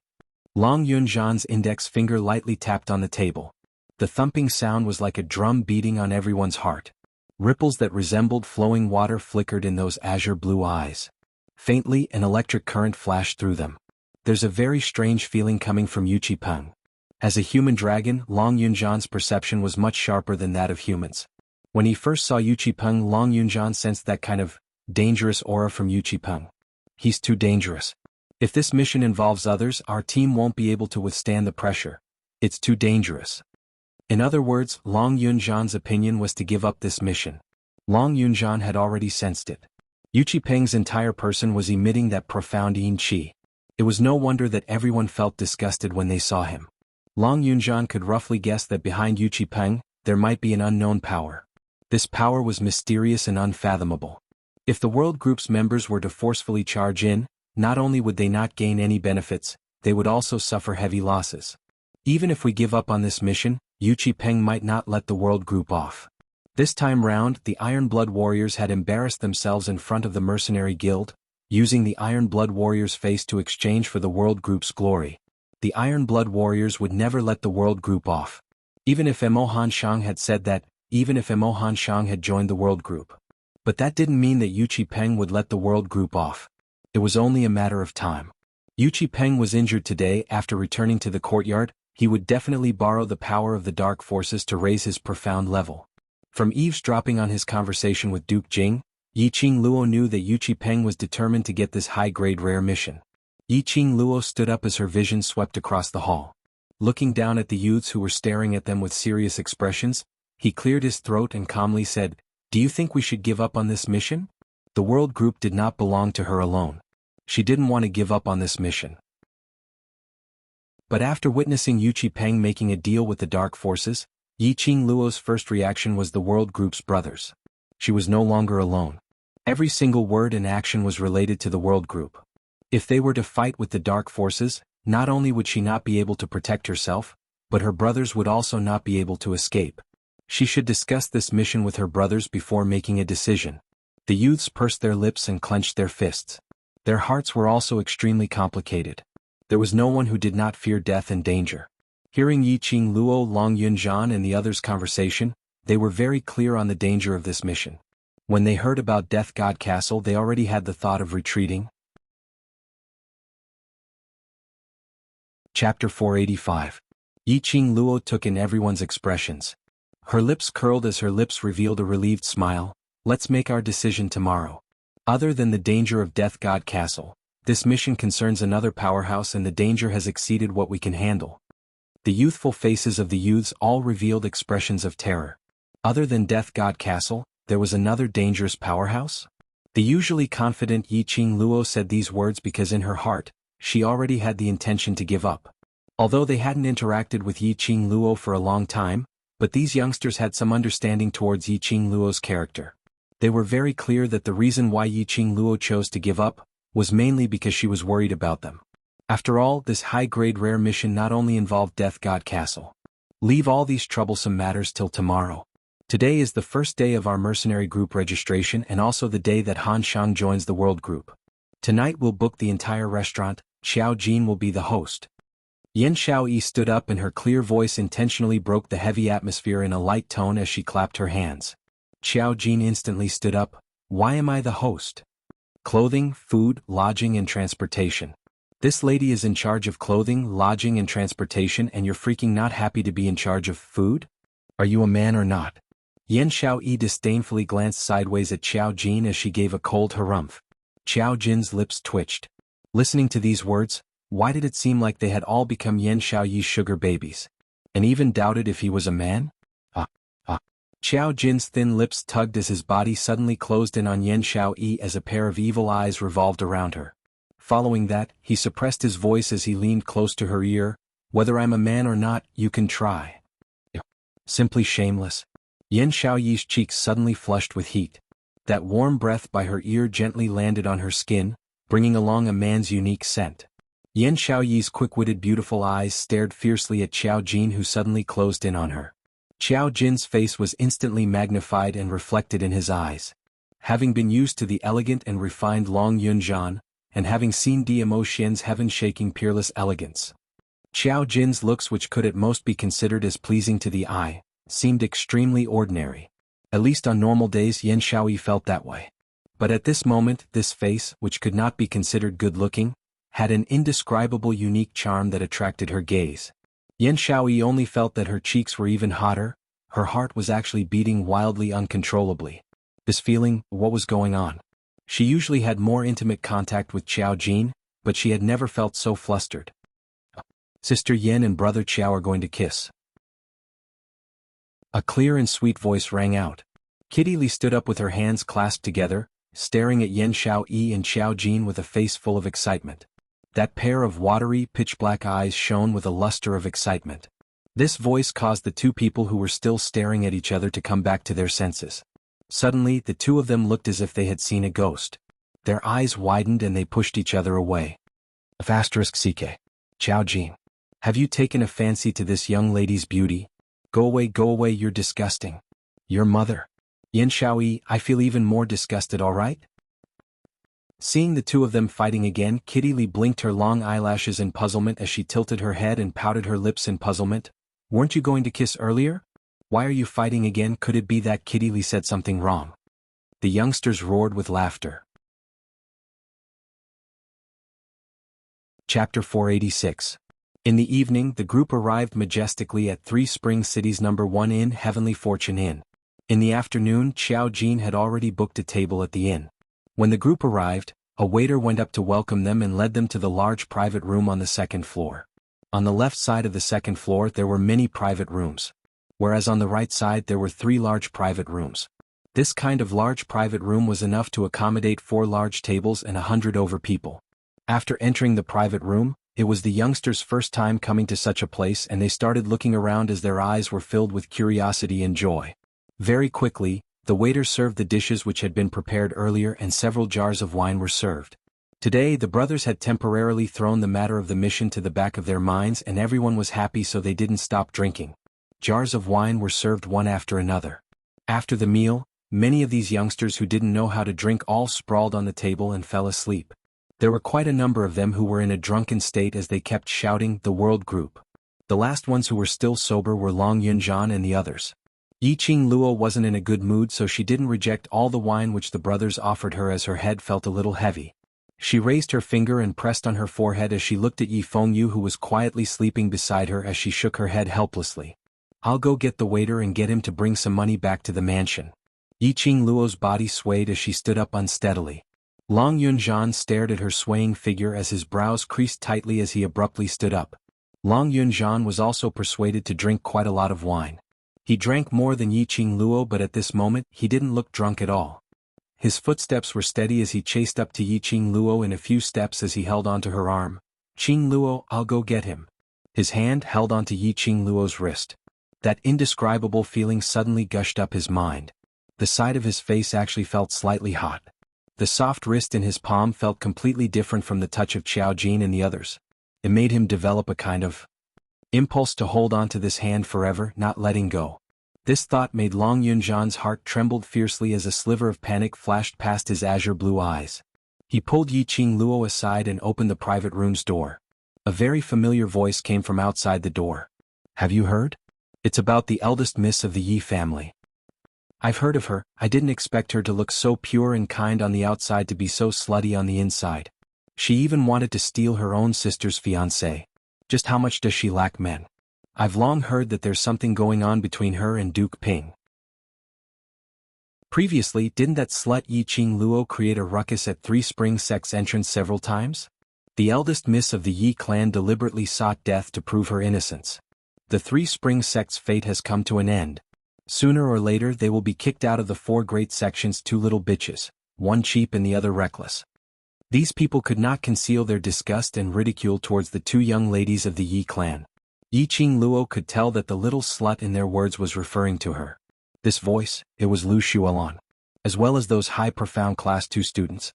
Long Yunzhan's index finger lightly tapped on the table. The thumping sound was like a drum beating on everyone's heart. Ripples that resembled flowing water flickered in those azure blue eyes. Faintly, an electric current flashed through them. There's a very strange feeling coming from Yuchi Peng. As a human dragon, Long Yunzhan's perception was much sharper than that of humans. When he first saw Yuchi Peng, Long Yunzhan sensed that kind of dangerous aura from Yuchi Peng. He's too dangerous. If this mission involves others, our team won't be able to withstand the pressure. It's too dangerous. In other words, Long Yunzhan's opinion was to give up this mission. Long Yunzhan had already sensed it. Yuchi Peng's entire person was emitting that profound yin qi. It was no wonder that everyone felt disgusted when they saw him. Long Yunzhan could roughly guess that behind Yuchi Peng, there might be an unknown power. This power was mysterious and unfathomable. If the World Group's members were to forcefully charge in, not only would they not gain any benefits, they would also suffer heavy losses. Even if we give up on this mission, Yuchi Peng might not let the World Group off. This time round, the Iron Blood Warriors had embarrassed themselves in front of the Mercenary Guild, using the Iron Blood Warriors' face to exchange for the World Group's glory. The Iron Blood Warriors would never let the World Group off. Even if Emohan Shang had said that, even if Emohan Shang had joined the World Group. But that didn't mean that Yuchi Peng would let the World Group off. It was only a matter of time. Yuchi Peng was injured today. After returning to the courtyard, he would definitely borrow the power of the dark forces to raise his profound level. From eavesdropping on his conversation with Duke Jing, Yiqing Luo knew that Yuchi Peng was determined to get this high-grade rare mission. Yiqing Luo stood up as her vision swept across the hall. Looking down at the youths who were staring at them with serious expressions, he cleared his throat and calmly said, "Do you think we should give up on this mission?" The World Group did not belong to her alone. She didn't want to give up on this mission. But after witnessing Yuchi Peng making a deal with the dark forces, Yiqing Luo's first reaction was the World Group's brothers. She was no longer alone. Every single word and action was related to the World Group. If they were to fight with the dark forces, not only would she not be able to protect herself, but her brothers would also not be able to escape. She should discuss this mission with her brothers before making a decision. The youths pursed their lips and clenched their fists. Their hearts were also extremely complicated. There was no one who did not fear death and danger. Hearing Yi Qing Luo, Long Yunzhan and the others' conversation, they were very clear on the danger of this mission. When they heard about Death God Castle, they already had the thought of retreating. Chapter 485. Yi Qing Luo took in everyone's expressions. Her lips curled as her lips revealed a relieved smile. Let's make our decision tomorrow. Other than the danger of Death God Castle, this mission concerns another powerhouse and the danger has exceeded what we can handle. The youthful faces of the youths all revealed expressions of terror. Other than Death God Castle, there was another dangerous powerhouse? The usually confident Yi Qing Luo said these words because in her heart, she already had the intention to give up. Although they hadn't interacted with Yi Qing Luo for a long time, but these youngsters had some understanding towards Yi Qing Luo's character. They were very clear that the reason why Yi Qing Luo chose to give up was mainly because she was worried about them. After all, this high-grade rare mission not only involved Death God Castle. Leave all these troublesome matters till tomorrow. Today is the first day of our mercenary group registration and also the day that Han Shang joins the world group. Tonight we'll book the entire restaurant. Xiao Jin will be the host. Yan Xiaoyi stood up and her clear voice intentionally broke the heavy atmosphere in a light tone as she clapped her hands. Xiao Jin instantly stood up. Why am I the host? Clothing, food, lodging and transportation. This lady is in charge of clothing, lodging and transportation and you're freaking not happy to be in charge of food? Are you a man or not? Yan Xiaoyi disdainfully glanced sideways at Xiao Jin as she gave a cold harumph. Xiao Jin's lips twitched. Listening to these words, why did it seem like they had all become Yan Xiaoyi's sugar babies? And even doubted if he was a man? Xiao Jin's thin lips tugged as his body suddenly closed in on Yan Xiaoyi as a pair of evil eyes revolved around her. Following that, he suppressed his voice as he leaned close to her ear. Whether I'm a man or not, you can try. Simply shameless. Yan Xiaoyi's cheeks suddenly flushed with heat. That warm breath by her ear gently landed on her skin, bringing along a man's unique scent. Yan Xiaoyi's quick-witted beautiful eyes stared fiercely at Xiao Jin who suddenly closed in on her. Xiao Jin's face was instantly magnified and reflected in his eyes. Having been used to the elegant and refined Long Yunzhan, and having seen Mo Xian's heaven-shaking peerless elegance, Xiao Jin's looks, which could at most be considered as pleasing to the eye, seemed extremely ordinary. At least on normal days Yan Xiaoyi felt that way. But at this moment, this face, which could not be considered good-looking, had an indescribable unique charm that attracted her gaze. Yan Xiaoyi only felt that her cheeks were even hotter, her heart was actually beating wildly uncontrollably. This feeling, what was going on? She usually had more intimate contact with Xiao Jin, but she had never felt so flustered. Sister Yan and brother Xiao are going to kiss. A clear and sweet voice rang out. Kitty Li stood up with her hands clasped together, staring at Yan Xiaoyi and Xiao Jin with a face full of excitement. That pair of watery, pitch-black eyes shone with a luster of excitement. This voice caused the two people who were still staring at each other to come back to their senses. Suddenly, the two of them looked as if they had seen a ghost. Their eyes widened and they pushed each other away. *CK. Xiao Jin. Have you taken a fancy to this young lady's beauty? Go away, you're disgusting. Your mother. Yan Xiaoyi, I feel even more disgusted, alright? Seeing the two of them fighting again, Kitty Li blinked her long eyelashes in puzzlement as she tilted her head and pouted her lips in puzzlement. Weren't you going to kiss earlier? Why are you fighting again? Could it be that Kitty Li said something wrong? The youngsters roared with laughter. Chapter 486. In the evening, the group arrived majestically at 3 Spring City's No. 1 Inn, Heavenly Fortune Inn. In the afternoon, Xiao Jin had already booked a table at the inn. When the group arrived, a waiter went up to welcome them and led them to the large private room on the second floor. On the left side of the second floor there were many private rooms, whereas on the right side there were 3 large private rooms. This kind of large private room was enough to accommodate 4 large tables and 100 over people. After entering the private room, it was the youngsters' first time coming to such a place and they started looking around as their eyes were filled with curiosity and joy. Very quickly, the waiter served the dishes which had been prepared earlier and several jars of wine were served. Today the brothers had temporarily thrown the matter of the mission to the back of their minds and everyone was happy, so they didn't stop drinking. Jars of wine were served one after another. After the meal, many of these youngsters who didn't know how to drink all sprawled on the table and fell asleep. There were quite a number of them who were in a drunken state as they kept shouting, "The world group." The last ones who were still sober were Long Yunjian and the others. Yiqing Luo wasn't in a good mood, so she didn't reject all the wine which the brothers offered her, as her head felt a little heavy. She raised her finger and pressed on her forehead as she looked at Yi Fengyu, who was quietly sleeping beside her, as she shook her head helplessly. "I'll go get the waiter and get him to bring some money back to the mansion." Yiqing Luo's body swayed as she stood up unsteadily. Long Yunjian stared at her swaying figure as his brows creased tightly as he abruptly stood up. Long Yunjian was also persuaded to drink quite a lot of wine. He drank more than Yiqing Luo, but at this moment he didn't look drunk at all. His footsteps were steady as he chased up to Yiqing Luo in a few steps as he held onto her arm. "Qing Luo, I'll go get him." His hand held onto Yiqing Luo's wrist. That indescribable feeling suddenly gushed up his mind. The side of his face actually felt slightly hot. The soft wrist in his palm felt completely different from the touch of Qiao Jin and the others. It made him develop a kind of impulse to hold on to this hand forever, not letting go. This thought made Long Yunjian's heart trembled fiercely as a sliver of panic flashed past his azure blue eyes. He pulled Yiqing Luo aside and opened the private room's door. A very familiar voice came from outside the door. "Have you heard? It's about the eldest miss of the Yi family." "I've heard of her. I didn't expect her to look so pure and kind on the outside to be so slutty on the inside. She even wanted to steal her own sister's fiancé. Just how much does she lack men? I've long heard that there's something going on between her and Duke Ping." Previously, didn't that slut Yiqing Luo create a ruckus at Three Spring Sect's entrance several times? The eldest miss of the Yi clan deliberately sought death to prove her innocence. The Three Spring Sect's fate has come to an end. Sooner or later they will be kicked out of the four great sections, two little bitches, one cheap and the other reckless. These people could not conceal their disgust and ridicule towards the two young ladies of the Yi clan. Yiqing Luo could tell that the little slut in their words was referring to her. This voice, it was Lu Xuelan. As well as those high profound class 2 students.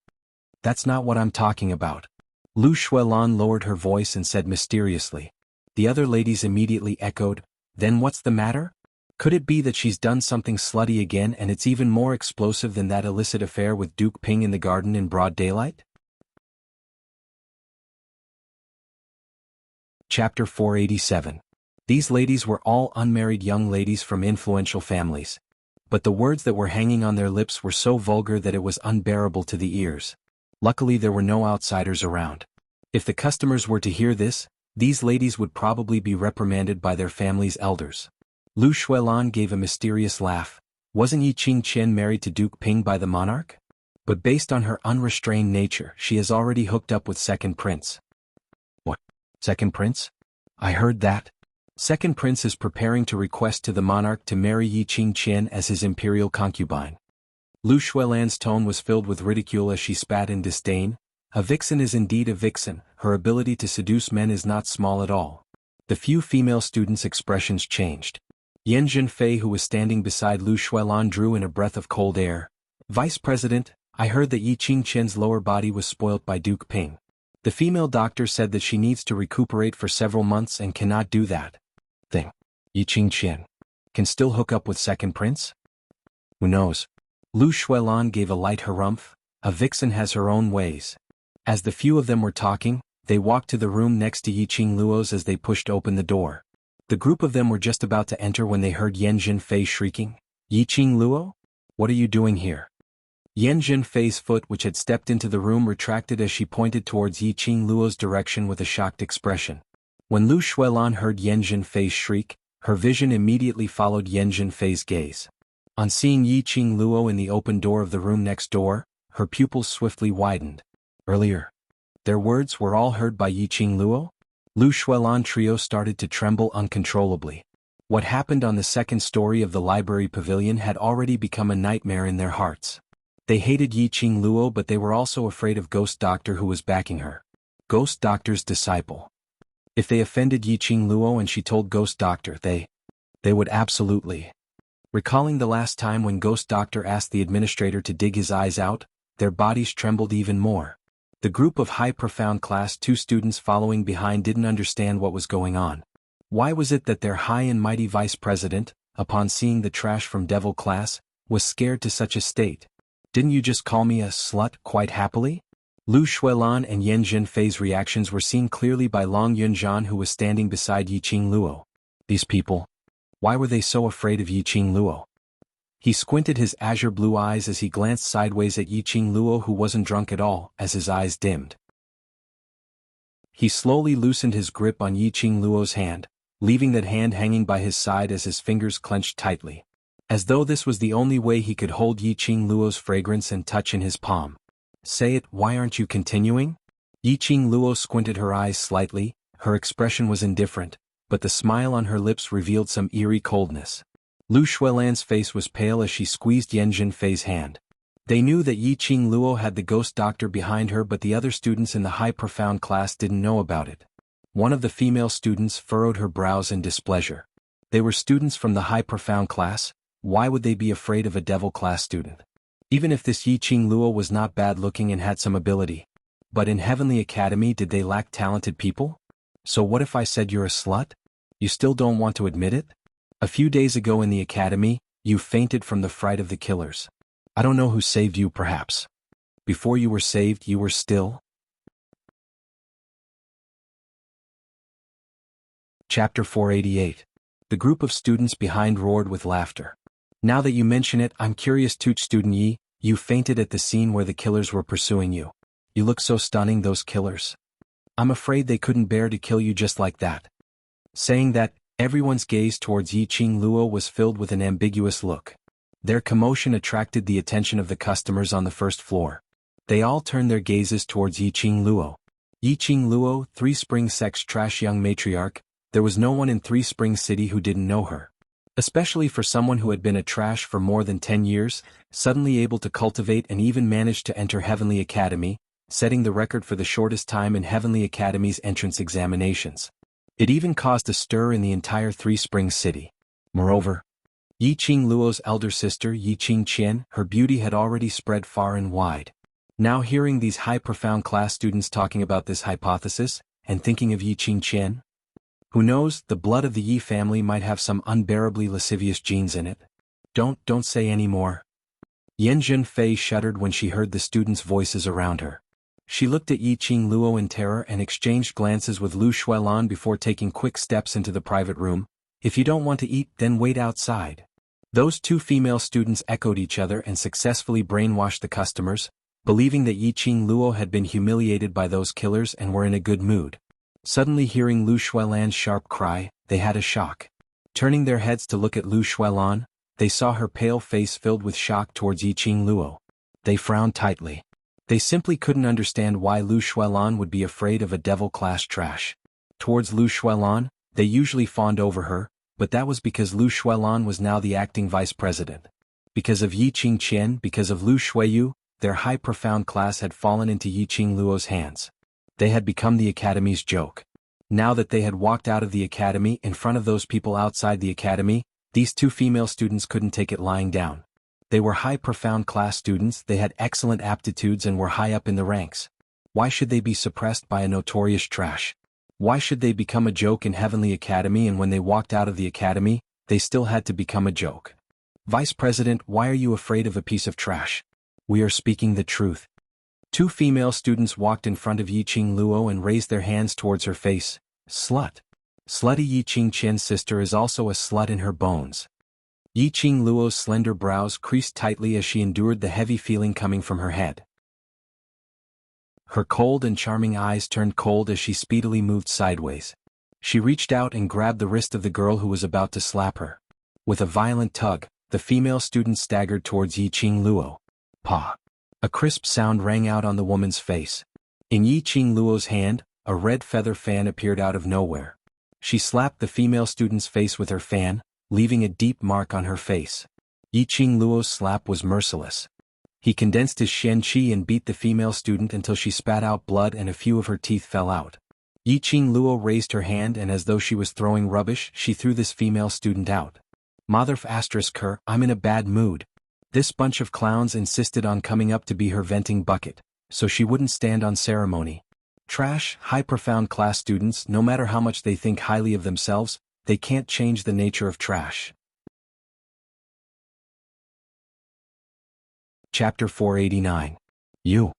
"That's not what I'm talking about." Lu Xuelan lowered her voice and said mysteriously. The other ladies immediately echoed, "Then what's the matter? Could it be that she's done something slutty again, and it's even more explosive than that illicit affair with Duke Ping in the garden in broad daylight?" Chapter 487. These ladies were all unmarried young ladies from influential families. But the words that were hanging on their lips were so vulgar that it was unbearable to the ears. Luckily there were no outsiders around. If the customers were to hear this, these ladies would probably be reprimanded by their family's elders. Lu Xuelan gave a mysterious laugh. Wasn't Yiqing Qian married to Duke Ping by the monarch? But based on her unrestrained nature, she has already hooked up with Second Prince. What? Second Prince? I heard that. Second Prince is preparing to request to the monarch to marry Yiqing Qian as his imperial concubine. Lu Xuelan's tone was filled with ridicule as she spat in disdain. A vixen is indeed a vixen, her ability to seduce men is not small at all. The few female students' expressions changed. Yan Zhenfei, who was standing beside Lu Xuelan, drew in a breath of cold air. "Vice President, I heard that Yiqing Qian's lower body was spoilt by Duke Ping. The female doctor said that she needs to recuperate for several months and cannot do that. Thing. Yiqing Qian can still hook up with Second Prince? Who knows?" Lu Xuelan gave a light harumph. A vixen has her own ways. As the few of them were talking, they walked to the room next to Yiqing Luo's as they pushed open the door. The group of them were just about to enter when they heard Yan Zhenfei shrieking, "Yiqing Luo? What are you doing here?" Yan Zhenfei's foot, which had stepped into the room, retracted as she pointed towards Yiqing Luo's direction with a shocked expression. When Lu Xuelan heard Yan Zhenfei's shriek, her vision immediately followed Yan Zhenfei's gaze. On seeing Yiqing Luo in the open door of the room next door, her pupils swiftly widened. Earlier, their words were all heard by Yiqing Luo? Lu Xuelan trio started to tremble uncontrollably. What happened on the second story of the library pavilion had already become a nightmare in their hearts. They hated Yiqing Luo, but they were also afraid of Ghost Doctor, who was backing her. Ghost Doctor's disciple. If they offended Yiqing Luo and she told Ghost Doctor, they would absolutely. Recalling the last time when Ghost Doctor asked the administrator to dig his eyes out, their bodies trembled even more. The group of high profound class 2 students following behind didn't understand what was going on. Why was it that their high and mighty vice president, upon seeing the trash from Devil class, was scared to such a state? "Didn't you just call me a slut quite happily?" Lu Shuilan and Yan Zhenfei's reactions were seen clearly by Long Yunzhan, who was standing beside Yiqing Luo. These people. Why were they so afraid of Yiqing Luo? He squinted his azure blue eyes as he glanced sideways at Yiqing Luo, who wasn't drunk at all, as his eyes dimmed. He slowly loosened his grip on Yiqing Luo's hand, leaving that hand hanging by his side as his fingers clenched tightly. As though this was the only way he could hold Yiqing Luo's fragrance and touch in his palm. Say it, why aren't you continuing? Yiqing Luo squinted her eyes slightly, her expression was indifferent, but the smile on her lips revealed some eerie coldness. Lu Shuilan's face was pale as she squeezed Yan Zhenfei's hand. They knew that Yiqing Luo had the ghost doctor behind her, but the other students in the high profound class didn't know about it. One of the female students furrowed her brows in displeasure. They were students from the high profound class, why would they be afraid of a devil class student? Even if this Yiqing Luo was not bad-looking and had some ability. But in Heavenly Academy, did they lack talented people? So what if I said you're a slut? You still don't want to admit it? A few days ago in the academy, you fainted from the fright of the killers. I don't know who saved you, perhaps. Before you were saved, you were still. Chapter 488. The group of students behind roared with laughter. Now that you mention it, I'm curious too, student Yi, you fainted at the scene where the killers were pursuing you. You look so stunning, those killers. I'm afraid they couldn't bear to kill you just like that. Saying that, everyone's gaze towards Yiqing Luo was filled with an ambiguous look. Their commotion attracted the attention of the customers on the first floor. They all turned their gazes towards Yiqing Luo. Yiqing Luo, Three Springs Sect's trash young matriarch, there was no one in Three Springs City who didn't know her. Especially for someone who had been a trash for more than 10 years, suddenly able to cultivate and even managed to enter Heavenly Academy, setting the record for the shortest time in Heavenly Academy's entrance examinations. It even caused a stir in the entire Three Springs City. Moreover, Yiqing Luo's elder sister Yiqing Qian, her beauty had already spread far and wide. Now hearing these high profound class students talking about this hypothesis, and thinking of Yiqing Qian, who knows, the blood of the Yi family might have some unbearably lascivious genes in it. Don't say any more. Yan Zhenfei shuddered when she heard the students' voices around her. She looked at Yiqing Luo in terror and exchanged glances with Lu Shuilan before taking quick steps into the private room. If you don't want to eat, then wait outside. Those two female students echoed each other and successfully brainwashed the customers, believing that Yiqing Luo had been humiliated by those killers and were in a good mood. Suddenly hearing Lu Shuilan's sharp cry, they had a shock. Turning their heads to look at Lu Shuilan, they saw her pale face filled with shock towards Yiqing Luo. They frowned tightly. They simply couldn't understand why Lu Shuilan would be afraid of a devil-class trash. Towards Lu Shuilan, they usually fawned over her, but that was because Lu Shuilan was now the acting vice president. Because of Yiqing Qian, because of Lu Shuiyu, their high profound class had fallen into Yiqing Luo's hands. They had become the academy's joke. Now that they had walked out of the academy in front of those people outside the academy, these two female students couldn't take it lying down. They were high profound class students, they had excellent aptitudes and were high up in the ranks. Why should they be suppressed by a notorious trash? Why should they become a joke in Heavenly Academy, and when they walked out of the academy, they still had to become a joke? Vice President, why are you afraid of a piece of trash? We are speaking the truth. Two female students walked in front of Yiqing Luo and raised their hands towards her face. Slut. Slutty Yiqing Qian's sister is also a slut in her bones. Yiqing Luo's slender brows creased tightly as she endured the heavy feeling coming from her head. Her cold and charming eyes turned cold as she speedily moved sideways. She reached out and grabbed the wrist of the girl who was about to slap her. With a violent tug, the female student staggered towards Yiqing Luo. Pa! A crisp sound rang out on the woman's face. In Yiqing Luo's hand, a red feather fan appeared out of nowhere. She slapped the female student's face with her fan, leaving a deep mark on her face. Yiqing Luo's slap was merciless. He condensed his shen qi and beat the female student until she spat out blood and a few of her teeth fell out. Yiqing Luo raised her hand and as though she was throwing rubbish, she threw this female student out. Motherf asterisk her, I'm in a bad mood. This bunch of clowns insisted on coming up to be her venting bucket, so she wouldn't stand on ceremony. Trash, high profound class students, no matter how much they think highly of themselves, they can't change the nature of trash. Chapter 489. You.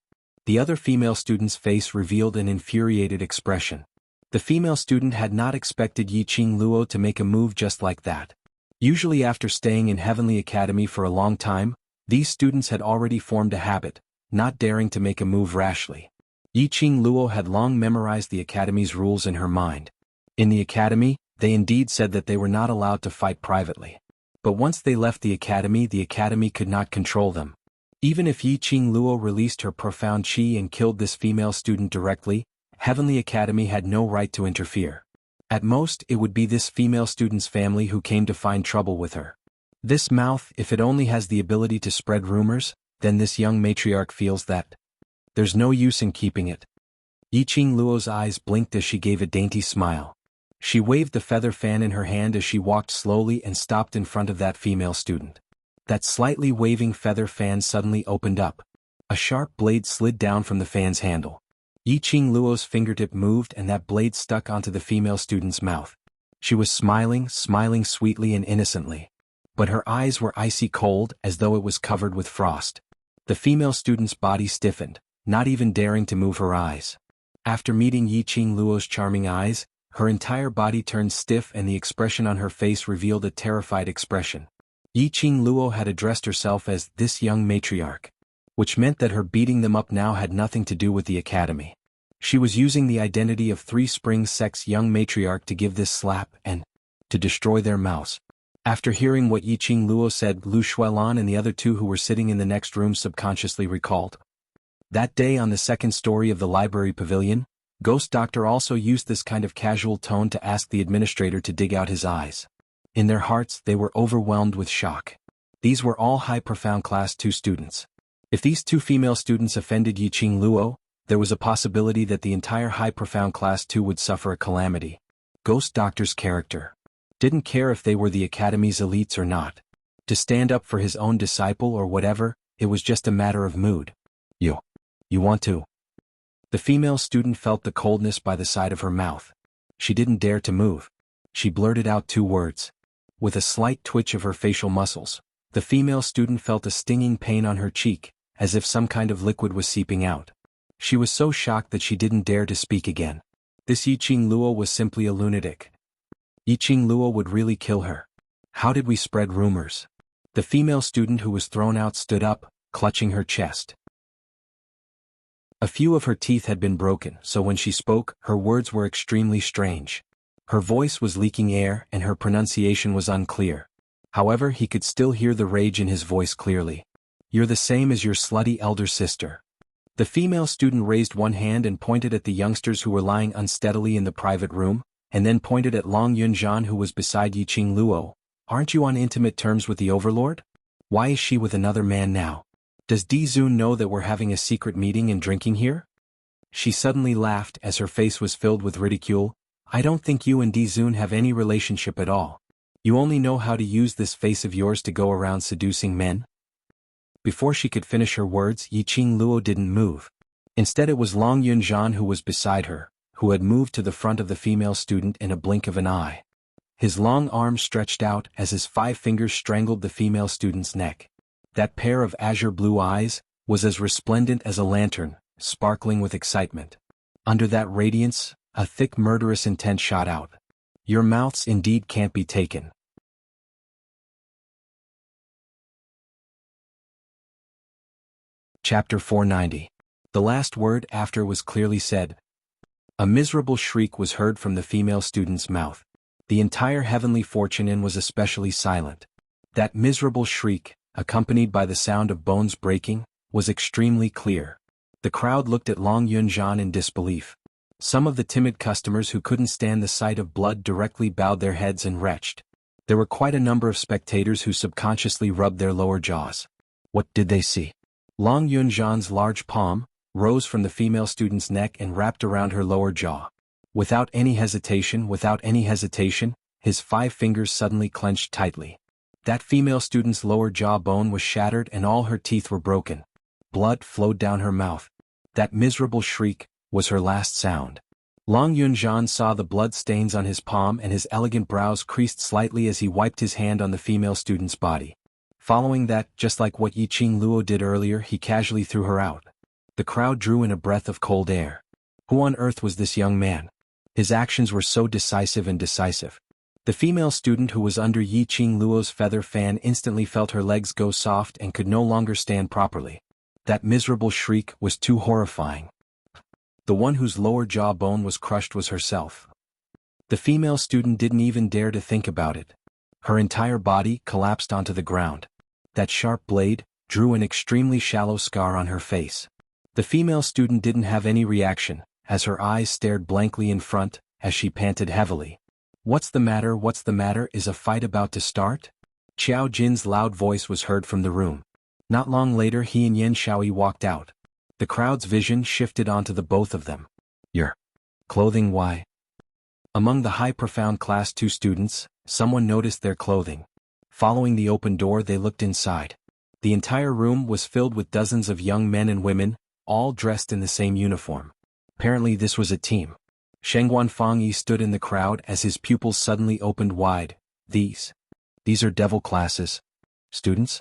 The other female student's face revealed an infuriated expression. The female student had not expected Yiqing Luo to make a move just like that. Usually after staying in Heavenly Academy for a long time, these students had already formed a habit, not daring to make a move rashly. Yiqing Luo had long memorized the Academy's rules in her mind. In the Academy, they indeed said that they were not allowed to fight privately. But once they left the Academy could not control them. Even if Yiqing Luo released her profound qi and killed this female student directly, Heavenly Academy had no right to interfere. At most, it would be this female student's family who came to find trouble with her. This mouth, if it only has the ability to spread rumors, then this young matriarch feels that there's no use in keeping it. Yiqing Luo's eyes blinked as she gave a dainty smile. She waved the feather fan in her hand as she walked slowly and stopped in front of that female student. That slightly waving feather fan suddenly opened up. A sharp blade slid down from the fan's handle. Yiqing Luo's fingertip moved and that blade stuck onto the female student's mouth. She was smiling sweetly and innocently. But her eyes were icy cold as though it was covered with frost. The female student's body stiffened, not even daring to move her eyes. After meeting Yiqing Luo's charming eyes, her entire body turned stiff and the expression on her face revealed a terrified expression. Yiqing Luo had addressed herself as this young matriarch, which meant that her beating them up now had nothing to do with the Academy. She was using the identity of Three Springs Sect's young matriarch to give this slap and to destroy their mouse. After hearing what Yiqing Luo said, Lu Shuilan and the other two who were sitting in the next room subconsciously recalled. That day on the second story of the library pavilion, Ghost Doctor also used this kind of casual tone to ask the administrator to dig out his eyes. In their hearts, they were overwhelmed with shock. These were all high profound class 2 students. If these two female students offended Yiqing Luo, there was a possibility that the entire high profound class 2 would suffer a calamity. Ghost Doctor's character didn't care if they were the Academy's elites or not. To stand up for his own disciple or whatever, it was just a matter of mood. You want to? The female student felt the coldness by the side of her mouth. She didn't dare to move. She blurted out 2 words. With a slight twitch of her facial muscles, the female student felt a stinging pain on her cheek, as if some kind of liquid was seeping out. She was so shocked that she didn't dare to speak again. This Yiqing Luo was simply a lunatic. Yiqing Luo would really kill her. How did we spread rumors? The female student who was thrown out stood up, clutching her chest. A few of her teeth had been broken, so when she spoke, her words were extremely strange. Her voice was leaking air and her pronunciation was unclear. However, he could still hear the rage in his voice clearly. You're the same as your slutty elder sister. The female student raised one hand and pointed at the youngsters who were lying unsteadily in the private room, and then pointed at Long Yunzhan who was beside Yiqing Luo. Aren't you on intimate terms with the overlord? Why is she with another man now? Does Di Zun know that we're having a secret meeting and drinking here? She suddenly laughed as her face was filled with ridicule. I don't think you and Di Zun have any relationship at all. You only know how to use this face of yours to go around seducing men? Before she could finish her words, Yiqing Luo didn't move. Instead it was Long Yunzhan who was beside her, who had moved to the front of the female student in a blink of an eye. His long arms stretched out as his 5 fingers strangled the female student's neck. That pair of azure blue eyes was as resplendent as a lantern, sparkling with excitement. Under that radiance, a thick murderous intent shot out. Your mouths indeed can't be taken. Chapter 490. The last word after was clearly said. A miserable shriek was heard from the female student's mouth. The entire heavenly fortune inn was especially silent. That miserable shriek, accompanied by the sound of bones breaking, was extremely clear. The crowd looked at Long Yunzhan in disbelief. Some of the timid customers who couldn't stand the sight of blood directly bowed their heads and retched. There were quite a number of spectators who subconsciously rubbed their lower jaws. What did they see? Long Yunzhan's large palm rose from the female student's neck and wrapped around her lower jaw. Without any hesitation, his 5 fingers suddenly clenched tightly. That female student's lower jaw bone was shattered and all her teeth were broken. Blood flowed down her mouth. That miserable shriek was her last sound. Long Yunzhan saw the blood stains on his palm and his elegant brows creased slightly as he wiped his hand on the female student's body. Following that, just like what Yiqing Luo did earlier, he casually threw her out. The crowd drew in a breath of cold air. Who on earth was this young man? His actions were so decisive and decisive. The female student who was under Yi Qing Luo's feather fan instantly felt her legs go soft and could no longer stand properly. That miserable shriek was too horrifying. The one whose lower jawbone was crushed was herself. The female student didn't even dare to think about it. Her entire body collapsed onto the ground. That sharp blade drew an extremely shallow scar on her face. The female student didn't have any reaction, as her eyes stared blankly in front, as she panted heavily. What's the matter? What's the matter? Is a fight about to start? Qiao Jin's loud voice was heard from the room. Not long later he and Yan Shaoyi walked out. The crowd's vision shifted onto the both of them. Your clothing, why? Among the high profound class 2 students, someone noticed their clothing. Following the open door they looked inside. The entire room was filled with dozens of young men and women, all dressed in the same uniform. Apparently this was a team. Shengguan Fangyi stood in the crowd as his pupils suddenly opened wide. These are devil classes. Students?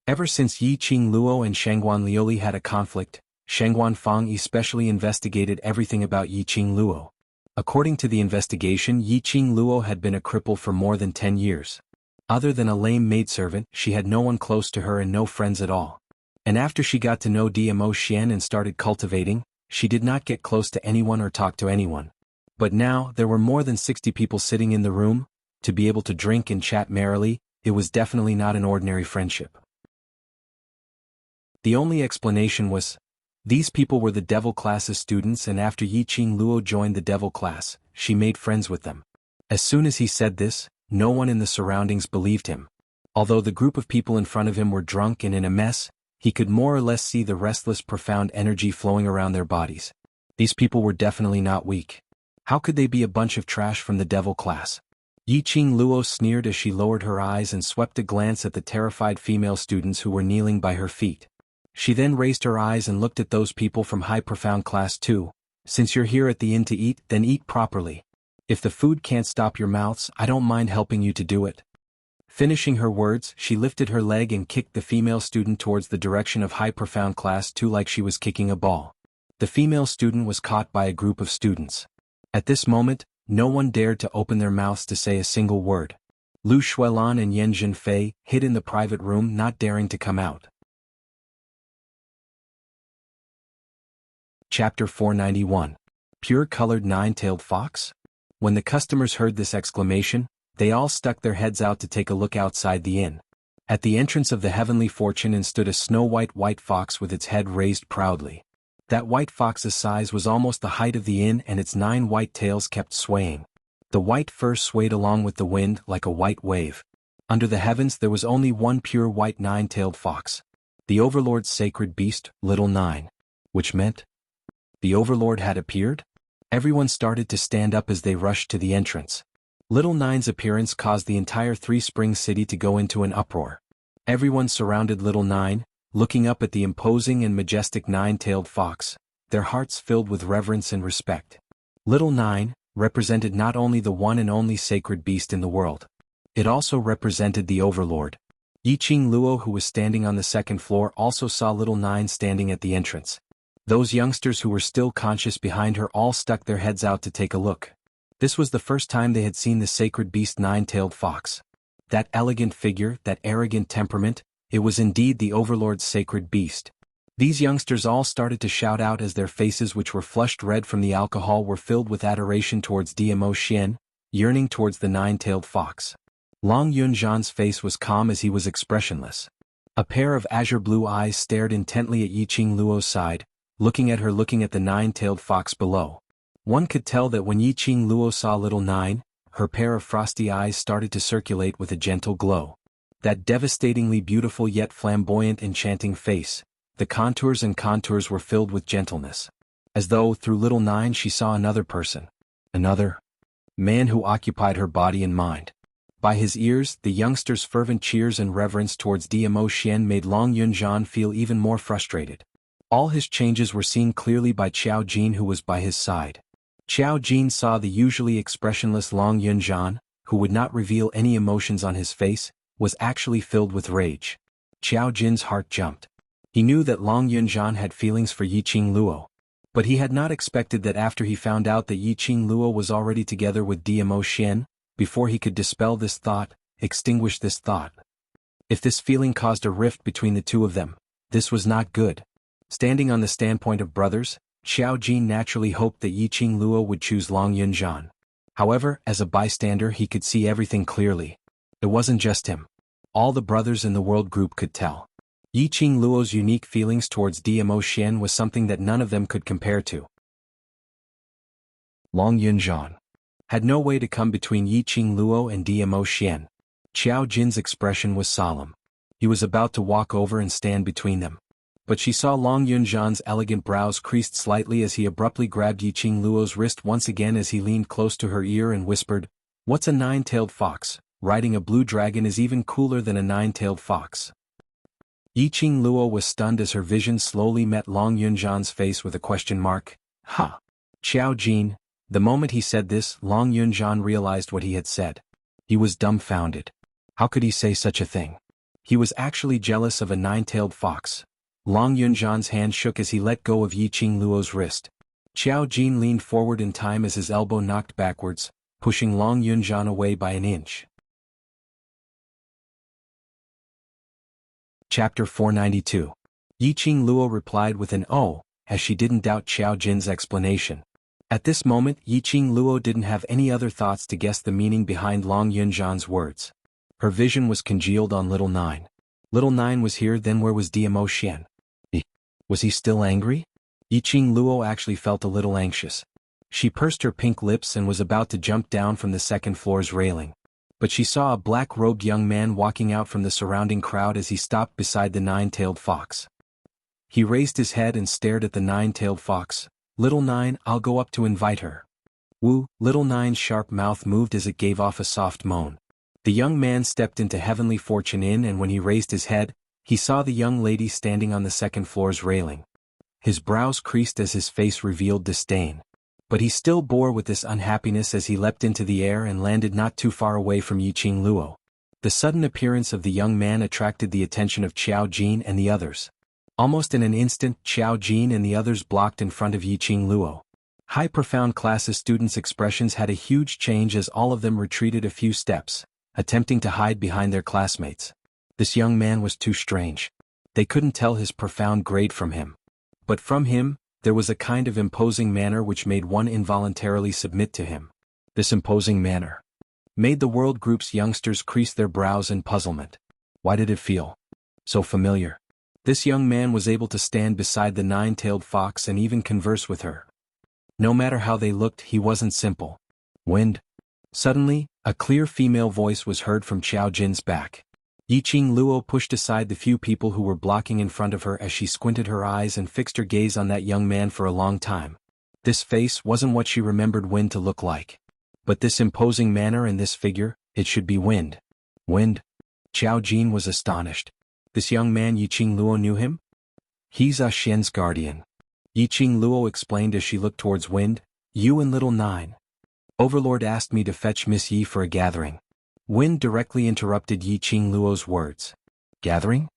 Ever since Yi Qing Luo and Shengguan Liuli had a conflict, Shengguan Fangyi specially investigated everything about Yi Qing Luo. According to the investigation, Yi Qing Luo had been a cripple for more than 10 years. Other than a lame maidservant, she had no one close to her and no friends at all. And after she got to know Dmo Xian and started cultivating, she did not get close to anyone or talk to anyone. But now, there were more than 60 people sitting in the room. To be able to drink and chat merrily, it was definitely not an ordinary friendship. The only explanation was, these people were the devil class's students, and after Yi Qing Luo joined the devil class, she made friends with them. As soon as he said this, no one in the surroundings believed him. Although the group of people in front of him were drunk and in a mess, he could more or less see the restless profound energy flowing around their bodies. These people were definitely not weak. How could they be a bunch of trash from the devil class? Yi Qing Luo sneered as she lowered her eyes and swept a glance at the terrified female students who were kneeling by her feet. She then raised her eyes and looked at those people from high profound class 2. Since you're here at the inn to eat, then eat properly. If the food can't stop your mouths, I don't mind helping you to do it. Finishing her words, she lifted her leg and kicked the female student towards the direction of high profound class 2 like she was kicking a ball. The female student was caught by a group of students. At this moment, no one dared to open their mouths to say a single word. Lu Shuilan and Yan Zhenfei hid in the private room, not daring to come out. Chapter 491. Pure-colored nine-tailed fox? When the customers heard this exclamation, they all stuck their heads out to take a look outside the inn. At the entrance of the Heavenly Fortune Inn stood a snow-white white fox with its head raised proudly. That white fox's size was almost the height of the inn, and its 9 white tails kept swaying. The white fur swayed along with the wind like a white wave. Under the heavens there was only one pure white 9-tailed fox. The Overlord's sacred beast, Little Nine. Which meant the Overlord had appeared? Everyone started to stand up as they rushed to the entrance. Little Nine's appearance caused the entire Three Springs city to go into an uproar. Everyone surrounded Little Nine, looking up at the imposing and majestic 9-tailed fox, their hearts filled with reverence and respect. Little Nine represented not only the one and only sacred beast in the world. It also represented the Overlord. Yi Qing Luo, who was standing on the second floor, also saw Little Nine standing at the entrance. Those youngsters who were still conscious behind her all stuck their heads out to take a look. This was the first time they had seen the sacred beast 9-tailed fox. That elegant figure, that arrogant temperament, it was indeed the Overlord's sacred beast. These youngsters all started to shout out as their faces, which were flushed red from the alcohol, were filled with adoration towards Dmo Xian, yearning towards the 9-tailed fox. Long Yunzhan's face was calm as he was expressionless. A pair of azure blue eyes stared intently at Yi Qing Luo's side, looking at her, looking at the 9-tailed fox below. One could tell that when Yi Qing Luo saw Little Nine, her pair of frosty eyes started to circulate with a gentle glow. That devastatingly beautiful yet flamboyant, enchanting face, the contours were filled with gentleness. As though through Little Nine she saw another person. Another man who occupied her body and mind. By his ears, the youngster's fervent cheers and reverence towards Dmo Xian made Long Yunzhan feel even more frustrated. All his changes were seen clearly by Qiao Jin, who was by his side. Qiao Jin saw the usually expressionless Long Yunzhan, who would not reveal any emotions on his face, was actually filled with rage. Qiao Jin's heart jumped. He knew that Long Yunjian had feelings for Yiqing Luo. But he had not expected that after he found out that Yiqing Luo was already together with Diamo Xian, before he could dispel this thought, extinguish this thought. If this feeling caused a rift between the two of them, this was not good. Standing on the standpoint of brothers, Xiao Jin naturally hoped that Yiqing Luo would choose Long Yunjian. However, as a bystander he could see everything clearly. It wasn't just him. All the brothers in the world group could tell. Yiqing Luo's unique feelings towards Diamo Xian was something that none of them could compare to. Long Yunjian had no way to come between Yiqing Luo and Diamo Xian. Xiao Jin's expression was solemn. He was about to walk over and stand between them. But she saw Long Yunjian's elegant brows creased slightly as he abruptly grabbed Yiqing Luo's wrist once again as he leaned close to her ear and whispered, "What's a nine-tailed fox? Riding a blue dragon is even cooler than a nine-tailed fox." Yiqing Luo was stunned as her vision slowly met Long Yunjian's face with a question mark. Ha! Xiao Jin. The moment he said this, Long Yunjian realized what he had said. He was dumbfounded. How could he say such a thing? He was actually jealous of a nine-tailed fox. Long Yunjian's hand shook as he let go of Yiqing Luo's wrist. Xiao Jin leaned forward in time as his elbow knocked backwards, pushing Long Yunjian away by an inch. Chapter 492. Yiqing Luo replied with an "oh," as she didn't doubt Xiao Jin's explanation. At this moment Yiqing Luo didn't have any other thoughts to guess the meaning behind Long Yunjian's words. Her vision was congealed on Little Nine. Little Nine was here, then where was Diamo Xian? Was he still angry? Yiqing Luo actually felt a little anxious. She pursed her pink lips and was about to jump down from the second floor's railing. But she saw a black-robed young man walking out from the surrounding crowd as he stopped beside the nine-tailed fox. He raised his head and stared at the nine-tailed fox. "Little Nine, I'll go up to invite her." Woo! Little Nine's sharp mouth moved as it gave off a soft moan. The young man stepped into Heavenly Fortune Inn, and when he raised his head, he saw the young lady standing on the second floor's railing. His brows creased as his face revealed disdain. But he still bore with this unhappiness as he leapt into the air and landed not too far away from Yiqing Luo. The sudden appearance of the young man attracted the attention of Xiao Jin and the others. Almost in an instant, Xiao Jin and the others blocked in front of Yiqing Luo. High profound classes students' expressions had a huge change as all of them retreated a few steps, attempting to hide behind their classmates. This young man was too strange. They couldn't tell his profound grade from him. But from him, there was a kind of imposing manner which made one involuntarily submit to him. This imposing manner made the world group's youngsters crease their brows in puzzlement. Why did it feel so familiar? This young man was able to stand beside the nine-tailed fox and even converse with her. No matter how they looked, he wasn't simple. Wind. Suddenly, a clear female voice was heard from Xiao Jin's back. Yiqing Luo pushed aside the few people who were blocking in front of her as she squinted her eyes and fixed her gaze on that young man for a long time. This face wasn't what she remembered Wind to look like. But this imposing manner and this figure, it should be Wind. Wind? Xiao Jin was astonished. This young man Yiqing Luo knew him? He's Ah Xian's guardian. Yiqing Luo explained as she looked towards Wind. You and Little Nine. Overlord asked me to fetch Miss Yi for a gathering. Wind directly interrupted Yiqing Luo's words. Gathering?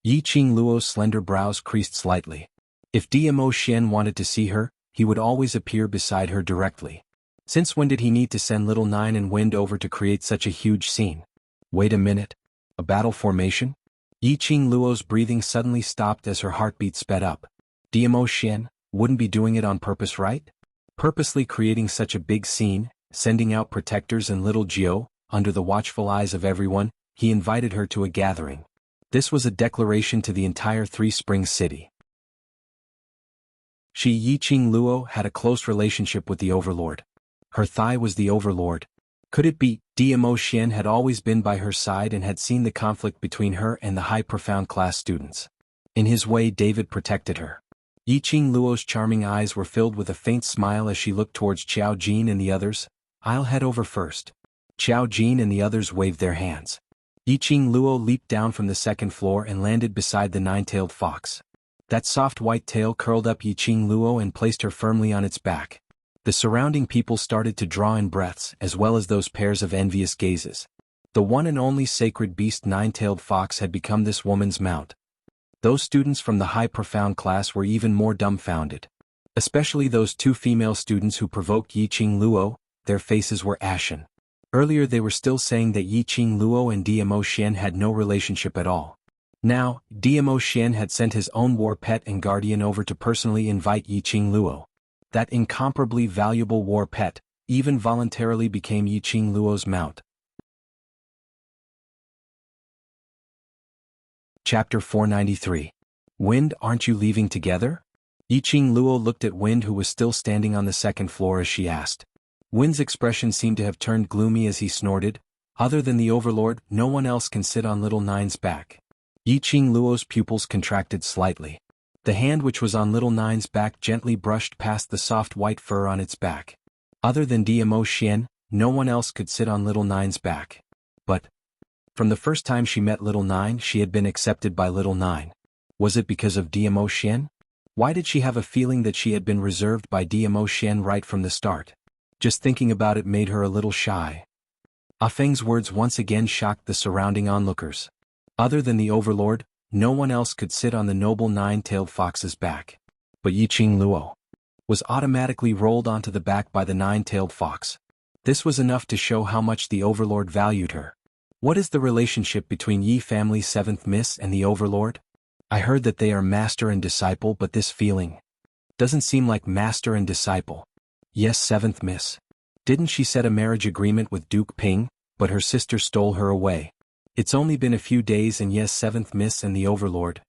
Yiqing Luo's slender brows creased slightly. If Diamo Xian wanted to see her, he would always appear beside her directly. Since when did he need to send Little Nine and Wind over to create such a huge scene? Wait a minute. A battle formation? Yiqing Luo's breathing suddenly stopped as her heartbeat sped up. Diamo Xian wouldn't be doing it on purpose, right? Purposely creating such a big scene, sending out protectors and little Jiao, under the watchful eyes of everyone, he invited her to a gathering. This was a declaration to the entire Three Springs city. She Yiqing Luo had a close relationship with the Overlord. Her thigh was the Overlord. Could it be Diamo Xian had always been by her side and had seen the conflict between her and the high profound class students? In his way David protected her. Yiqing Luo's charming eyes were filled with a faint smile as she looked towards Xiao Jin and the others. I'll head over first. Xiao Jin and the others waved their hands. Yiqing Luo leaped down from the second floor and landed beside the nine-tailed fox. That soft white tail curled up Yiqing Luo and placed her firmly on its back. The surrounding people started to draw in breaths as well as those pairs of envious gazes. The one and only sacred beast nine-tailed fox had become this woman's mount. Those students from the high profound class were even more dumbfounded. Especially those two female students who provoked Yiqing Luo, their faces were ashen. Earlier they were still saying that Yiqing Luo and Dmo Xian had no relationship at all. Now, Dmo Xian had sent his own war pet and guardian over to personally invite Yiqing Luo. That incomparably valuable war pet, even voluntarily became Yiqing Luo's mount. Chapter 493. Wind, aren't you leaving together? Yiqing Luo looked at Wind, who was still standing on the second floor, as she asked. Wind's expression seemed to have turned gloomy as he snorted. Other than the Overlord, no one else can sit on Little Nine's back. Yiqing Luo's pupils contracted slightly. The hand which was on Little Nine's back gently brushed past the soft white fur on its back. Other than Dmo Xian, no one else could sit on Little Nine's back. But from the first time she met Little Nine, she had been accepted by Little Nine. Was it because of Dmo Xian? Why did she have a feeling that she had been reserved by Dmo Xian right from the start? Just thinking about it made her a little shy. Ah Feng's words once again shocked the surrounding onlookers. Other than the Overlord, no one else could sit on the noble nine-tailed fox's back. But Yiqing Luo was automatically rolled onto the back by the nine-tailed fox. This was enough to show how much the Overlord valued her. What is the relationship between Yi family's 7th Miss and the Overlord? I heard that they are master and disciple, but this feeling doesn't seem like master and disciple. Yes, 7th Miss. Didn't she set a marriage agreement with Duke Ping, but her sister stole her away? It's only been a few days, and yes, 7th Miss and the Overlord.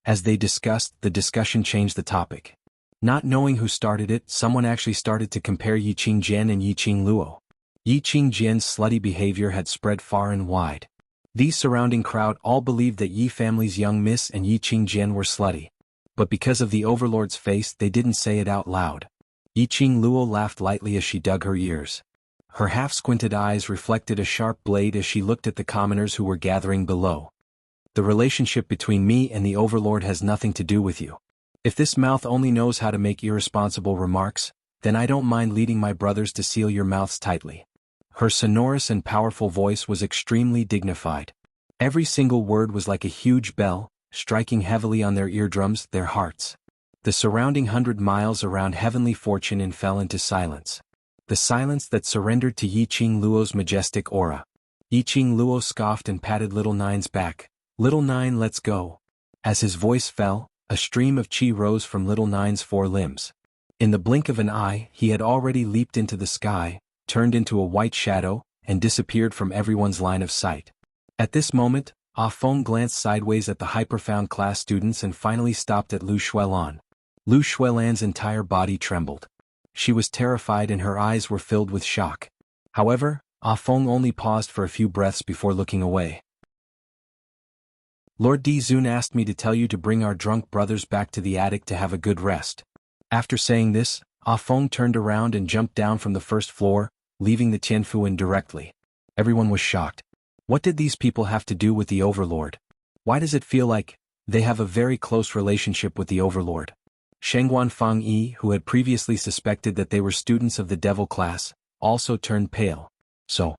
As they discussed, the discussion changed the topic. Not knowing who started it, someone actually started to compare Yiqing Jian and Yiqing Luo. Yiqing Jian's slutty behavior had spread far and wide. These surrounding crowd all believed that Yi family's young miss and Yiqing Jian were slutty. But because of the Overlord's face, they didn't say it out loud. Yiqing Luo laughed lightly as she dug her ears. Her half-squinted eyes reflected a sharp blade as she looked at the commoners who were gathering below. The relationship between me and the Overlord has nothing to do with you. If this mouth only knows how to make irresponsible remarks, then I don't mind leading my brothers to seal your mouths tightly. Her sonorous and powerful voice was extremely dignified. Every single word was like a huge bell, striking heavily on their eardrums, their hearts. The surrounding 100 miles around heavenly fortune and fell into silence. The silence that surrendered to Yiqing Luo's majestic aura. Yiqing Luo scoffed and patted Little Nine's back. Little Nine, let's go. As his voice fell, a stream of chi rose from Little Nine's 4 limbs. In the blink of an eye, he had already leaped into the sky, turned into a white shadow, and disappeared from everyone's line of sight. At this moment, Ah Feng glanced sideways at the high-profound class students and finally stopped at Lu Xuelan. Lu Xuelan's entire body trembled. She was terrified and her eyes were filled with shock. However, Ah Feng only paused for a few breaths before looking away. Lord Di Zun asked me to tell you to bring our drunk brothers back to the attic to have a good rest. After saying this, Ah Feng turned around and jumped down from the first floor, leaving the Tianfuan directly. Everyone was shocked. What did these people have to do with the Overlord? Why does it feel like they have a very close relationship with the Overlord? Shengguan Fang Yi, who had previously suspected that they were students of the devil class, also turned pale. So,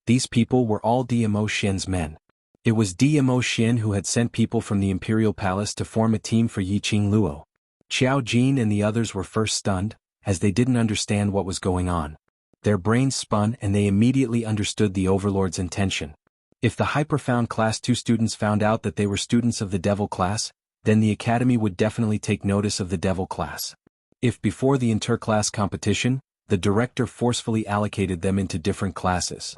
these people were all Dmo Xian's men. It was Dmo Xian who had sent people from the Imperial Palace to form a team for Yiqing Luo. Qiao Jin and the others were first stunned, as they didn't understand what was going on. Their brains spun and they immediately understood the Overlord's intention. If the high-profound Class 2 students found out that they were students of the devil class, then the academy would definitely take notice of the devil class. If before the inter-class competition, the director forcefully allocated them into different classes,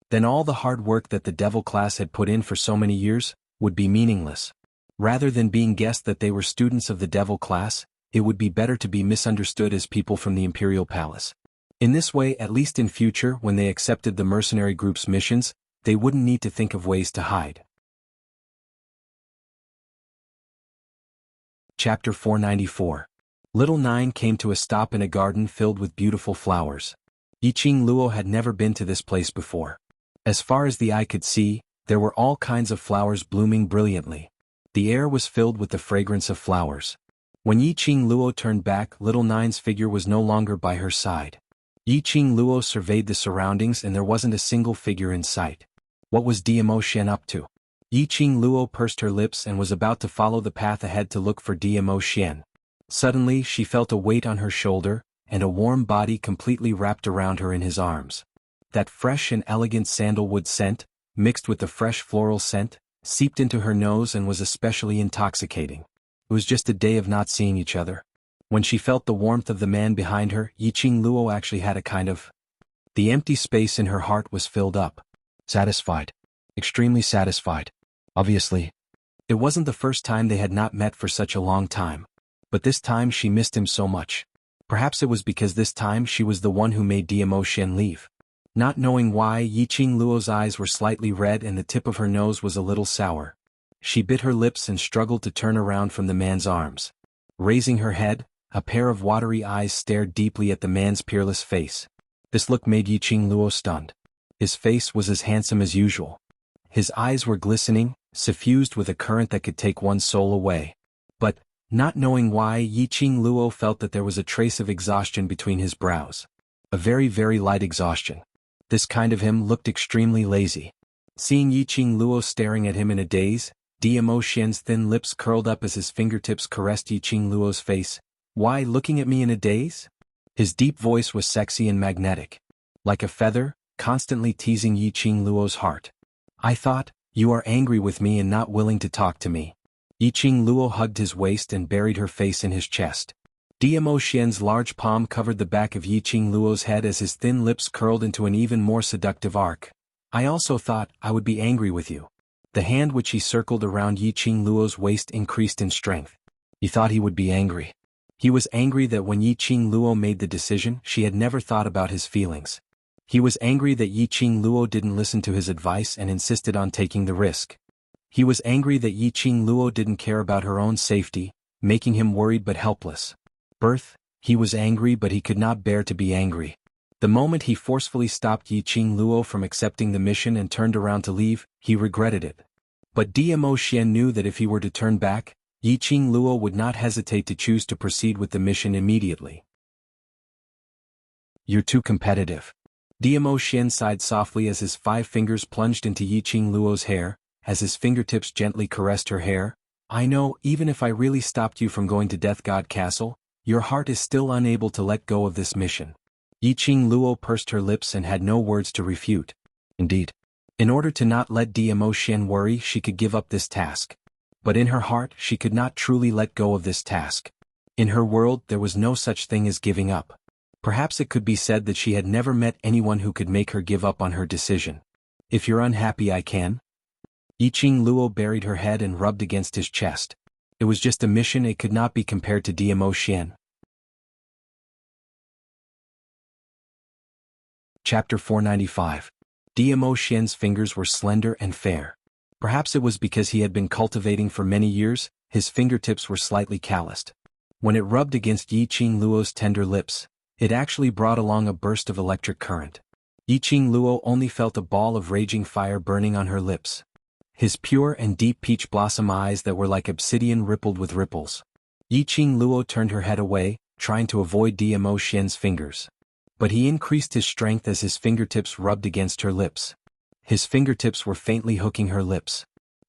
then all the hard work that the devil class had put in for so many years would be meaningless. Rather than being guessed that they were students of the devil class, it would be better to be misunderstood as people from the Imperial Palace. In this way, at least in future, when they accepted the mercenary group's missions, they wouldn't need to think of ways to hide. Chapter 494. Little Nine came to a stop in a garden filled with beautiful flowers. Yiqing Luo had never been to this place before. As far as the eye could see, there were all kinds of flowers blooming brilliantly. The air was filled with the fragrance of flowers. When Yiqing Luo turned back, Little Nine's figure was no longer by her side. Yiqing Luo surveyed the surroundings and there wasn't a single figure in sight. What was Dmo Xian up to? Yi Qing Luo pursed her lips and was about to follow the path ahead to look for Dmo Xian. Suddenly she felt a weight on her shoulder, and a warm body completely wrapped around her in his arms. That fresh and elegant sandalwood scent, mixed with the fresh floral scent, seeped into her nose and was especially intoxicating. It was just a day of not seeing each other. When she felt the warmth of the man behind her, Yi Qing Luo actually had a kind of... The empty space in her heart was filled up. Satisfied. Extremely satisfied. Obviously. It wasn't the first time they had not met for such a long time. But this time she missed him so much. Perhaps it was because this time she was the one who made Dmo Xian leave. Not knowing why, Yi Qing Luo's eyes were slightly red and the tip of her nose was a little sour. She bit her lips and struggled to turn around from the man's arms. Raising her head, a pair of watery eyes stared deeply at the man's peerless face. This look made Yi Qing Luo stunned. His face was as handsome as usual. His eyes were glistening, suffused with a current that could take one's soul away. But, not knowing why, Yi Qing Luo felt that there was a trace of exhaustion between his brows. A very, very light exhaustion. This kind of him looked extremely lazy. Seeing Yi Qing Luo staring at him in a daze, Dmo Xian's thin lips curled up as his fingertips caressed Yi Qing Luo's face. Why looking at me in a daze? His deep voice was sexy and magnetic. Like a feather, constantly teasing Yi Qing Luo's heart. I thought, you are angry with me and not willing to talk to me. Yi Qing Luo hugged his waist and buried her face in his chest. Dmo Xian's large palm covered the back of Yi Qing Luo's head as his thin lips curled into an even more seductive arc. I also thought I would be angry with you. The hand which he circled around Yi Qing Luo's waist increased in strength. He thought he would be angry. He was angry that when Yi Qing Luo made the decision, she had never thought about his feelings. He was angry that Yi Qing Luo didn't listen to his advice and insisted on taking the risk. He was angry that Yi Qing Luo didn't care about her own safety, making him worried but helpless. He was angry but he could not bear to be angry. The moment he forcefully stopped Yi Qing Luo from accepting the mission and turned around to leave, he regretted it. But Dmo Xian knew that if he were to turn back, Yi Qing Luo would not hesitate to choose to proceed with the mission immediately. You're too competitive. Dmo Xian sighed softly as his 5 fingers plunged into Yi Qing Luo's hair, as his fingertips gently caressed her hair. I know, even if I really stopped you from going to Death God Castle, your heart is still unable to let go of this mission. Yi Qing Luo pursed her lips and had no words to refute. Indeed. In order to not let Dmo Xian worry, she could give up this task. But in her heart she could not truly let go of this task. In her world there was no such thing as giving up. Perhaps it could be said that she had never met anyone who could make her give up on her decision. If you're unhappy I can. Yi Qing Luo buried her head and rubbed against his chest. It was just a mission, it could not be compared to Dmo Xian. Chapter 495. Dmo Xian's fingers were slender and fair. Perhaps it was because he had been cultivating for many years, his fingertips were slightly calloused. When it rubbed against Yi Qing Luo's tender lips, it actually brought along a burst of electric current. Yi Qing Luo only felt a ball of raging fire burning on her lips. His pure and deep peach blossom eyes that were like obsidian rippled with ripples. Yi Qing Luo turned her head away, trying to avoid Dmo Xian's fingers. But he increased his strength as his fingertips rubbed against her lips. His fingertips were faintly hooking her lips.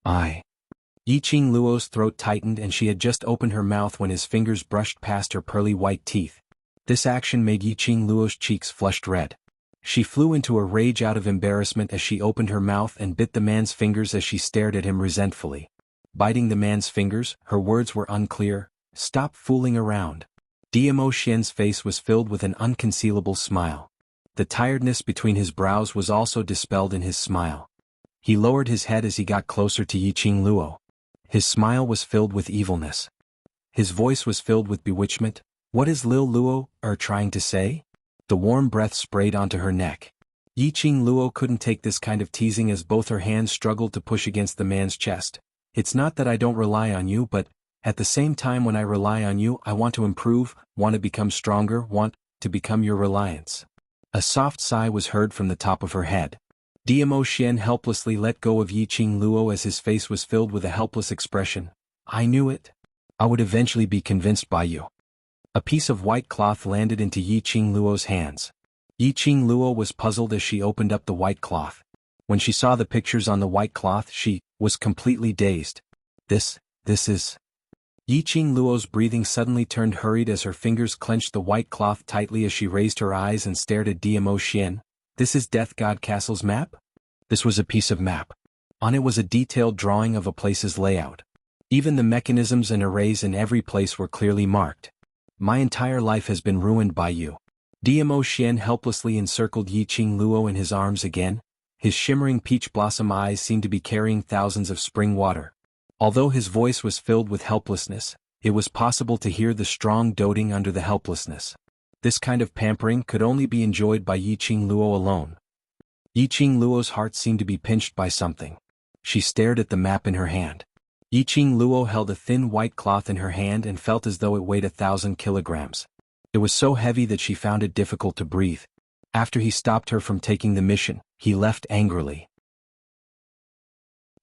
Yi Qing Luo's throat tightened and she had just opened her mouth when his fingers brushed past her pearly white teeth. This action made Yi Qing Luo's cheeks flushed red. She flew into a rage out of embarrassment as she opened her mouth and bit the man's fingers as she stared at him resentfully. Biting the man's fingers, her words were unclear. Stop fooling around. Dmo Xian's face was filled with an unconcealable smile. The tiredness between his brows was also dispelled in his smile. He lowered his head as he got closer to Yi Qing Luo. His smile was filled with evilness. His voice was filled with bewitchment. What is Lil Luo trying to say? The warm breath sprayed onto her neck. Yi Qing Luo couldn't take this kind of teasing as both her hands struggled to push against the man's chest. It's not that I don't rely on you, but at the same time when I rely on you, I want to improve, want to become stronger, want to become your reliance. A soft sigh was heard from the top of her head. Dmo Xian helplessly let go of Yi Qing Luo as his face was filled with a helpless expression. I knew it. I would eventually be convinced by you. A piece of white cloth landed into Yi Qing Luo's hands. Yi Qing Luo was puzzled as she opened up the white cloth. When she saw the pictures on the white cloth, she was completely dazed. This is... Yiqing Luo's breathing suddenly turned hurried as her fingers clenched the white cloth tightly as she raised her eyes and stared at Diamo Xian. This is Death God Castle's map? This was a piece of map. On it was a detailed drawing of a place's layout. Even the mechanisms and arrays in every place were clearly marked. My entire life has been ruined by you. Diamo Xian helplessly encircled Yiqing Luo in his arms again. His shimmering peach blossom eyes seemed to be carrying thousands of spring water. Although his voice was filled with helplessness, it was possible to hear the strong doting under the helplessness. This kind of pampering could only be enjoyed by Yiqing Luo alone. Yiqing Luo's heart seemed to be pinched by something. She stared at the map in her hand. Yiqing Luo held a thin white cloth in her hand and felt as though it weighed 1,000 kilograms. It was so heavy that she found it difficult to breathe. After he stopped her from taking the mission, he left angrily.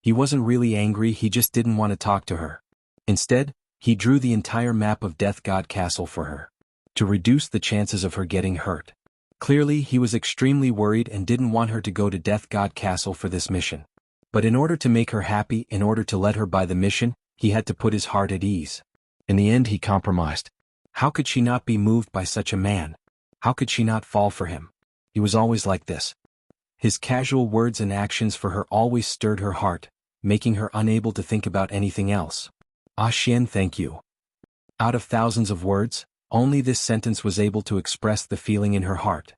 He wasn't really angry, he just didn't want to talk to her. Instead, he drew the entire map of Death God Castle for her, to reduce the chances of her getting hurt. Clearly, he was extremely worried and didn't want her to go to Death God Castle for this mission. But in order to make her happy, in order to let her buy the mission, he had to put his heart at ease. In the end, he compromised. How could she not be moved by such a man? How could she not fall for him? He was always like this. His casual words and actions for her always stirred her heart, making her unable to think about anything else. Ah Xian, thank you. Out of thousands of words, only this sentence was able to express the feeling in her heart.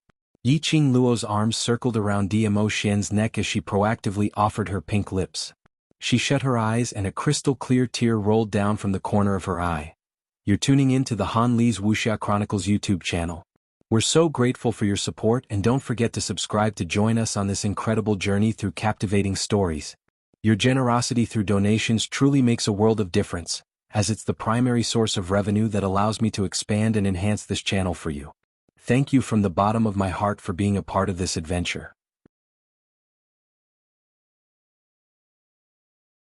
Yiqing Luo's arms circled around Diamo Xian's neck as she proactively offered her pink lips. She shut her eyes and a crystal-clear tear rolled down from the corner of her eye. You're tuning in to the Han Li's Wuxia Chronicles YouTube channel. We're so grateful for your support, and don't forget to subscribe to join us on this incredible journey through captivating stories. Your generosity through donations truly makes a world of difference, as it's the primary source of revenue that allows me to expand and enhance this channel for you. Thank you from the bottom of my heart for being a part of this adventure.